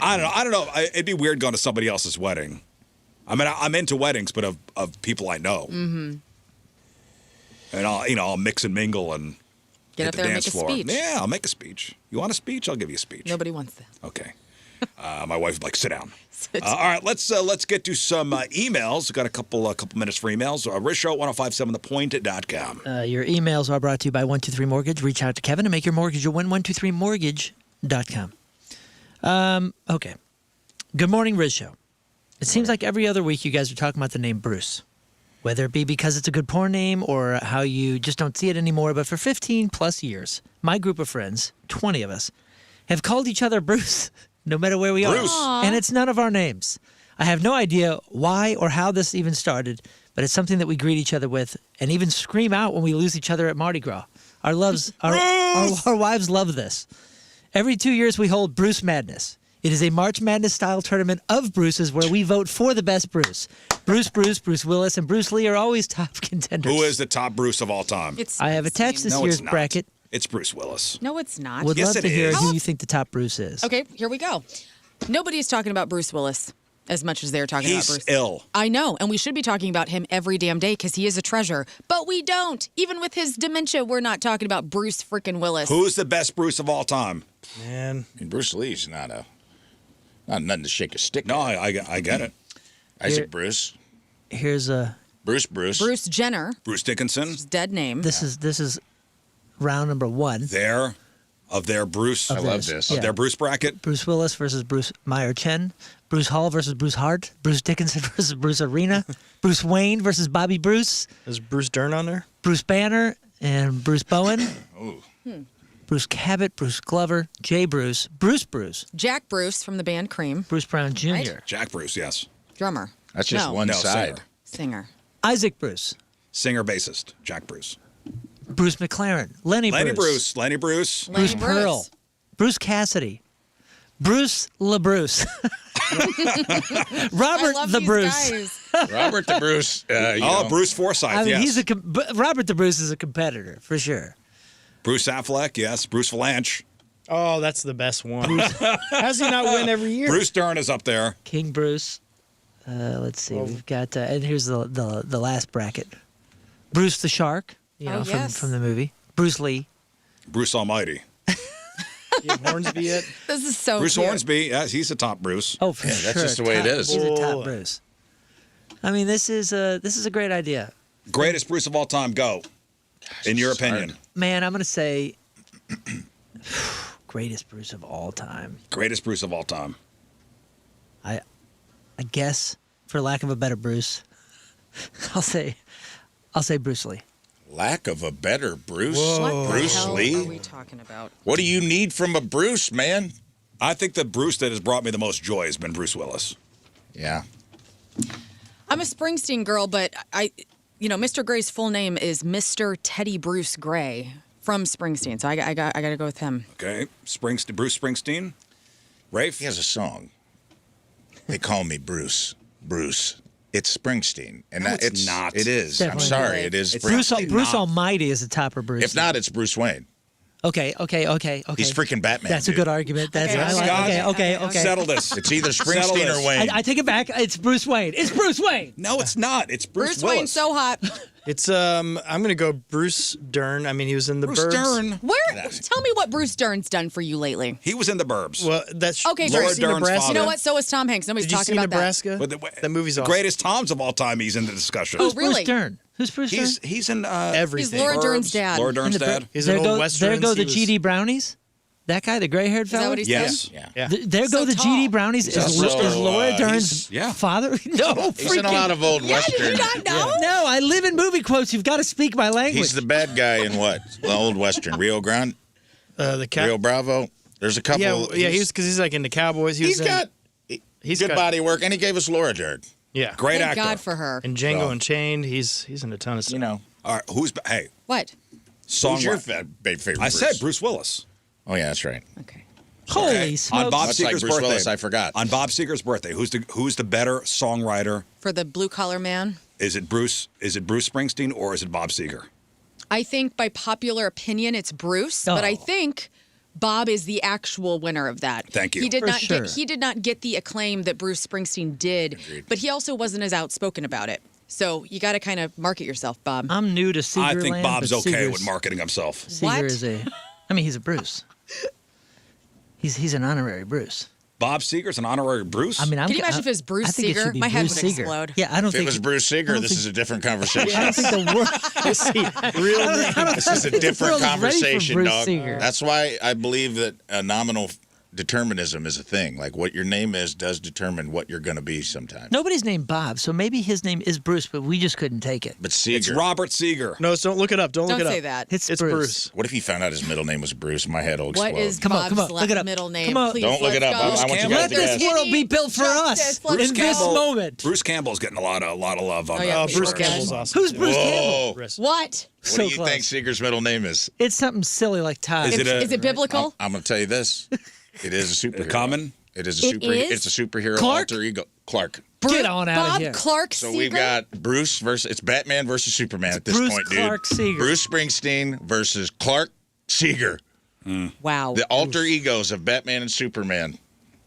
S1: I don't know. It'd be weird going to somebody else's wedding. I mean, I'm into weddings, but of people I know. Mm-hmm. And I'll mix and mingle and
S2: Get
S1: hit
S2: up
S1: the
S2: there and
S1: dance
S2: make a
S1: floor.
S2: speech.
S1: Yeah, I'll make a speech. You want a speech? I'll give you a speech.
S2: Nobody wants that.
S1: Okay. My wife would be like, sit down. All right, let's get to some emails. We've got a couple minutes for emails. RizzShow1057thepoint.com.
S4: Your emails are brought to you by 123 Mortgage. Reach out to Kevin and make your mortgage a win. 123mortgage.com. Okay. Good morning, Rizz Show. It seems like every other week you guys are talking about the name Bruce. Whether it be because it's a good porn name or how you just don't see it anymore, but for 15 plus years, my group of friends, 20 of us, have called each other Bruce, no matter where we
S1: Bruce.
S4: are. And it's none of our names. I have no idea why or how this even started, but it's something that we greet each other with and even scream out when we lose each other at Mardi Gras. Our wives love this. Every 2 years we hold Bruce Madness. It is a March Madness style tournament of Bruces where we vote for the best Bruce. Bruce Willis, and Bruce Lee are always top contenders.
S1: Who is the top Bruce of all time?
S4: I have attached this
S1: No,
S4: year's
S1: it's not.
S4: bracket.
S1: It's Bruce Willis.
S2: No, it's not.
S4: Would
S1: Yes,
S4: love
S1: it
S4: to hear
S1: is.
S4: who you think the top Bruce is.
S2: Okay, here we go. Nobody's talking about Bruce Willis as much as they're talking about
S1: He's
S2: Bruce.
S1: ill.
S2: I know, and we should be talking about him every damn day because he is a treasure. But we don't. Even with his dementia, we're not talking about Bruce freaking Willis.
S1: Who's the best Bruce of all time?
S5: Man.
S3: I mean, Bruce Lee's not nothing to shake a stick
S1: No,
S3: at.
S1: I get it.
S3: Isaac
S4: Here-
S3: Bruce.
S4: Here's a.
S3: Bruce.
S2: Bruce Jenner,
S1: Bruce Dickinson.
S2: his dead name.
S4: This is round number 1.
S1: Of their Bruce.
S3: I love
S4: this.
S3: this.
S1: Of
S4: Yeah.
S1: their Bruce bracket.
S4: Bruce Willis versus Bruce Meyer Chen. Bruce Hall versus Bruce Hart. Bruce Dickinson versus Bruce Arena. Bruce Wayne versus Bobby Bruce.
S5: Is Bruce Dern on there?
S4: Bruce Banner and Bruce Bowen.
S3: Ooh.
S4: Bruce Cabot, Bruce Glover, Jay Bruce, Bruce,
S2: Jack Bruce from the band Cream,
S4: Bruce Brown Jr.,
S2: Right.
S1: Jack Bruce, yes.
S2: drummer.
S3: That's just
S2: No,
S3: one
S1: No,
S3: side.
S1: singer.
S2: Singer.
S4: Isaac Bruce,
S1: Singer bassist, Jack Bruce.
S4: Bruce McLaren. Lenny Bruce.
S1: Lenny Bruce.
S4: Bruce Pearl. Bruce Cassidy. Bruce LaBruce. Robert the Bruce.
S3: Robert the Bruce.
S1: Bruce Forsyth,
S4: I mean,
S1: yes.
S4: Robert the Bruce is a competitor, for sure.
S1: Bruce Affleck, yes. Bruce Valanche.
S5: Oh, that's the best one. How's he not win every year?
S1: Bruce Dern is up there.
S4: King Bruce. Let's see. We've got, and here's the last bracket. Bruce the Shark, from the movie. Bruce Lee.
S1: Bruce Almighty.
S5: Hornsby yet?
S2: This is so
S1: Bruce
S2: cute.
S1: Hornsby, yes, he's the top Bruce.
S4: Oh, for sure.
S3: That's just the way it is.
S4: He's a top Bruce. I mean, this is a great idea.
S1: Greatest Bruce of all time, go. In your opinion.
S4: Man, I'm going to say greatest Bruce of all time.
S1: Greatest Bruce of all time.
S4: I guess, for lack of a better Bruce, I'll say Bruce Lee.
S3: Lack of a better Bruce?
S2: What
S3: Bruce
S2: the hell
S3: Lee?
S2: are we talking about?
S3: What do you need from a Bruce, man?
S1: I think the Bruce that has brought me the most joy has been Bruce Willis.
S3: Yeah.
S2: I'm a Springsteen girl, but Mr. Gray's full name is Mr. Teddy Bruce Gray from Springsteen, so I got to go with him.
S1: Okay, Bruce Springsteen. Rafe?
S3: He has a song. They call me Bruce. Bruce. It's Springsteen. And
S1: No,
S3: that,
S1: it's not.
S3: It is.
S4: Definitely
S3: I'm sorry.
S2: not.
S3: It is.
S4: Bruce
S3: Springsteen.
S4: Almighty is a topper Bruce.
S3: If not, it's Bruce Wayne.
S4: Okay.
S3: He's freaking Batman.
S4: That's
S3: dude.
S4: a good argument. That's
S2: Okay,
S4: I like.
S1: Scott,
S4: Okay.
S1: Settle this.
S3: It's either
S1: Settle
S3: Springsteen
S1: this.
S3: or Wayne.
S4: I take it back. It's Bruce Wayne. It's Bruce Wayne.
S1: No, it's not. It's Bruce Willis.
S2: Wayne's so hot.
S5: It's I'm gonna go Bruce Dern. I mean, he was in the
S1: Bruce
S5: Burbs.
S1: Dern.
S2: Tell me what Bruce Dern's done for you lately.
S1: He was in the Burbs.
S5: Well, that's
S2: Okay,
S1: Laura
S2: great.
S1: Dern's
S5: Nebraska?
S1: father.
S2: You know what? So was Tom Hanks. Nobody's
S5: Did you
S2: talking
S5: see
S2: about
S5: Nebraska?
S1: But
S5: That movie's
S1: the
S5: awesome.
S1: greatest Toms of all time, he's in the discussion.
S2: Oh,
S4: Who's
S2: really?
S4: Bruce Dern? Who's Bruce Dern?
S1: He's in
S5: Everything.
S2: He's Laura
S1: Burbs.
S2: Dern's dad.
S1: Laura Dern's
S4: In the
S1: dad.
S5: He's
S4: there
S5: an
S4: go,
S5: old
S4: there
S5: Westerns.
S4: go the
S5: He was-
S4: GD Brownies. That guy, the gray-haired
S2: that
S4: fellow.
S2: what he's
S1: Yes.
S5: Yeah.
S4: There go
S2: So
S4: the
S2: tall.
S4: GD Brownies. Is
S3: also,
S4: Laura
S3: he's-
S4: Dern's
S1: yeah.
S4: father? No,
S3: He's in a lot of old
S2: Yeah, did you
S3: Westerns.
S2: not know?
S4: No, I live in movie quotes. You've got to speak my language.
S3: He's the bad guy in what? The old Western. Rio Grande?
S5: The cat.
S3: Rio Bravo? There's a couple.
S5: Yeah, he's like in the Cowboys.
S3: He's
S5: was in-
S3: got
S5: he's
S3: good
S5: got-
S3: body work, and he gave us Laura Dern.
S5: Yeah.
S1: Great
S2: Thank
S1: actor.
S2: God for her.
S5: And Django
S3: So-
S5: Unchained. He's in a ton of stuff.
S3: You know.
S1: All right, hey,
S2: What?
S1: song.
S3: Who's your favorite
S1: I
S3: Bruce?
S1: said Bruce Willis.
S3: Oh, yeah, that's right.
S2: Okay.
S4: Holy
S1: Okay.
S4: smokes.
S1: On Bob
S3: Much like
S1: Seger's
S3: Bruce
S1: birthday.
S3: Willis, I forgot.
S1: On Bob Seger's birthday, who's the better songwriter?
S2: For the blue collar man?
S1: Is it Bruce Springsteen or is it Bob Seger?
S2: I think by popular opinion, it's Bruce, but I
S4: Oh.
S2: think Bob is the actual winner of that.
S1: Thank you.
S2: He did
S4: For
S2: not
S4: sure.
S2: get the acclaim that Bruce Springsteen did, but he also wasn't as outspoken about it. So you got to kind of market yourself, Bob.
S4: I'm new to Seeger
S1: I think
S4: land,
S1: Bob's
S4: but
S1: okay
S4: Seeger's-
S1: with marketing himself.
S4: Seeger
S2: What?
S4: is he's a Bruce. He's an honorary Bruce.
S1: Bob Seger's an honorary Bruce?
S4: I mean,
S2: Can you imagine if it was Bruce
S4: I think it
S2: Seeger?
S4: should be
S2: My head
S4: Bruce
S2: would
S4: Seeger.
S2: explode.
S4: Yeah, I don't
S3: If it
S4: think
S3: was Bruce Seger, this is a different conversation.
S4: I don't think the world.
S5: Real name.
S3: This is a different
S4: world is ready for
S3: conversation,
S4: Bruce
S3: dog.
S4: Seeger.
S3: That's why I believe that nominal determinism is a thing. Like what your name is does determine what you're going to be sometimes.
S4: Nobody's named Bob, so maybe his name is Bruce, but we just couldn't take it.
S3: But Seger.
S1: It's Robert Seger.
S5: No, don't look it up. Don't look
S2: Don't
S5: it up.
S2: say that.
S4: It's
S5: It's
S4: Bruce.
S5: Bruce.
S3: What if he found out his middle name was Bruce? My head will explode.
S2: What is
S4: Come on,
S2: Bob's
S4: look it up.
S2: middle name?
S4: Come on.
S2: Please,
S3: Don't look it
S2: let's
S3: up.
S2: go.
S3: I want you
S4: Let
S3: guys to
S4: this
S3: guess.
S4: world be built for us
S2: Justice, let's
S4: in this
S2: go.
S4: moment.
S1: Bruce Campbell's getting a lot of love on
S2: Oh, yeah,
S1: that.
S5: Bruce
S2: Sure.
S5: Campbell's awesome.
S4: Who's Bruce Campbell?
S3: Whoa.
S5: Chris.
S2: What?
S3: What
S4: So
S3: do you
S4: close.
S3: think Seger's middle name is?
S4: It's something silly like Todd.
S1: Is it a-
S2: Is it biblical?
S3: I'm going to tell you this. It is a superhero.
S1: Common?
S3: It is a
S2: It
S3: super.
S2: is?
S3: It's a superhero
S4: Clark?
S3: alter ego. Clark.
S4: Get on out of
S2: Bob
S4: here.
S2: Clark
S3: So
S2: Seeger?
S3: we've got Bruce versus it's Batman versus Superman at this
S4: Bruce
S3: point, dude.
S4: Clark Seeger.
S3: Bruce Springsteen versus Clark Seeger.
S2: Wow.
S3: The alter egos of Batman and Superman.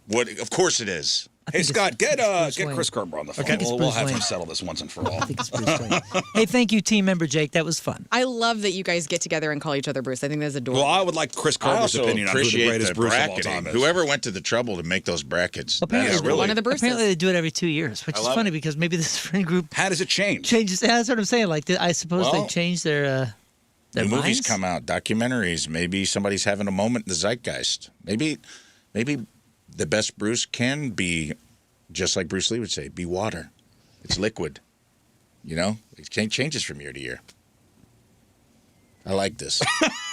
S3: What? Of course it is.
S1: Hey, Scott, get
S4: Wayne.
S1: Chris Kerber on the phone.
S4: I think it's
S1: We'll
S4: Bruce
S1: have him
S4: Wayne.
S1: settle this once and for all.
S4: I think it's Bruce Wayne. Hey, thank you, team member Jake. That was fun.
S2: I love that you guys get together and call each other Bruce. I think that's adorable.
S1: Well, I would like Chris
S3: I
S1: Kerber's
S3: also
S1: opinion on who the
S3: appreciate
S1: greatest
S3: the
S1: Bruce of all
S3: bracketing.
S1: time is.
S3: Whoever went to the trouble to make those brackets.
S4: Apparently,
S3: That's really
S2: One of the Bruces.
S4: apparently they do it every 2 years, which
S3: I
S4: is
S3: love
S4: funny
S3: it.
S4: because maybe this friend group
S1: How does it change?
S4: changes. Yeah, that's what I'm saying. Like, I suppose
S3: Well,
S4: they changed their
S3: New movies
S4: minds?
S3: come out, documentaries. Maybe somebody's having a moment in the zeitgeist. Maybe the best Bruce can be, just like Bruce Lee would say, be water. It's liquid. You know, it changes from year to year. I like this.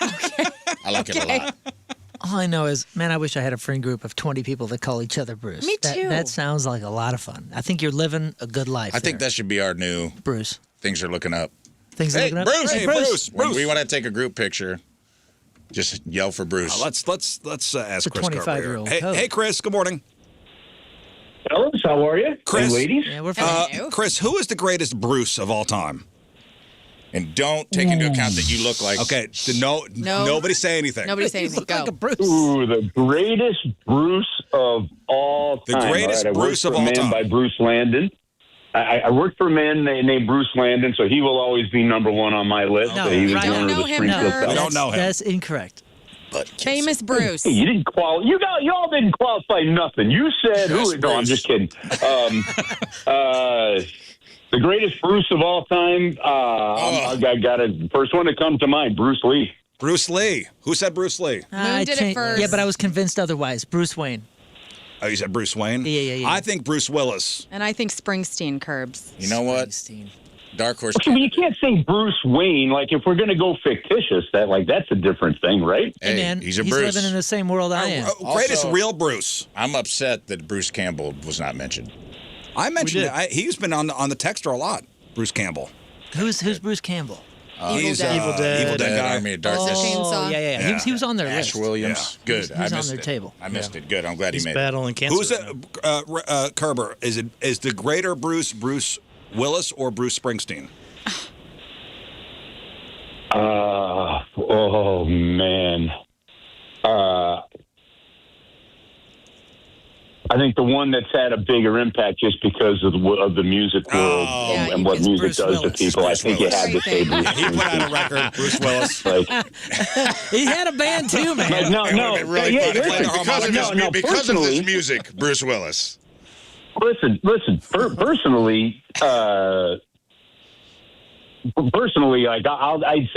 S3: I like it a lot.
S4: All I know is, man, I wish I had a friend group of 20 people that call each other Bruce.
S2: Me too.
S4: That sounds like a lot of fun. I think you're living a good life.
S3: I think
S4: there,
S3: that should be our new
S4: Bruce.
S3: things are looking up.
S4: Things
S3: Hey,
S4: looking up.
S3: Bruce!
S4: Hey,
S3: Hey,
S4: Bruce!
S3: When we want to take a group picture, just yell for Bruce.
S1: Let's ask
S4: a
S1: Chris Carver.
S4: 25-year-old
S1: Hey,
S4: code.
S1: hey, Chris. Good morning.
S13: Hello, how are you?
S1: Chris.
S13: Hey, ladies.
S4: Yeah, we're fine.
S1: Chris, who is the greatest Bruce of all time?
S3: And don't take into account that you look like.
S1: Okay, nobody say anything.
S2: Nobody say anything. Go.
S4: Like a Bruce.
S13: Ooh, the greatest Bruce of all
S1: The
S13: time.
S1: greatest
S13: I
S1: Bruce
S13: worked
S1: of
S13: for
S1: all
S13: a man
S1: time.
S13: by Bruce Landon. I worked for a man named Bruce Landon, so he will always be number one on my list.
S4: No,
S13: he was
S4: right.
S13: the owner of
S2: Don't
S13: the
S2: know him,
S13: Springfield
S2: nerd.
S13: Cup.
S1: We don't know him.
S4: That's incorrect.
S3: But
S2: Famous Bruce.
S13: Hey, you didn't y'all didn't qualify nothing. You said
S3: Yes,
S13: who? No, I'm
S3: Bruce.
S13: just kidding. The greatest Bruce of all time. I got it. First one to come to mind, Bruce Lee.
S1: Bruce Lee. Who said Bruce Lee?
S2: Moon did it first.
S4: Yeah, but I was convinced otherwise. Bruce Wayne.
S1: Oh, you said Bruce Wayne?
S4: Yeah.
S1: I think Bruce Willis.
S2: And I think Springsteen curbs.
S3: You know what?
S4: Springsteen.
S3: Dark Horse.
S13: Okay, but you can't say Bruce Wayne. Like, if we're going to go fictitious, that's a different thing, right?
S4: Hey, man,
S3: he's a Bruce.
S4: living in the same world I am.
S1: Greatest
S3: Also-
S1: real Bruce.
S3: I'm upset that Bruce Campbell was not mentioned.
S1: I mentioned
S5: did.
S1: it. He's been on the texter a lot. Bruce Campbell.
S4: Who's Bruce Campbell?
S1: He's
S2: Dead.
S5: Evil Dead.
S1: Evil Dead guy.
S3: Army of Darkness.
S2: Chainsaw.
S4: Yeah. He was on their
S3: Ash
S4: list.
S3: Williams. Good.
S4: He was
S3: I
S4: on
S3: missed
S4: their
S3: it.
S4: table.
S3: I missed it. Good. I'm glad
S5: He's
S3: he made
S5: battling cancer.
S1: Who's it? Kerber? Is the greater Bruce Willis or Bruce Springsteen?
S13: Oh man. I think the one that's had a bigger impact just because of the music world
S2: Yeah,
S13: and what
S2: it's
S13: music
S4: Bruce
S13: does
S4: Willis.
S13: to people.
S1: Bruce
S13: I think you
S1: Willis.
S13: had to say Bruce.
S1: He put out a record. Bruce Willis.
S13: Like,
S4: He had a band too, man.
S13: no,
S3: It
S13: no.
S3: would be really
S13: yeah,
S3: funny.
S13: listen,
S3: Because of his
S13: personally-
S3: music, Bruce Willis.
S13: Listen. Personally, like I'd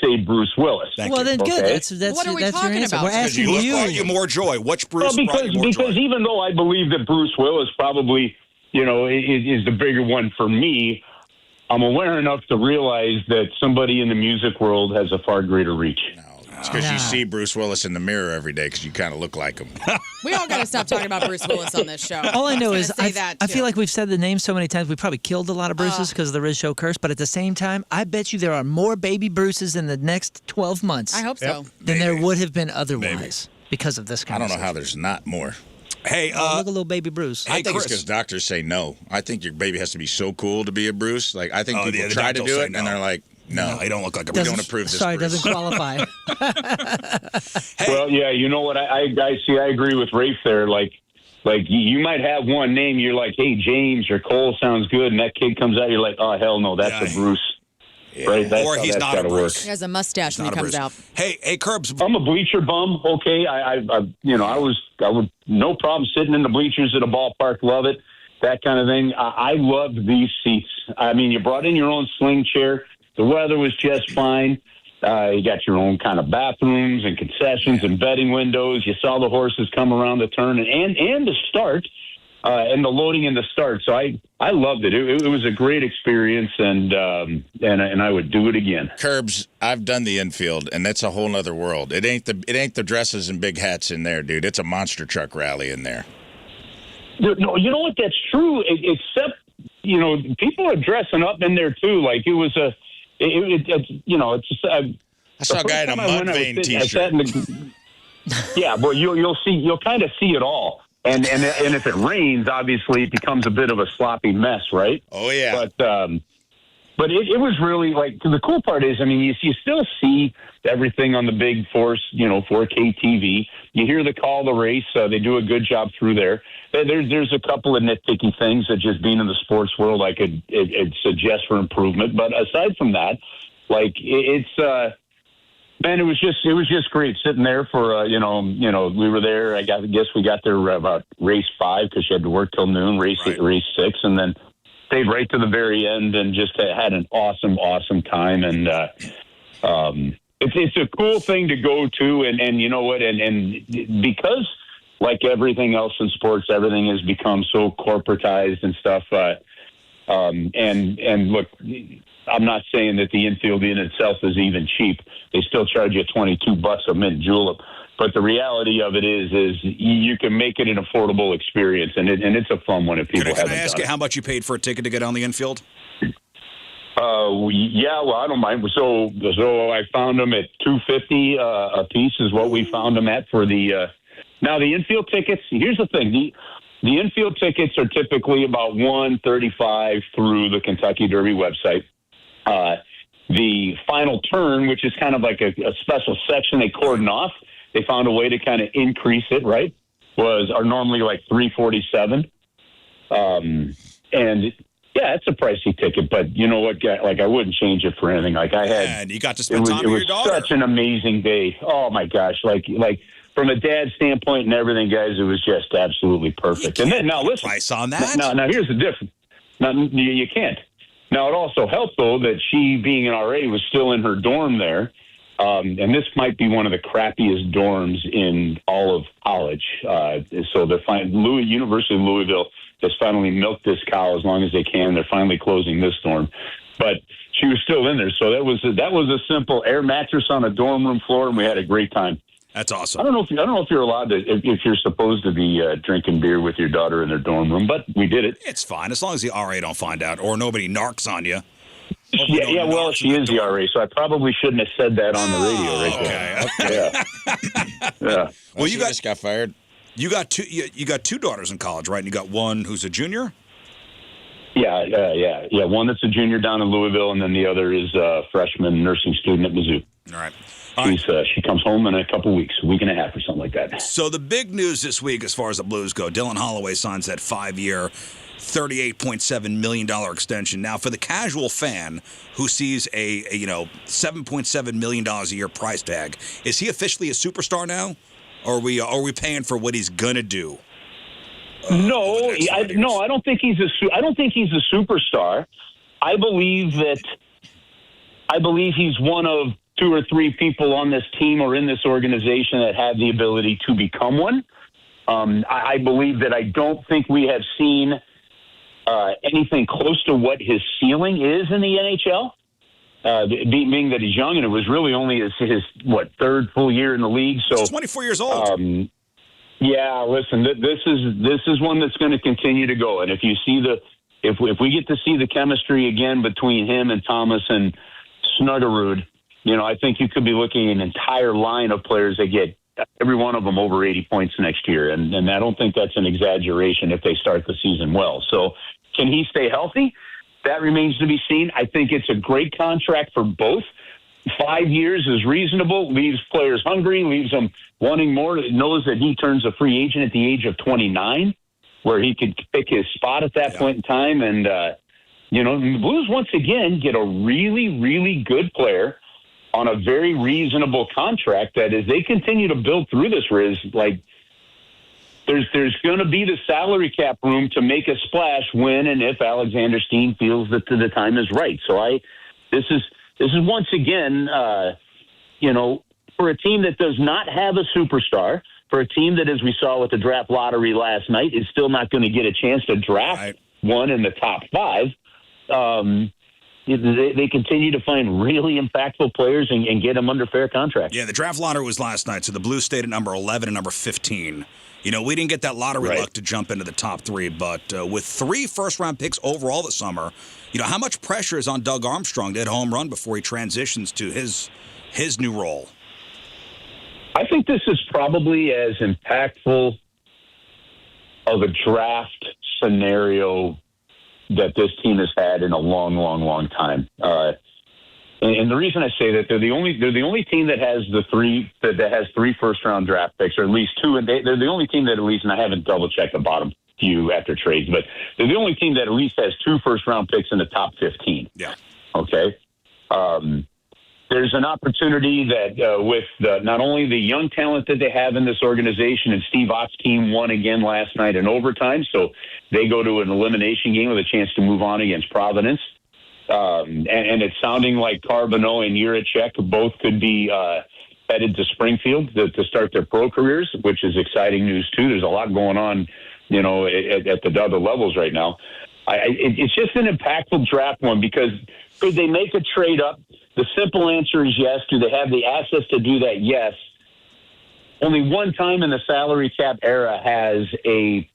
S13: say Bruce Willis.
S1: Thank
S4: Well,
S1: you.
S4: then good.
S13: Okay.
S4: That's
S2: What are we
S4: that's your
S2: talking
S4: answer.
S2: about?
S4: We're
S2: Because
S4: asking
S1: Who
S4: you.
S1: brought you more joy? Which Bruce
S13: Well,
S1: brought you more
S13: because
S1: joy?
S13: even though I believe that Bruce Willis probably, is the bigger one for me, I'm aware enough to realize that somebody in the music world has a far greater reach.
S3: It's because
S4: Nah.
S3: you see Bruce Willis in the mirror every day because you kind of look like him.
S2: We all got to stop talking about Bruce Willis on this show.
S4: All I know
S2: was
S4: is
S2: gonna say that,
S4: I
S2: too.
S4: feel like we've said the name so many times we probably killed a lot of Bruces because of the Rizz Show curse. But at the same time, I bet you there are more baby Bruces in the next 12 months
S2: I hope so.
S4: than there would have been otherwise because of this
S3: I don't know
S4: conversation.
S3: how there's not more.
S1: Hey,
S4: Look at little baby Bruce.
S3: I think it's
S1: Chris.
S3: because doctors say no. I think your baby has to be so cool to be a Bruce. Like, I think
S1: Oh,
S3: people
S1: yeah, the
S3: try to
S1: doctors
S3: do
S1: say
S3: it,
S1: no.
S3: and they're like, no.
S1: I don't look like a
S3: We
S1: Bruce.
S3: don't approve this
S4: Sorry,
S3: Bruce.
S4: doesn't qualify.
S13: Well, yeah, you know what? I see. I agree with Rafe there. Like you might have one name. You're like, hey, James or Cole sounds good, and that kid comes out. You're like, oh hell no, that's
S1: Yeah.
S13: a Bruce. Right? That's
S1: Or
S13: how
S1: he's
S13: that's
S1: not a
S13: gotta
S1: Bruce.
S13: work.
S2: He has a mustache when he
S1: Not a
S2: comes
S1: Bruce.
S2: out.
S1: Hey, Curbs.
S13: I'm a bleacher bum. Okay, I would no problem sitting in the bleachers at a ballpark. Love it, that kind of thing. I love these seats. I mean, you brought in your own sling chair. The weather was just fine. You got your own kind of bathrooms and concessions and betting windows. You saw the horses come around the turn and the start. And the loading and the start. So I loved it. It was a great experience, and I would do it again.
S3: Curbs, I've done the infield, and that's a whole nother world. It ain't the dresses and big hats in there, dude. It's a monster truck rally in there.
S13: No, you know what? That's true. Except, people are dressing up in there too. Like it was it's just.
S3: I saw a guy in a Mudvayne t-shirt.
S13: Yeah, but you'll kind of see it all. And if it rains, obviously it becomes a bit of a sloppy mess, right?
S3: Oh yeah.
S13: But it was really like the cool part is, I mean, you still see everything on the big 4K TV. You hear the call of the race. They do a good job through there. There's a couple of nitpicky things that just being in the sports world I could suggest for improvement. But aside from that, like it's. Man, it was just great sitting there for we were there. I guess we got there about race 5 because you had to work till noon. Race 6, and then stayed right to the very end and just had an awesome time. And it's a cool thing to go to, and you know what? And because like everything else in sports, everything has become so corporatized and stuff. And look. I'm not saying that the infield in itself is even cheap. They still charge you $22 a mint julep. But the reality of it is you can make it an affordable experience, and it's a fun one if people
S1: Can
S13: haven't
S1: I ask
S13: done
S1: you
S13: it.
S1: how much you paid for a ticket to get on the infield?
S13: Yeah, well, I don't mind. So I found them at $250 a piece is what we found them at for the. Now the infield tickets. Here's the thing: the infield tickets are typically about $135 through the Kentucky Derby website. The final turn, which is kind of like a special section they cordon off, they found a way to kind of increase it. Right, are normally like $347, and. Yeah, it's a pricey ticket, but you know what? Like, I wouldn't change it for anything. Like, I had,
S1: and you got to spend time with your daughter.
S13: It was such an amazing day. Oh my gosh! Like from a dad standpoint and everything, guys, it was just absolutely perfect. And then now listen,
S1: price on that.
S13: Now here's the difference. Now you can't. Now it also helped though that she, being an RA, was still in her dorm there, and this might be one of the crappiest dorms in all of college. So they're fine. University of Louisville has finally milked this cow as long as they can. They're finally closing this dorm, but she was still in there. So that was a simple air mattress on a dorm room floor, and we had a great time.
S1: That's awesome.
S13: I don't know if you're allowed to, if you're supposed to be drinking beer with your daughter in their dorm room, but we did it.
S1: It's fine as long as the RA don't find out or nobody narcs on you.
S13: Yeah. Well, she is the RA, so I probably shouldn't have said that on the radio. Right there. Yeah.
S3: Well, you just got fired.
S1: You got two daughters in college, right? And you got one who's a junior?
S13: Yeah. One that's a junior down in Louisville, and then the other is a freshman nursing student at Mizzou.
S1: All right.
S13: She comes home in a couple weeks, a week and a half or something like that.
S1: So the big news this week as far as the Blues go, Dylan Holloway signs that 5-year, $38.7 million extension. Now, for the casual fan who sees a $7.7 million a year price tag, is he officially a superstar now? Or are we paying for what he's gonna do?
S13: No, I don't think he's a superstar. I believe he's one of 2 or 3 people on this team or in this organization that have the ability to become one. I believe that I don't think we have seen anything close to what his ceiling is in the NHL. Being that he's young, and it was really only his 3rd full year in the league. So
S1: he's 24 years old.
S13: Yeah, listen, this is one that's going to continue to go. And if you see if we get to see the chemistry again between him and Thomas and Snuggerud, I think you could be looking at an entire line of players that get every one of them over 80 points next year. And I don't think that's an exaggeration if they start the season well. So can he stay healthy? That remains to be seen. I think it's a great contract for both. 5 years is reasonable, leaves players hungry, leaves them wanting more, knows that he turns a free agent at the age of 29, where he could pick his spot at that point in time. And, the Blues once again get a really, really good player on a very reasonable contract that as they continue to build through this, Rizz, like, There's going to be the salary cap room to make a splash when and if Alexander Steen feels that the time is right. So this is once again, for a team that does not have a superstar, for a team that, as we saw with the draft lottery last night, is still not going to get a chance to draft one in the top 5. They continue to find really impactful players and get them under fair contracts.
S1: Yeah, the draft lottery was last night, so the Blues stayed at number 11 and number 15. We didn't get that lottery luck to jump into the top 3, but with 3 first-round picks overall this summer, how much pressure is on Doug Armstrong to hit a home run before he transitions to his new role?
S13: I think this is probably as impactful of a draft scenario that this team has had in a long, long, long time. And the reason I say that they're the only team that has that has 3 first-round draft picks, or at least 2, and they're the only team that at least, and I haven't double-checked the bottom few after trades, but they're the only team that at least has 2 first-round picks in the top 15.
S1: Yeah.
S13: Okay. There's an opportunity that with not only the young talent that they have in this organization, and Steve Ott's team won again last night in overtime, so they go to an elimination game with a chance to move on against Providence. And it's sounding like Carbonneau and Juracek both could be headed to Springfield to start their pro careers, which is exciting news, too. There's a lot going on, at the other levels right now. It's just an impactful draft one because could they make a trade up? The simple answer is yes. Do they have the assets to do that? Yes. Only one time in the salary cap era has a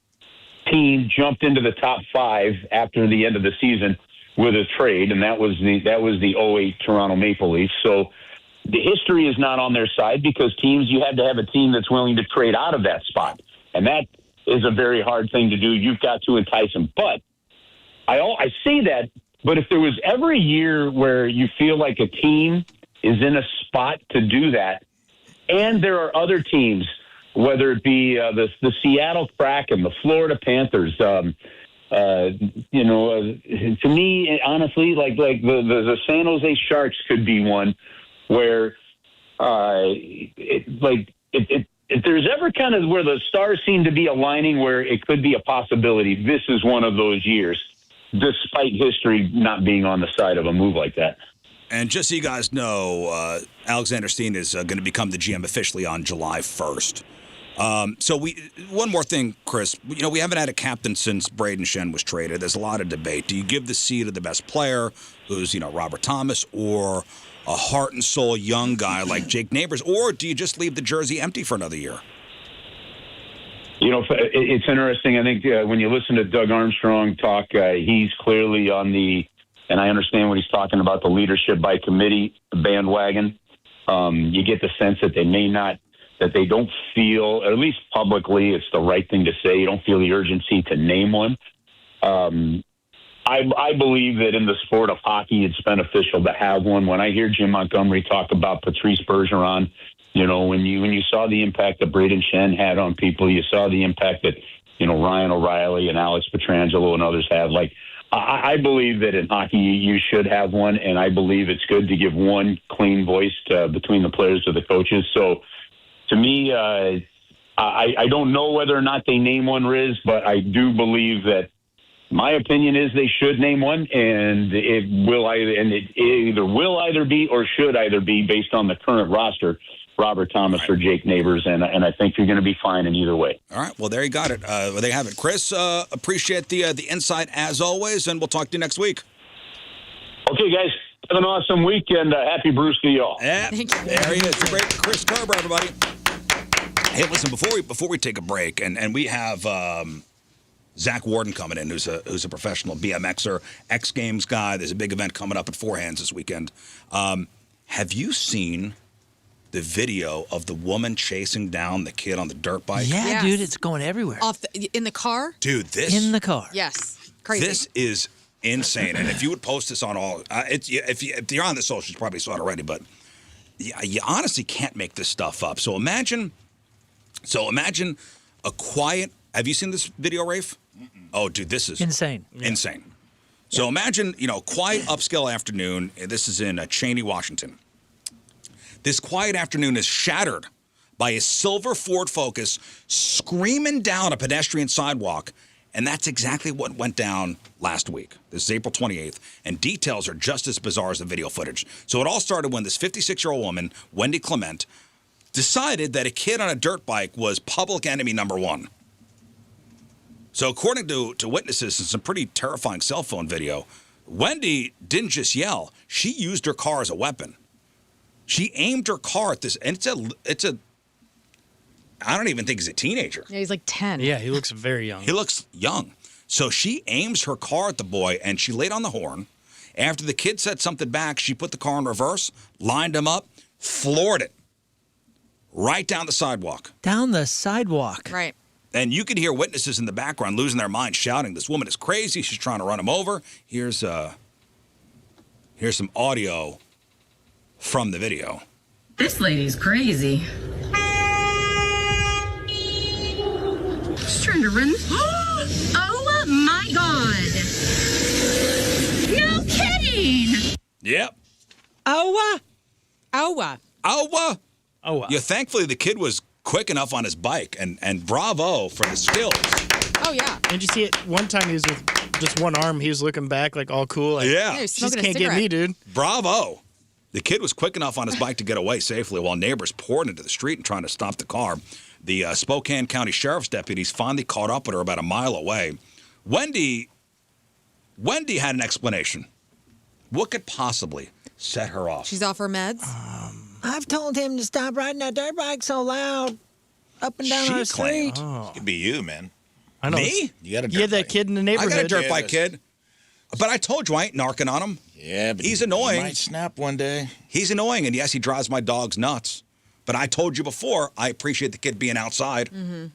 S13: team jumped into the top 5 after the end of the season with a trade, and that was the 08 Toronto Maple Leafs. So the history is not on their side because you had to have a team that's willing to trade out of that spot, and that is a very hard thing to do. You've got to entice them. But I say that, but if there was ever a year where you feel like a team is in a spot to do that, and there are other teams, whether it be the Seattle Kraken, the Florida Panthers, to me, honestly, like the San Jose Sharks could be one where, if there's ever kind of where the stars seem to be aligning, where it could be a possibility, this is one of those years, despite history not being on the side of a move like that.
S1: And just so you guys know, Alexander Steen is going to become the GM officially on July 1st. One more thing, Chris. We haven't had a captain since Braden Shen was traded. There's a lot of debate. Do you give the seat to the best player, who's Robert Thomas, or a heart and soul young guy like Jake Neighbors, or do you just leave the jersey empty for another year?
S13: It's interesting. I think when you listen to Doug Armstrong talk, he's clearly on and I understand what he's talking about, the leadership by committee bandwagon. You get the sense that they don't feel, or at least publicly, it's the right thing to say. You don't feel the urgency to name one. I believe that in the sport of hockey, it's beneficial to have one. When I hear Jim Montgomery talk about Patrice Bergeron, when you saw the impact that Braden Shen had on people, you saw the impact that, Ryan O'Reilly and Alex Petrangelo and others had. I believe that in hockey you should have one, and I believe it's good to give one clean voice between the players to the coaches. So to me, I don't know whether or not they name one, Rizz, but I do believe that my opinion is they should name one, and it either will either be or should either be based on the current roster, Robert Thomas or Jake Neighbors, and I think you're going to be fine in either way.
S1: All right, well, there you got it. There you have it. Chris, appreciate the insight as always, and we'll talk to you next week.
S13: Okay, guys. Have an awesome week, and happy Bruce to you all.
S1: Yeah, there he is. The great Chris Kerber, everybody. Hey, listen, before we take a break, and we have Zack Warden coming in, who's a professional BMXer, X Games guy. There's a big event coming up at Four Hands this weekend. Have you seen the video of the woman chasing down the kid on the dirt bike?
S4: Yeah,
S2: Yes.
S4: dude, it's going everywhere.
S2: In the car?
S1: Dude, this
S4: In the car.
S2: Yes. Crazy.
S1: This is insane. And if you would post this on all, if you're on the socials, you probably saw it already. But you honestly can't make this stuff up. So imagine a quiet. Have you seen this video, Rafe? Oh, dude, this is
S4: insane.
S1: Insane. So imagine, quiet upscale afternoon. This is in Cheney, Washington. This quiet afternoon is shattered by a silver Ford Focus screaming down a pedestrian sidewalk. And that's exactly what went down last week. This is April 28th, and details are just as bizarre as the video footage. So it all started when this 56-year-old woman, Wendy Clement, decided that a kid on a dirt bike was public enemy number one. So according to witnesses and some pretty terrifying cell phone video, Wendy didn't just yell. She used her car as a weapon. She aimed her car at this, and it's a I don't even think he's a teenager.
S2: Yeah, he's like 10.
S5: Yeah, he looks very young.
S1: He looks young. So she aims her car at the boy, and she laid on the horn. After the kid said something back, she put the car in reverse, lined him up, floored it right down the sidewalk.
S4: Down the sidewalk.
S2: Right.
S1: And you could hear witnesses in the background losing their minds, shouting, "This woman is crazy. She's trying to run him over." Here's some audio from the video.
S14: This lady's crazy. She's trying to run. Oh my God. No kidding.
S1: Yep.
S2: Owa.
S1: Owa.
S5: Oh, wow.
S1: Yeah, thankfully the kid was quick enough on his bike, and bravo for the skills.
S2: Oh, yeah.
S5: And you see it one time he was with just one arm. He was looking back like all cool. Like,
S1: Yeah.
S2: he was
S5: She just
S2: smoking a
S5: can't get me,
S2: cigarette.
S5: dude.
S1: Bravo. The kid was quick enough on his bike to get away safely while neighbors poured into the street and trying to stop the car. The Spokane County Sheriff's deputies finally caught up with her about a mile away. Wendy had an explanation. What could possibly set her off?
S2: She's off her meds.
S4: I've told him to stop riding that dirt bike so loud up and down
S1: She
S4: our
S1: claimed.
S4: street.
S3: It could be you, man.
S5: I know.
S1: Me?
S3: You got a
S5: You had that kid in the
S1: I
S5: neighborhood.
S1: got a dirt bike kid. But I told you I ain't narking on him.
S3: Yeah, but
S1: he's
S3: he
S1: annoying.
S3: might snap one day.
S1: He's annoying, and yes, he drives my dogs nuts. But I told you before, I appreciate the kid being outside.
S2: Mm-hmm.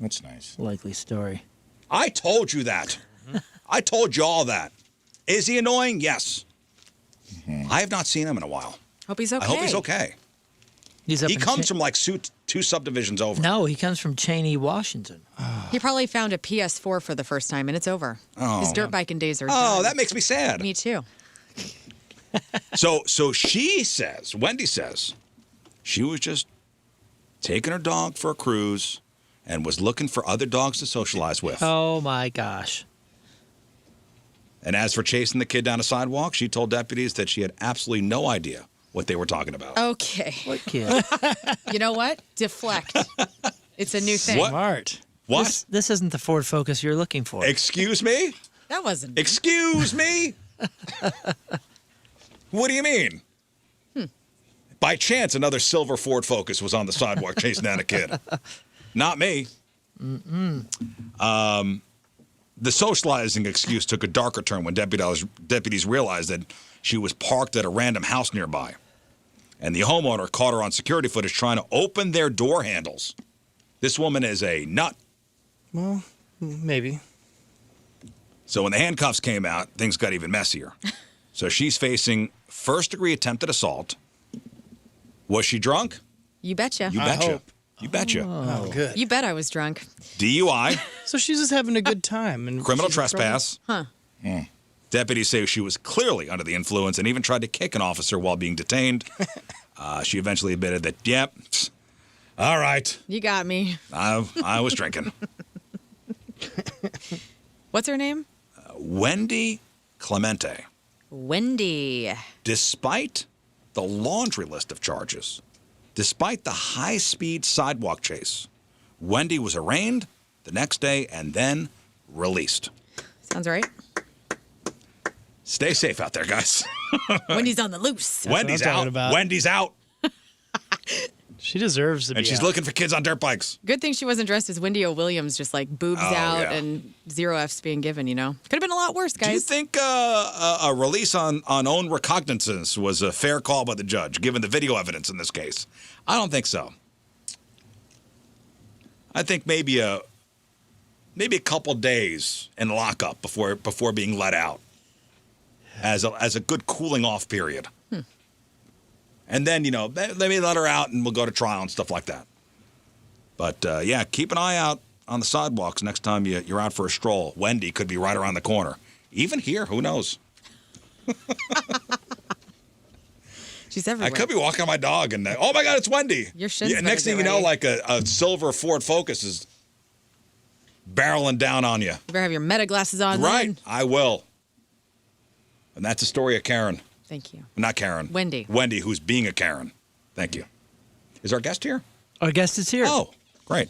S3: That's nice.
S4: Likely story.
S1: I told you that. I told you all that. Is he annoying? Yes. I have not seen him in a while.
S2: Hope he's okay.
S1: I hope he's okay.
S4: He's up
S1: He
S4: in
S1: comes from like two subdivisions over.
S4: No, he comes from Cheney, Washington.
S2: He probably found a PS4 for the first time, and it's over.
S1: Oh.
S2: His dirt biking days are
S1: Oh,
S2: done.
S1: that makes me sad.
S2: Me too.
S1: So she says, Wendy says, she was just taking her dog for a cruise and was looking for other dogs to socialize with.
S4: Oh, my gosh.
S1: And as for chasing the kid down a sidewalk, she told deputies that she had absolutely no idea what they were talking about.
S2: Okay.
S4: What kid?
S2: You know what? Deflect. It's a new thing.
S1: What?
S5: Smart.
S1: What?
S4: This isn't the Ford Focus you're looking for.
S1: Excuse me?
S2: That wasn't.
S1: Excuse me? What do you mean? By chance, another silver Ford Focus was on the sidewalk chasing down a kid. Not me. The socializing excuse took a darker turn when deputies realized that she was parked at a random house nearby. And the homeowner caught her on security footage trying to open their door handles. This woman is a nut.
S5: Well, maybe.
S1: So when the handcuffs came out, things got even messier. So she's facing first-degree attempted assault. Was she drunk?
S2: You betcha.
S1: You betcha. You betcha.
S5: Oh, good.
S2: You bet I was drunk.
S1: DUI.
S5: So she's just having a good time. And
S1: Criminal
S5: she's in trouble?
S1: trespass.
S2: Huh.
S1: Deputies say she was clearly under the influence and even tried to kick an officer while being detained. She eventually admitted that, yep, all right,
S2: You got me.
S1: I was drinking.
S2: What's her name?
S1: Wendy Clemente.
S2: Wendy.
S1: Despite the laundry list of charges, despite the high-speed sidewalk chase, Wendy was arraigned the next day and then released.
S2: Sounds right.
S1: Stay safe out there, guys.
S2: Wendy's on the loose.
S1: Wendy's
S5: what I'm talking
S1: out.
S5: about.
S1: Wendy's out.
S5: She deserves to be
S1: And she's
S5: out.
S1: looking for kids on dirt bikes.
S2: Good thing she wasn't dressed as Wendy O. Williams, just like boobs out
S1: yeah.
S2: and 0 Fs being given, you know? Could have been a lot worse, guys.
S1: Do you think a release on own recognizance was a fair call by the judge, given the video evidence in this case? I don't think so. I think maybe a couple days in lockup before being let out as a good cooling off period. And then, let me let her out and we'll go to trial and stuff like that. But, yeah, keep an eye out on the sidewalks next time you're out for a stroll. Wendy could be right around the corner. Even here, who knows?
S2: She's everywhere.
S1: I could be walking my dog and, oh, my God, it's Wendy.
S2: Your shins better
S1: next thing
S2: get
S1: you know,
S2: ready.
S1: like a silver Ford Focus is barreling down on you.
S2: You better have your meta glasses on.
S1: Right,
S2: then.
S1: I will. And that's the story of Karen.
S2: Thank you.
S1: Not Karen.
S2: Wendy.
S1: Wendy, who's being a Karen. Thank you. Is our guest here?
S4: Our guest is here.
S1: Oh, great.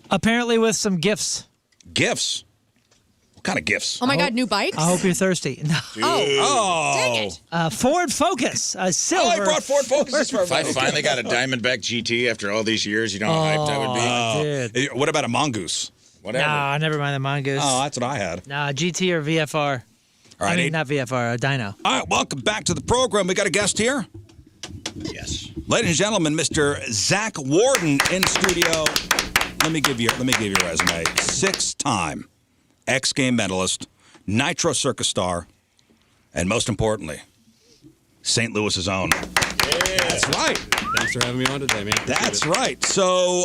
S4: Apparently with some gifts.
S1: Gifts? What kind of gifts?
S2: Oh, my God, new bikes?
S4: I hope you're thirsty. No.
S1: Oh.
S2: Dang it.
S4: Ford Focus, a silver.
S1: Oh, I brought Ford Focuses for
S3: If I
S1: everybody.
S3: finally got a Diamondback GT after all these years, you know how hyped I would be?
S4: Dude.
S1: What about a mongoose?
S3: Whatever.
S4: Nah, never mind the Mongoose.
S1: Oh, that's what I had.
S4: Nah, GT or VFR.
S1: All right,
S4: I mean,
S1: Aiden.
S4: not VFR, a dyno.
S1: All right, welcome back to the program. We got a guest here.
S3: Yes.
S1: Ladies and gentlemen, Mr. Zack Warden in studio. Let me give you a resume. 6-time X Game medalist, Nitro Circus star, and most importantly, St. Louis's own. That's right.
S15: Thanks for having me on today, man.
S1: That's right. So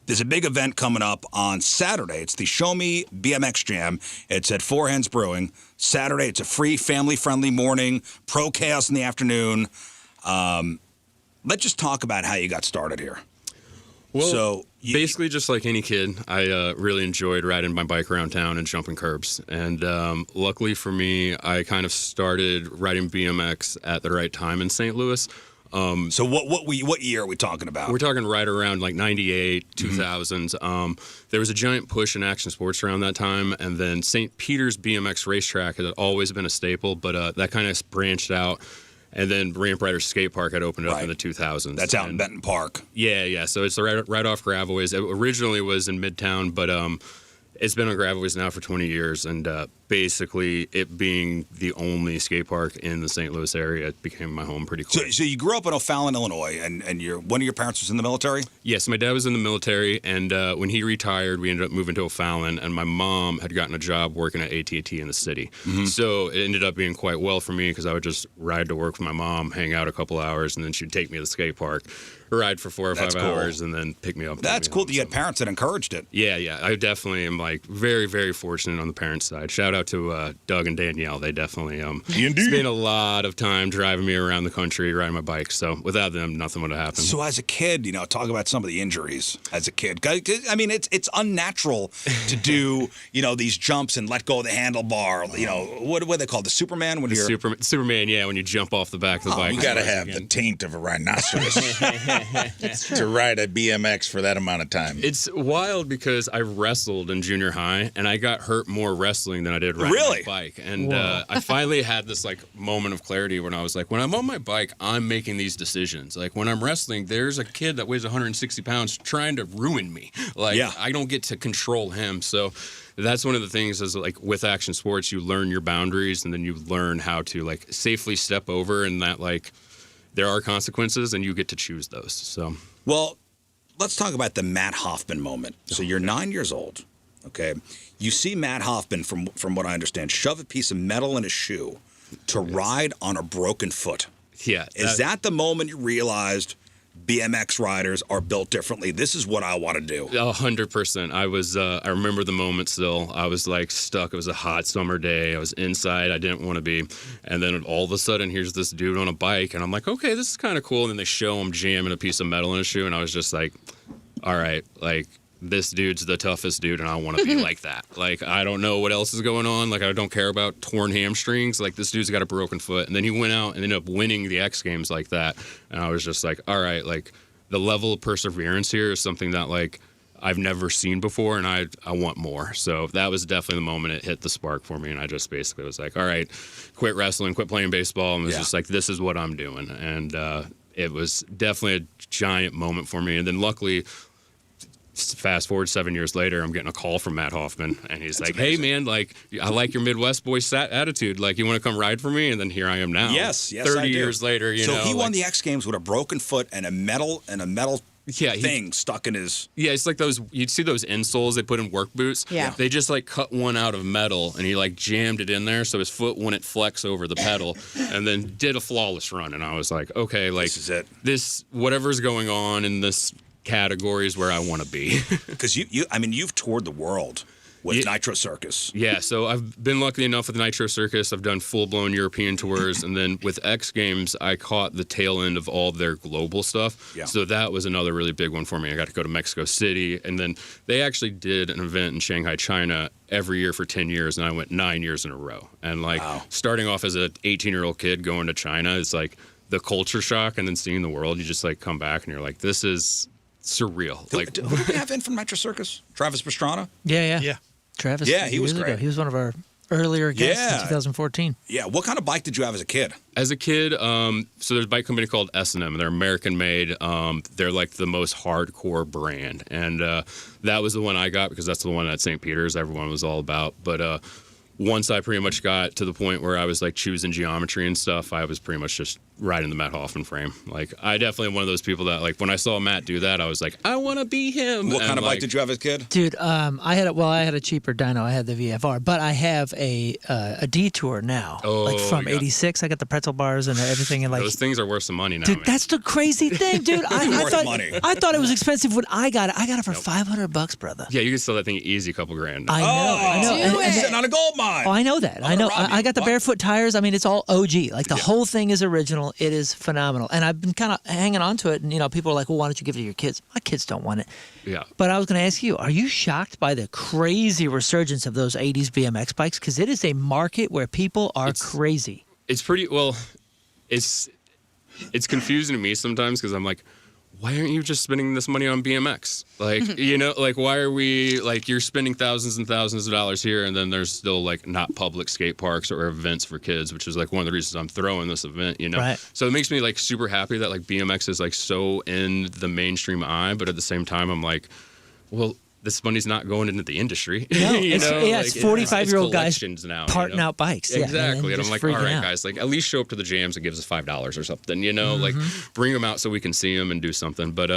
S1: there's a big event coming up on Saturday. It's the Show Me BMX Jam. It's at Four Hands Brewing. Saturday, it's a free, family-friendly morning, pro chaos in the afternoon. Let's just talk about how you got started here.
S15: Well,
S1: So
S15: basically, just like any kid, I really enjoyed riding my bike around town and jumping curbs. And luckily for me, I kind of started riding BMX at the right time in St. Louis.
S1: So what year are we talking about?
S15: We're talking right around like 98, 2000s. There was a giant push in action sports around that time, and then St. Peter's BMX racetrack had always been a staple, but that kind of branched out. And then Ramp Riders Skate Park had opened up in the 2000s.
S1: That's out in Benton Park.
S15: Yeah. So it's right off Gravelways. It originally was in Midtown, but it's been on Gravelways now for 20 years, and basically it being the only skate park in the St. Louis area, it became my home pretty quick.
S1: So you grew up in O'Fallon, Illinois, and one of your parents was in the military?
S15: Yes, my dad was in the military, and when he retired, we ended up moving to O'Fallon, and my mom had gotten a job working at AT&T in the city.
S1: Mm-hmm.
S15: So it ended up being quite well for me because I would just ride to work with my mom, hang out a couple hours, and then she'd take me to the skate park, ride for 4 or 5 hours, and then pick me up.
S1: That's cool that you had parents that encouraged it.
S15: Yeah. I definitely am like very, very fortunate on the parents' side. Shout out to Doug and Danielle. They definitely spent a lot of time driving me around the country, riding my bike. So without them, nothing would have happened.
S1: So as a kid, talk about some of the injuries as a kid. I mean, it's unnatural to do, these jumps and let go of the handlebar. What are they called? The Superman? When you're
S15: Superman, yeah, when you jump off the back of the bike.
S3: You got to have the taint of a rhinoceros to ride a BMX for that amount of time.
S15: It's wild because I wrestled in junior high, and I got hurt more wrestling than I did riding my bike. And I finally had this moment of clarity when I was like, when I'm on my bike, I'm making these decisions. Like when I'm wrestling, there's a kid that weighs 160 pounds trying to ruin me. I don't get to control him. So that's one of the things is with action sports, you learn your boundaries, and then you learn how to safely step over, and that there are consequences, and you get to choose those. So,
S1: well, let's talk about the Matt Hoffman moment. So you're 9 years old, okay? You see Matt Hoffman, from what I understand, shove a piece of metal in his shoe to ride on a broken foot.
S15: Yeah.
S1: Is that the moment you realized BMX riders are built differently? This is what I want to do.
S15: 100%. I remember the moment still. I was stuck. It was a hot summer day. I was inside. I didn't want to be. And then all of a sudden, here's this dude on a bike. And I'm like, okay, this is kind of cool. And then they show him jamming a piece of metal in his shoe. And I was just like, all right, this dude's the toughest dude, and I want to be like that. I don't know what else is going on. I don't care about torn hamstrings. This dude's got a broken foot. And then he went out and ended up winning the X Games like that. And I was just like, all right, the level of perseverance here is something that, I've never seen before, and I want more. So that was definitely the moment it hit the spark for me, and I just basically was like, all right, quit wrestling, quit playing baseball, and was just like, this is what I'm doing. And it was definitely a giant moment for me. And then luckily, fast forward 7 years later, I'm getting a call from Matt Hoffman, and he's like, hey, man, I like your Midwest boy attitude. You want to come ride for me? And then here I am now.
S1: Yes,
S15: 30 years later,
S1: So he won the X Games with a broken foot and a metal thing stuck in his...
S15: Yeah, it's like those... You'd see those insoles they put in work boots.
S2: Yeah.
S15: They just, cut one out of metal, and he, jammed it in there so his foot wouldn't flex over the pedal, and then did a flawless run. And I was like, okay,
S1: this is it.
S15: This... Whatever's going on in this categories where I want to be.
S1: Because you've toured the world with Nitro Circus.
S15: Yeah, so I've been lucky enough with Nitro Circus. I've done full-blown European tours, and then with X Games, I caught the tail end of all their global stuff.
S1: Yeah.
S15: So that was another really big one for me. I got to go to Mexico City, and then they actually did an event in Shanghai, China every year for 10 years, and I went 9 years in a row. And starting off as an 18-year-old kid going to China, it's the culture shock, and then seeing the world, you just come back and you're like, this is surreal.
S1: Who did we have in from Nitro Circus? Travis Pastrana?
S4: Yeah. Travis.
S1: Yeah, he was great.
S4: He was one of our earlier guests in 2014.
S1: Yeah. What kind of bike did you have as a kid?
S15: As a kid, so there's a bike company called S&M. They're American-made. They're the most hardcore brand. And that was the one I got because that's the one at St. Peter's everyone was all about. But once I pretty much got to the point where I was choosing geometry and stuff, I was pretty much just riding the Matt Hoffman frame. I definitely one of those people that when I saw Matt do that, I was like, I want to be him.
S1: What kind of bike did you have as a kid?
S4: Dude, I had a cheaper dyno. I had the VFR, but I have a Detour now. From '86. I got the pretzel bars and everything, and
S15: those things are worth some money now.
S4: Dude,
S15: man.
S4: that's the crazy thing, dude. I thought it was expensive when I got it. I got it for $500, brother.
S15: Yeah, you can sell that thing easy, couple grand.
S4: I know.
S1: And sitting on a gold mine.
S4: Oh, I know that. I know. I got the barefoot tires. I mean, it's all OG. The whole thing is original. It is phenomenal. And I've been kind of hanging on to it. And, people are like, well, why don't you give it to your kids? My kids don't want it.
S15: Yeah.
S4: But I was going to ask you, are you shocked by the crazy resurgence of those 80s BMX bikes? Because it is a market where people are crazy.
S15: It's pretty, well, it's confusing to me sometimes because I'm like, why aren't you just spending this money on BMX? Like, you know, like, why are we, like, you're spending thousands and thousands of dollars here, and then there's still, like, not public skate parks or events for kids, which is, like, one of the reasons I'm throwing this event, you know?
S4: Right.
S15: So it makes me, like, super happy that, like, BMX is, like, so in the mainstream eye, but at the same time, I'm like, well, this money's not going into the industry.
S4: No,
S15: you
S4: it's,
S15: know?
S4: yeah,
S15: Like,
S4: it's 45-year-old guys
S15: collections now,
S4: parting
S15: you know?
S4: out bikes. Yeah,
S15: Exactly. And I'm
S4: just
S15: like, all
S4: freaking
S15: right,
S4: out.
S15: guys, like, at least show up to the jams and give us $5 or something, you know? Like, bring them out so we can see them and do something. But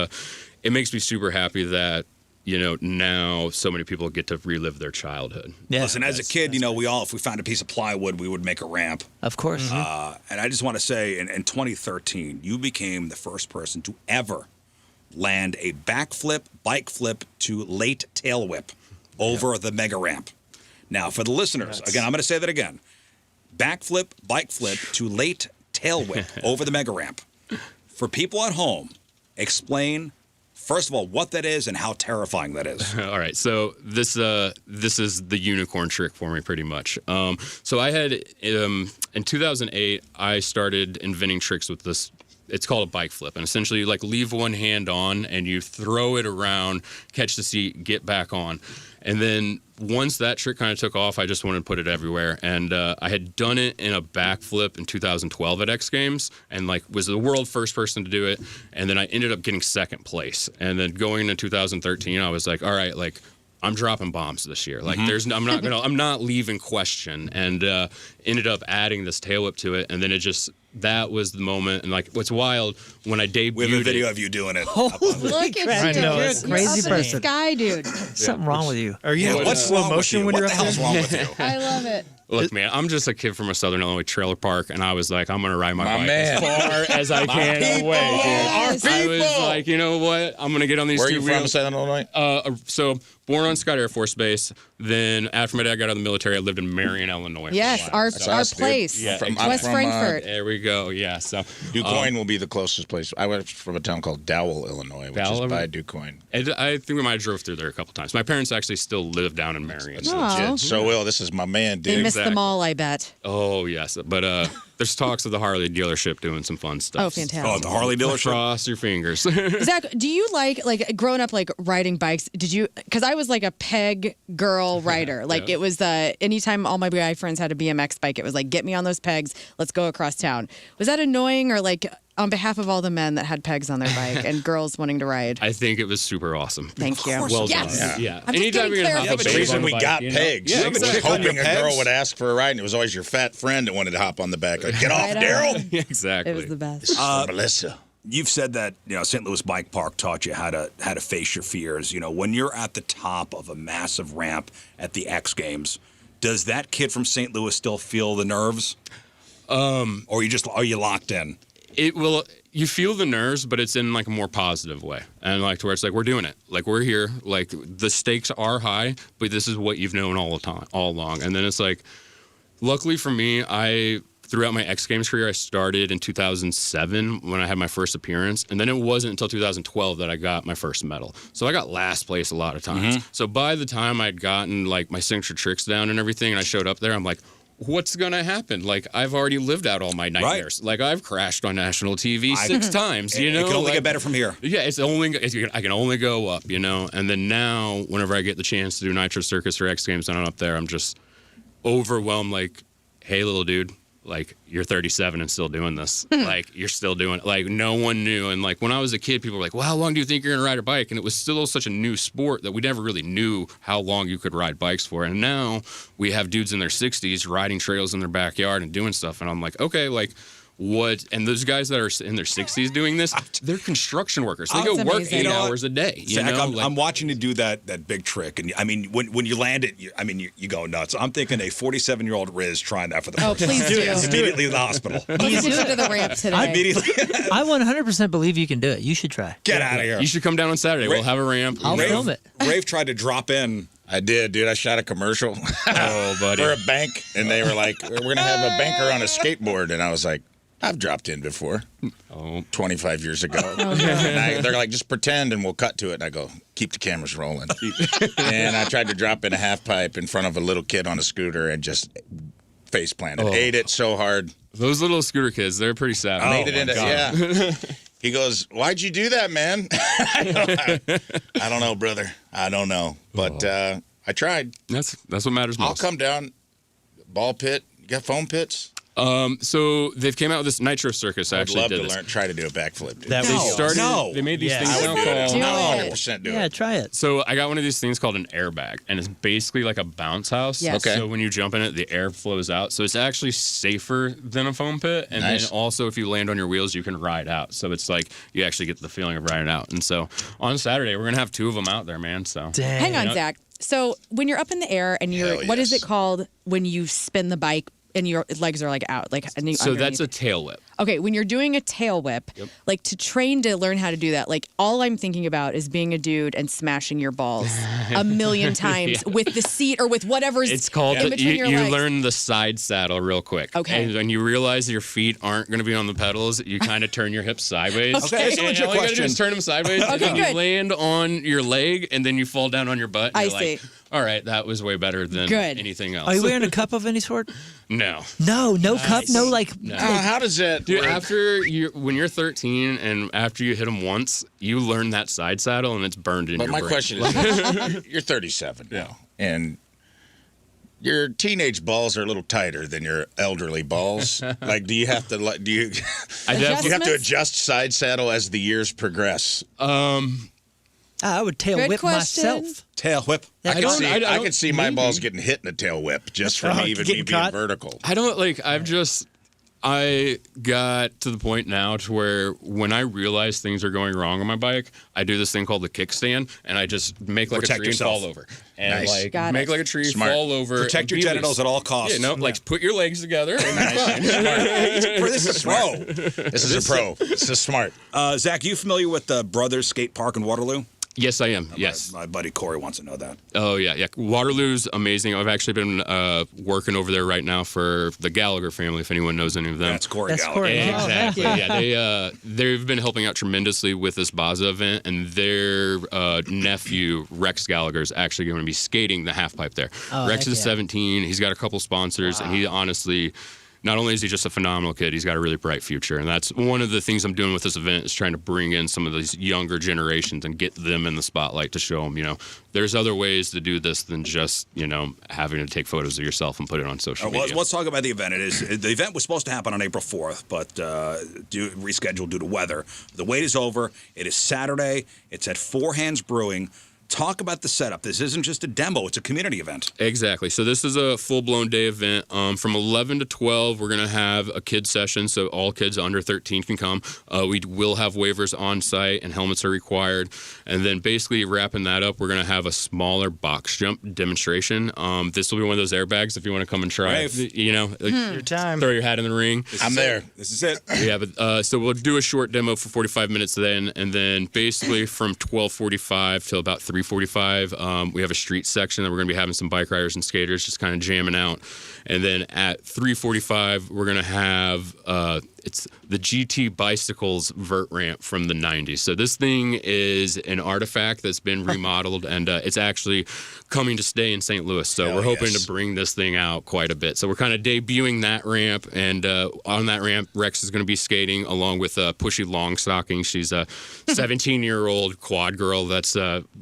S15: it makes me super happy that, you know, now so many people get to relive their childhood.
S4: Yeah,
S1: Listen, as a kid, you know, if we found a piece of plywood, we would make a ramp.
S4: Of course.
S1: And I just want to say, in 2013, you became the first person to ever land a backflip, bike flip to late tail whip over the mega ramp. Now, for the listeners, again, I'm going to say that again. Backflip, bike flip to late tail whip over the mega ramp. For people at home, explain, first of all, what that is and how terrifying that is.
S15: All right, so this is the unicorn trick for me, pretty much. So I had in 2008, I started inventing tricks with this. It's called a bike flip, and essentially you like leave one hand on and you throw it around, catch the seat, get back on. And then once that trick kind of took off, I just wanted to put it everywhere. And I had done it in a backflip in 2012 at X Games, and like was the world first person to do it. And then I ended up getting second place. And then going into 2013, I was like, all right, like I'm dropping bombs this year. Like I'm not leaving question. And ended up adding this tail whip to it, and then that was the moment. And like, what's wild when I debuted,
S1: We have a video of you doing it.
S2: Look at you.
S5: know,
S2: You're
S5: it's
S2: a
S4: crazy
S2: up in the
S4: person.
S2: sky, dude.
S4: Something wrong with you.
S5: Are you in
S1: What's
S5: slow
S1: wrong with
S5: motion
S1: you?
S5: when
S1: What
S5: you're
S1: the
S5: up
S1: hell's
S5: there?
S1: wrong with you?
S2: I love it.
S15: Look, man, I'm just a kid from a Southern Illinois trailer park, and I was like, I'm gonna ride my bike
S3: man.
S15: as far as I can away, dude.
S2: Yes.
S15: I was like, you know what? I'm gonna get on these
S3: Where are
S15: two
S3: you from,
S15: wheels.
S3: Southern Illinois?
S15: So born on Scott Air Force Base. Then after my dad got out of the military, I lived in Marion, Illinois.
S2: Yes,
S15: for a while.
S2: our
S3: us, dude.
S2: place.
S15: Yeah,
S3: I'm
S2: West
S3: from,
S2: Frankfurt.
S15: There we go. Yeah. So
S3: DuQuoin will be the closest place. I was from a town called Dowell, Illinois, which
S15: Dowell,
S3: is by DuQuoin.
S15: I think we might have drove through there a couple times. My parents actually still live down in Marion.
S3: It's
S15: So.
S2: Aw.
S3: legit. So Will, this is my man,
S2: They
S3: dude.
S2: missed them all, I bet.
S15: Oh yes, but there's talks of the Harley dealership doing some fun stuff.
S2: Oh, fantastic.
S1: Oh, the Harley dealership?
S15: Cross your fingers.
S2: Zach, do you like growing up, like riding bikes? Did you? Because I was like a peg girl rider. Like
S15: Yeah.
S2: it was anytime all my guy friends had a BMX bike, it was like, get me on those pegs. Let's go across town. Was that annoying, or like on behalf of all the men that had pegs on their bike and girls wanting to ride?
S15: I think it was super awesome.
S2: Thank you.
S15: Well
S2: Yes.
S15: done. Yeah.
S2: I'm just
S15: Anytime
S2: getting
S15: you're gonna hop
S2: clarification.
S15: a
S3: That's the
S15: babe
S3: reason
S15: on
S3: we
S15: the bike,
S3: got
S15: you know?
S3: pegs.
S15: Yeah,
S3: I was
S15: exactly.
S3: hoping a
S1: Pegs.
S3: girl would ask for a ride, and it was always your fat friend that wanted to hop on the back. Like, get off,
S2: Right on.
S3: Daryl.
S15: Exactly.
S2: It was the best.
S3: This is for Melissa.
S1: You've said that, you know, St. Louis Bike Park taught you how to face your fears. You know, when you're at the top of a massive ramp at the X Games, does that kid from St. Louis still feel the nerves? Or are you locked in?
S15: It will. You feel the nerves, but it's in like a more positive way, and like to where it's like we're doing it, like we're here, like the stakes are high, but this is what you've known all the time, all along. And then it's like, luckily for me, throughout my X Games career, I started in 2007 when I had my first appearance, and then it wasn't until 2012 that I got my first medal. So I got last place a lot of times. So by the time I'd gotten like my signature tricks down and everything, and I showed up there, I'm like, what's gonna happen? Like, I've already lived out all my nightmares. Like, I've crashed on national TV 6 times. You know,
S1: It can only
S15: like,
S1: get better from here.
S15: Yeah, I can only go up. You know, and then now, whenever I get the chance to do Nitro Circus or X Games and I'm up there, I'm just overwhelmed. Like, hey, little dude. Like, you're 37 and still doing this. Like, you're still doing it. Like, no one knew. And, like, when I was a kid, people were like, well, how long do you think you're going to ride a bike? And it was still such a new sport that we never really knew how long you could ride bikes for. And now we have dudes in their 60s riding trails in their backyard and doing stuff. And I'm like, okay, like, what? And those guys that are in their 60s doing this, they're construction workers. They go
S2: That's
S15: work
S2: amazing.
S15: 8
S1: You know what?
S15: hours a day. You
S1: Zach,
S15: know?
S1: I'm watching you do that big trick, and I mean, when you land it, you go nuts. I'm thinking a 47-year-old Rizz trying that for the
S2: Oh,
S1: first
S2: please
S1: time.
S2: do.
S1: Immediately in the hospital.
S2: Let's get you to the ramp today.
S1: Immediately.
S4: I 100% believe you can do it. You should try.
S1: Get out of here.
S15: You should come down on Saturday. We'll have a ramp.
S4: I'll
S15: You know?
S4: film it.
S1: Rafe tried to drop in.
S3: I did, dude. I shot a commercial
S15: Oh, buddy.
S3: for a bank, and they were like, we're going to have a banker on a skateboard. And I was like, I've dropped in before. 25 years ago. And they're like, just pretend and we'll cut to it. And I go, keep the cameras rolling. And I tried to drop in a half pipe in front of a little kid on a scooter and just face planted. Ate it so hard.
S15: Those little scooter kids, they're pretty savage.
S3: Made it into, yeah. He goes, "Why'd you do that, man?" I don't know, brother. I don't know, but I tried.
S15: That's what matters most.
S3: I'll come down. Ball pit. You got foam pits?
S15: So they've came out with this Nitro Circus.
S3: I'd
S15: Actually,
S3: love to try to do a backflip. Dude.
S15: They made these things now called.
S3: 100% do it.
S4: Yeah, try it.
S15: So I got one of these things called an airbag, and it's basically like a bounce house.
S2: Yes.
S3: Okay.
S15: So when you jump in it, the air flows out. So it's actually safer than a foam pit. And
S3: Nice.
S15: then also, if you land on your wheels, you can ride out. So it's like you actually get the feeling of riding out. And so on Saturday, we're gonna have 2 of them out there, man. So
S4: Dang.
S2: Hang on, Zach. So when you're up in the air and you're,
S3: Hell
S2: what is
S3: yes.
S2: it called when you spin the bike and your legs are like out, like
S15: So
S2: underneath?
S15: that's a tail whip.
S2: Okay, when you're doing a tail whip, like to train to learn how to do that, like all I'm thinking about is being a dude and smashing your balls a million times with the seat or with whatever's
S15: It's called
S2: in between your
S15: you
S2: legs.
S15: learn the side saddle real quick.
S2: Okay.
S15: And when you realize your feet aren't going to be on the pedals, you kind of turn your hips sideways.
S1: Okay, it's a
S15: And
S1: legit
S15: all you gotta do
S1: question.
S15: is turn them sideways.
S2: Okay,
S15: and then
S2: good.
S15: you land on your leg, and then you fall down on your butt. And
S2: I
S15: you're like,
S2: see.
S15: all right, that was way better than
S2: Good.
S15: anything else.
S4: Are you wearing a cup of any sort?
S15: No.
S4: No cup, no like.
S15: No.
S3: How does that
S15: Dude,
S3: work?
S15: when you're 13 and after you hit them once, you learn that side saddle and it's burned in
S3: But
S15: your
S3: my
S15: brain.
S3: question is, you're 37 now, and your teenage balls are a little tighter than your elderly balls. Like, do you have to do you
S2: Adjustments?
S3: adjust side saddle as the years progress?
S4: I would tail
S2: Good
S4: whip
S2: question.
S4: myself.
S1: Tail whip.
S3: I could see my balls getting hit in a tail whip just from
S4: Oh,
S3: me
S4: getting
S3: being
S4: caught?
S3: vertical.
S15: I don't like. I got to the point now to where when I realize things are going wrong on my bike, I do this thing called the kickstand, and I just make like
S1: Protect
S15: a tree
S1: yourself.
S15: and fall over, and
S3: Nice.
S15: like
S2: Got
S15: make
S2: it.
S15: like a tree,
S3: Smart.
S15: fall over,
S1: Protect
S15: and
S1: your
S15: be
S1: genitals
S15: loose.
S1: at all costs.
S15: Yeah, no, like put your legs together. And
S1: This is pro.
S3: This is a pro. This is smart.
S1: Zach, you familiar with the Brothers Skate Park in Waterloo?
S15: Yes, I am. Yes.
S1: My buddy Corey wants to know that.
S15: Oh yeah. Waterloo's amazing. I've actually been working over there right now for the Gallagher family. If anyone knows any of them.
S1: That's Corey
S4: That's
S1: Gallagher.
S4: Corey.
S15: Yeah,
S4: Oh,
S15: exactly.
S4: heck
S15: Yeah, they've been helping out tremendously with this Baza event, and their nephew Rex Gallagher is actually going to be skating the half pipe there.
S4: Oh,
S15: Rex
S4: heck
S15: is
S4: yeah.
S15: 17. He's got a couple sponsors, and he honestly. Not only is he just a phenomenal kid, he's got a really bright future. And that's one of the things I'm doing with this event is trying to bring in some of these younger generations and get them in the spotlight to show them, there's other ways to do this than just, having to take photos of yourself and put it on social media.
S1: Let's talk about the event. The event was supposed to happen on April 4th, but rescheduled due to weather. The wait is over. It is Saturday. It's at Four Hands Brewing. Talk about the setup. This isn't just a demo. It's a community event.
S15: Exactly. So this is a full-blown day event. From 11 to 12, we're going to have a kids session, so all kids under 13 can come. We will have waivers on site, and helmets are required. And then basically wrapping that up, we're going to have a smaller box jump demonstration. This will be one of those airbags if you want to come and try.
S1: Wave.
S5: Your time.
S15: Throw your hat in the ring.
S3: I'm there.
S1: This is it.
S15: Yeah, but so we'll do a short demo for 45 minutes then, and then basically from 12:45 till about 3:45, we have a street section that we're going to be having some bike riders and skaters just kind of jamming out, and then at 3:45 we're going to have it's the GT Bicycles vert ramp from the 90s. So this thing is an artifact that's been remodeled, and it's actually coming to stay in St. Louis. So we're hoping to bring this thing out quite a bit. So we're kind of debuting that ramp, and on that ramp, Rex is going to be skating along with Pushy Longstocking. She's a 17-year-old quad girl that's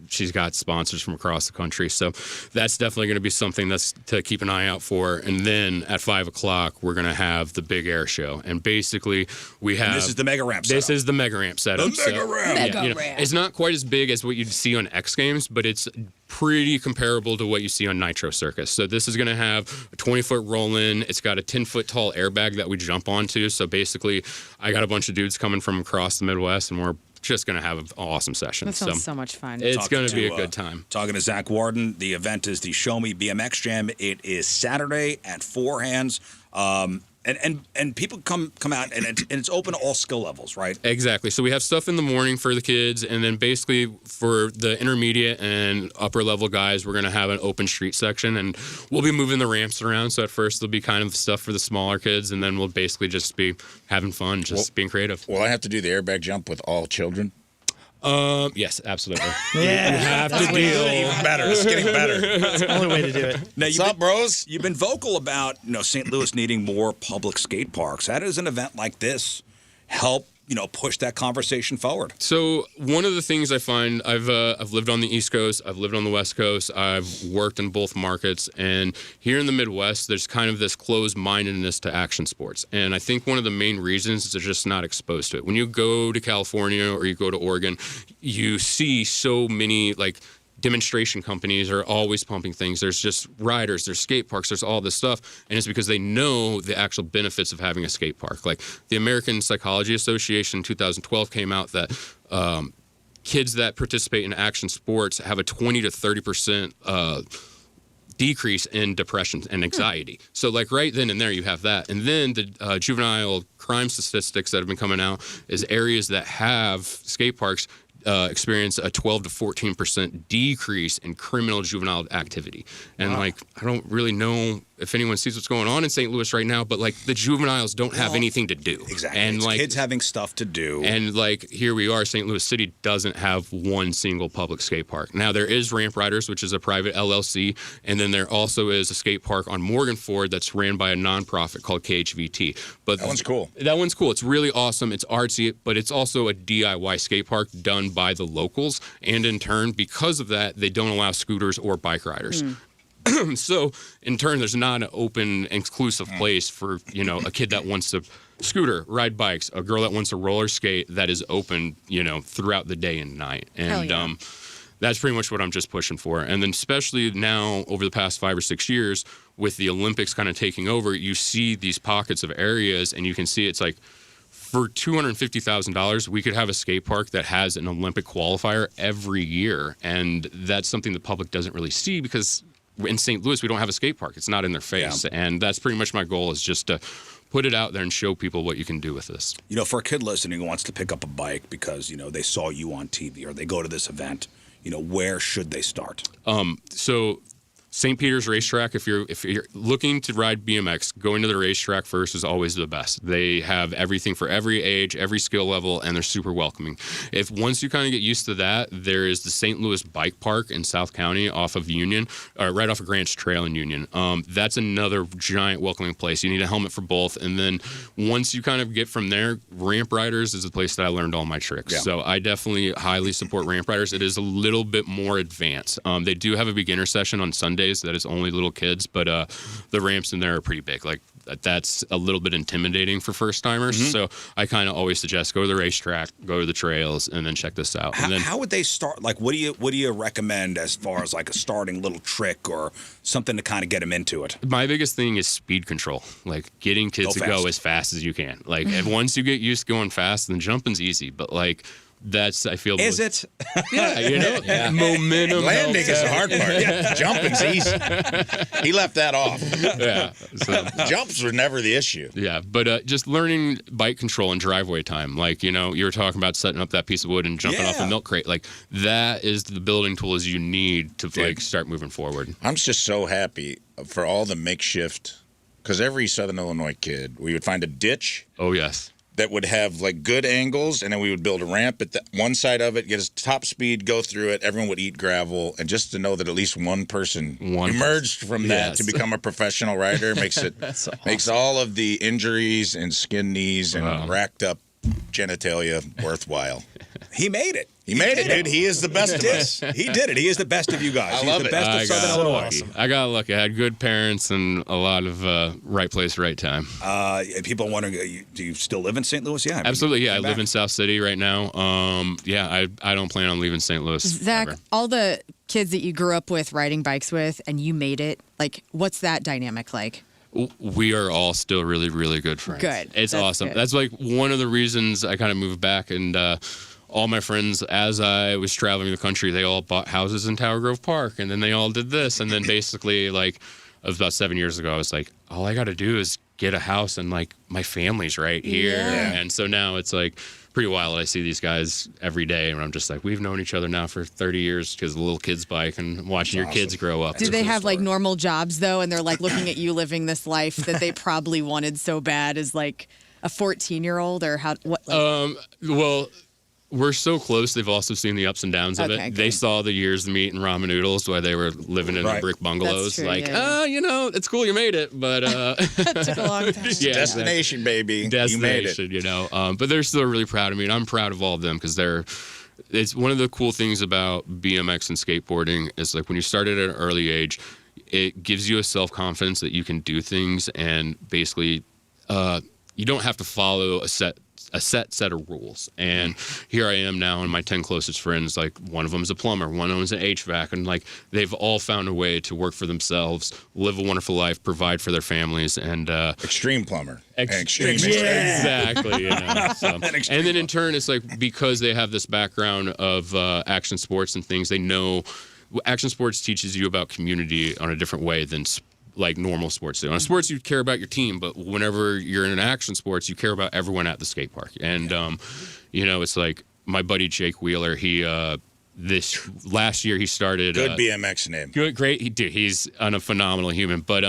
S15: she's got sponsors from across the country. So that's definitely going to be something that's to keep an eye out for. And then at 5 o'clock, we're going to have the big air show. And basically, we have...
S1: And this is the mega ramp
S15: This
S1: setup.
S15: is the mega ramp setup.
S1: The mega ramp.
S15: Yeah, it's not quite as big as what you'd see on X Games, but it's pretty comparable to what you see on Nitro Circus. So this is going to have a 20-foot roll-in. It's got a 10-foot tall airbag that we jump onto. So basically, I got a bunch of dudes coming from across the Midwest, and we're just going to have an awesome session.
S2: That sounds so much fun.
S15: It's going to be a good time.
S1: Talking to Zack Warden, the event is the Show Me BMX Jam. It is Saturday at Four Hands. And people come out, and it's open to all skill levels, right?
S15: Exactly. So we have stuff in the morning for the kids, and then basically for the intermediate and upper level guys, we're going to have an open street section, and we'll be moving the ramps around. So at first there'll be kind of stuff for the smaller kids, and then we'll basically just be having fun, being creative.
S3: Will I have to do the airbag jump with all children?
S15: Yes, absolutely.
S4: Yeah.
S15: You have to deal.
S3: Even better. It's getting better.
S5: That's the only way to do it.
S1: Now,
S3: What's up, bros?
S1: You've been vocal about St. Louis needing more public skate parks. How does an event like this help push that conversation forward?
S15: So one of the things I find, I've lived on the East Coast, I've lived on the West Coast, I've worked in both markets, and here in the Midwest, there's kind of this closed-mindedness to action sports. And I think one of the main reasons is they're just not exposed to it. When you go to California or you go to Oregon, you see so many, like, demonstration companies are always pumping things. There's just riders, there's skate parks, there's all this stuff. And it's because they know the actual benefits of having a skate park. Like the American Psychology Association in 2012 came out that kids that participate in action sports have a 20 to 30% decrease in depression and anxiety. So like right then and there you have that. And then the juvenile crime statistics that have been coming out is areas that have skate parks experience a 12 to 14% decrease in criminal juvenile activity. And like, I don't really know if anyone sees what's going on in St. Louis right now, but like the juveniles don't have anything to do.
S1: Exactly.
S15: And
S1: it's
S15: like
S1: kids having stuff to do.
S15: And like here we are, St. Louis City doesn't have one single public skate park. Now there is Ramp Riders, which is a private LLC, and then there also is a skate park on Morgan Ford that's ran by a nonprofit called KHVT. But
S3: that one's cool.
S15: That one's cool. It's really awesome. It's artsy, but it's also a DIY skate park done by the locals. And in turn, because of that, they don't allow scooters or bike riders. So in turn, there's not an open, exclusive place for, a kid that wants to scooter, ride bikes, a girl that wants to roller skate that is open, throughout the day and night. And that's pretty much what I'm just pushing for. And then especially now over the past 5 or 6 years with the Olympics kind of taking over, you see these pockets of areas and you can see it's like, for $250,000, we could have a skate park that has an Olympic qualifier every year. And that's something the public doesn't really see because in St. Louis, we don't have a skate park. It's not in their face. Yeah. And that's pretty much my goal is just to put it out there and show people what you can do with this.
S1: For a kid listening who wants to pick up a bike because, they saw you on TV or they go to this event, where should they start?
S15: So St. Peter's Racetrack, if you're looking to ride BMX, going to the racetrack first is always the best. They have everything for every age, every skill level, and they're super welcoming. If once you kind of get used to that, there is the St. Louis Bike Park in South County off of Union, right off of Grants Trail in Union. That's another giant welcoming place. You need a helmet for both. And then once you kind of get from there, Ramp Riders is the place that I learned all my tricks. Yeah. So I definitely highly support Ramp Riders. It is a little bit more advanced. They do have a beginner session on Sundays that is only little kids, but the ramps in there are pretty big. Like that's a little bit intimidating for first timers. So I kind of always suggest go to the racetrack, go to the trails, and then check this out.
S1: How would they start? Like, what do you recommend as far as like a starting little trick or something to kind of get them into it?
S15: My biggest thing is speed control, like getting kids to go as fast as you can. Like, and once you get used to going fast, then jumping's easy. But like, that's, I feel.
S1: Is it?
S15: Yeah, momentum.
S3: Landing is the hard part. Jumping's easy. He left that off.
S15: Yeah. So.
S3: Jumps were never the issue.
S15: Yeah, but just learning bike control and driveway time. Like, you were talking about setting up that piece of wood and jumping off a milk crate. Like, that is the building tools you need to like start moving forward.
S3: I'm just so happy for all the makeshift, because every Southern Illinois kid, we would find a ditch.
S15: Oh, yes.
S3: That would have like good angles, and then we would build a ramp at the one side of it, get us top speed, go through it. Everyone would eat gravel, and just to know that at least one person emerged from that to become a professional rider makes it awesome. Makes all of the injuries and skin knees and racked up genitalia worthwhile.
S1: He made it.
S3: He made it, dude. He is the best of us.
S1: He did it. He is the best of you guys. He's the best of Southern Illinois.
S15: I got lucky. I had good parents and a lot of right place, right time.
S1: People are wondering, do you still live in St. Louis? Yeah.
S15: Absolutely. Yeah, I live in South City right now. I don't plan on leaving St. Louis.
S2: Zach,
S15: ever.
S2: all the kids that you grew up with riding bikes with and you made it, like, what's that dynamic like?
S15: We are all still really, really good friends.
S2: Good.
S15: It's
S2: That's
S15: awesome.
S2: good.
S15: That's like one of the reasons I kind of moved back, and all my friends, as I was traveling the country, they all bought houses in Tower Grove Park, and then they all did this, and then basically, like, it was about 7 years ago, I was like, all I got to do is get a house, and like my family's right here, and so now it's like pretty wild. I see these guys every day, and I'm just like, we've known each other now for 30 years because of the little kids' bike and watching your kids grow up.
S2: Do they have like normal jobs though, and they're like looking at you living this life that they probably wanted so bad as like a 14-year-old, or how? What?
S15: Well, we're so close. They've also seen the ups and downs of
S2: Okay,
S15: it.
S2: good.
S15: They saw the years of meat and ramen noodles while they were living in the brick bungalows.
S2: That's true,
S15: like,
S2: yeah.
S15: it's cool you made it, but
S2: It took a long time.
S15: yeah,
S3: Destination, baby.
S15: destination,
S3: You made it.
S15: but they're still really proud of me, and I'm proud of all of them because it's one of the cool things about BMX and skateboarding is like when you start at an early age, it gives you a self-confidence that you can do things, and basically you don't have to follow a set set of rules. And here I am now, and my 10 closest friends, like one of them is a plumber, one owns an HVAC, and like they've all found a way to work for themselves, live a wonderful life, provide for their families, and
S3: extreme plumber.
S15: Extreme. Exactly. And then in turn, it's like because they have this background of action sports and things, they know action sports teaches you about community on a different way than like normal sports do. On sports, you care about your team, but whenever you're in action sports, you care about everyone at the skate park. And, it's like my buddy Jake Wheeler, this last year he started...
S3: Good BMX name.
S15: Good, great. He's a phenomenal human. But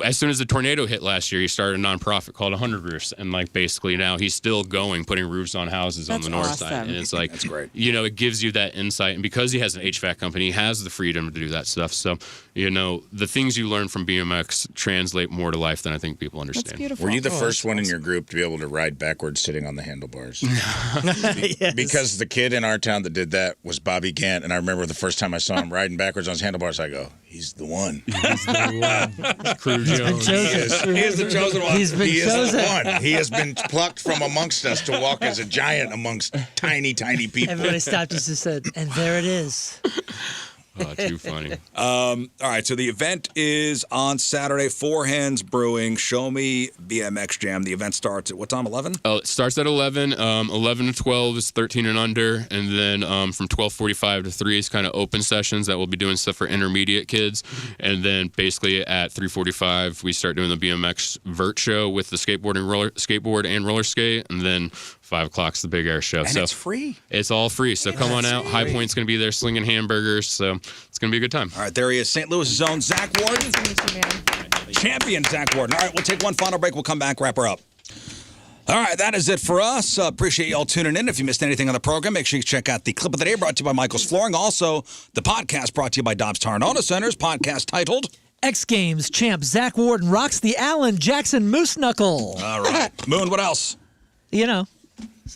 S15: as soon as the tornado hit last year, he started a nonprofit called 100 Roofs. And like basically now he's still going, putting roofs on houses on the north side. And it's like,
S1: that's great.
S15: It gives you that insight. And because he has an HVAC company, he has the freedom to do that stuff. So, the things you learn from BMX translate more to life than I think people understand.
S2: That's beautiful.
S3: Were you the first one in your group to be able to ride backwards sitting on the handlebars? Yes. Because the kid in our town that did that was Bobby Gant, and I remember the first time I saw him riding backwards on his handlebars, I go, he's the one.
S15: He's the one. Crew Jones.
S3: He is the chosen one.
S4: He's been chosen.
S3: Is the one. He has been plucked from amongst us to walk as a giant amongst tiny, tiny people.
S4: Everybody stopped us and said, and there it is.
S15: Oh, too funny.
S1: All right, so the event is on Saturday, Four Hands Brewing. Show Me BMX Jam. The event starts at what time, 11?
S15: Oh, it starts at 11. 11 to 12 is 13 and under. And then from 12:45 to 3 is kind of open sessions that we'll be doing stuff for intermediate kids. And then basically at 3:45, we start doing the BMX vert show with the skateboard and roller skate. And then 5 o'clock's the big air show.
S1: And it's free.
S15: It's all free. So come on out. High Point's going to be there slinging hamburgers. So it's going to be a good time.
S1: All right, there he is, St. Louis' own Zack Warden. Champion Zack Warden. All right, we'll take one final break. We'll come back, wrap her up. All right, that is it for us. Appreciate y'all tuning in. If you missed anything on the program, make sure you check out the clip of the day brought to you by Michael's Flooring. Also, the podcast brought to you by Dobbs Tire and Auto Centers. Podcast titled
S4: X Games champ Zack Warden rocks the Allen Jackson Mooseknuckle.
S1: All right. Moon, what else?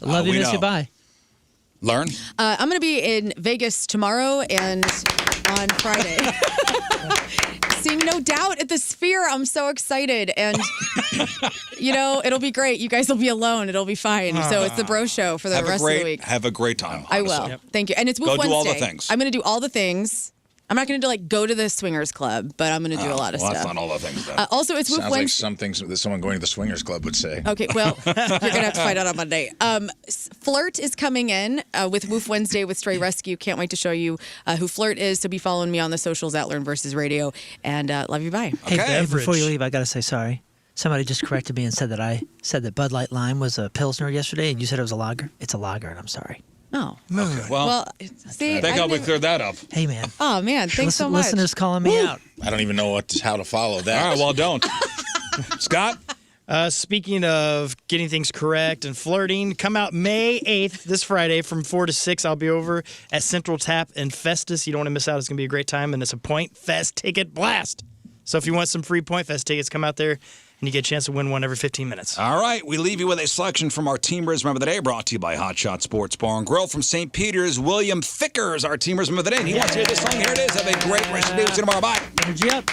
S4: Love you, miss you, bye.
S1: Learn.
S2: I'm going to be in Vegas tomorrow and on Friday. Seeing No Doubt at the Sphere. I'm so excited. And, it'll be great. You guys will be alone. It'll be fine. So it's the bro show for the rest of the week.
S1: Have a great time.
S2: I will. Yep. Thank you. And it's Woof
S1: Go
S2: Wednesday.
S1: do all the things.
S2: I'm going to do all the things. I'm not going to go to the swingers club, but I'm going to do a lot of stuff.
S1: That's not all the things, though.
S2: Also, it's Woof
S3: Sounds
S2: Wednesday.
S3: like some things that someone going to the swingers club would say.
S2: Okay, well, you're going to have to find out on Monday. Flirt is coming in with Woof Wednesday with Stray Rescue. Can't wait to show you who Flirt is. So be following me on the socials at Learn versus Radio. And love you, bye.
S4: Hey, before you leave, I got to say sorry. Somebody just corrected me and said that I said that Bud Light Lime was a Pilsner yesterday, and you said it was a lager. It's a lager, and I'm sorry.
S2: Oh.
S1: Okay. Well,
S2: see,
S1: thank God we cleared that up.
S4: Hey, man.
S2: Oh, man. Thanks so much.
S4: Listeners calling me out.
S3: I don't even know how to follow that.
S1: All right, well, don't. Scott?
S5: Speaking of getting things correct and flirting, come out May 8th, this Friday, from 4 to 6. I'll be over at Central Tap and Festus. You don't want to miss out. It's going to be a great time, and it's a Point Fest ticket blast. So if you want some free Point Fest tickets, come out there, and you get a chance to win one every 15 minutes.
S1: All right, we leave you with a selection from our Team Rizz Member of the Day, brought to you by Hot Shot Sports Bar and Grill from St. Peter's. William Fickers, our Team Rizz Member of the Day. And he wants to hear this song. Here it is. Have a great rest of the day. We'll see you tomorrow. Bye.
S4: Energy up.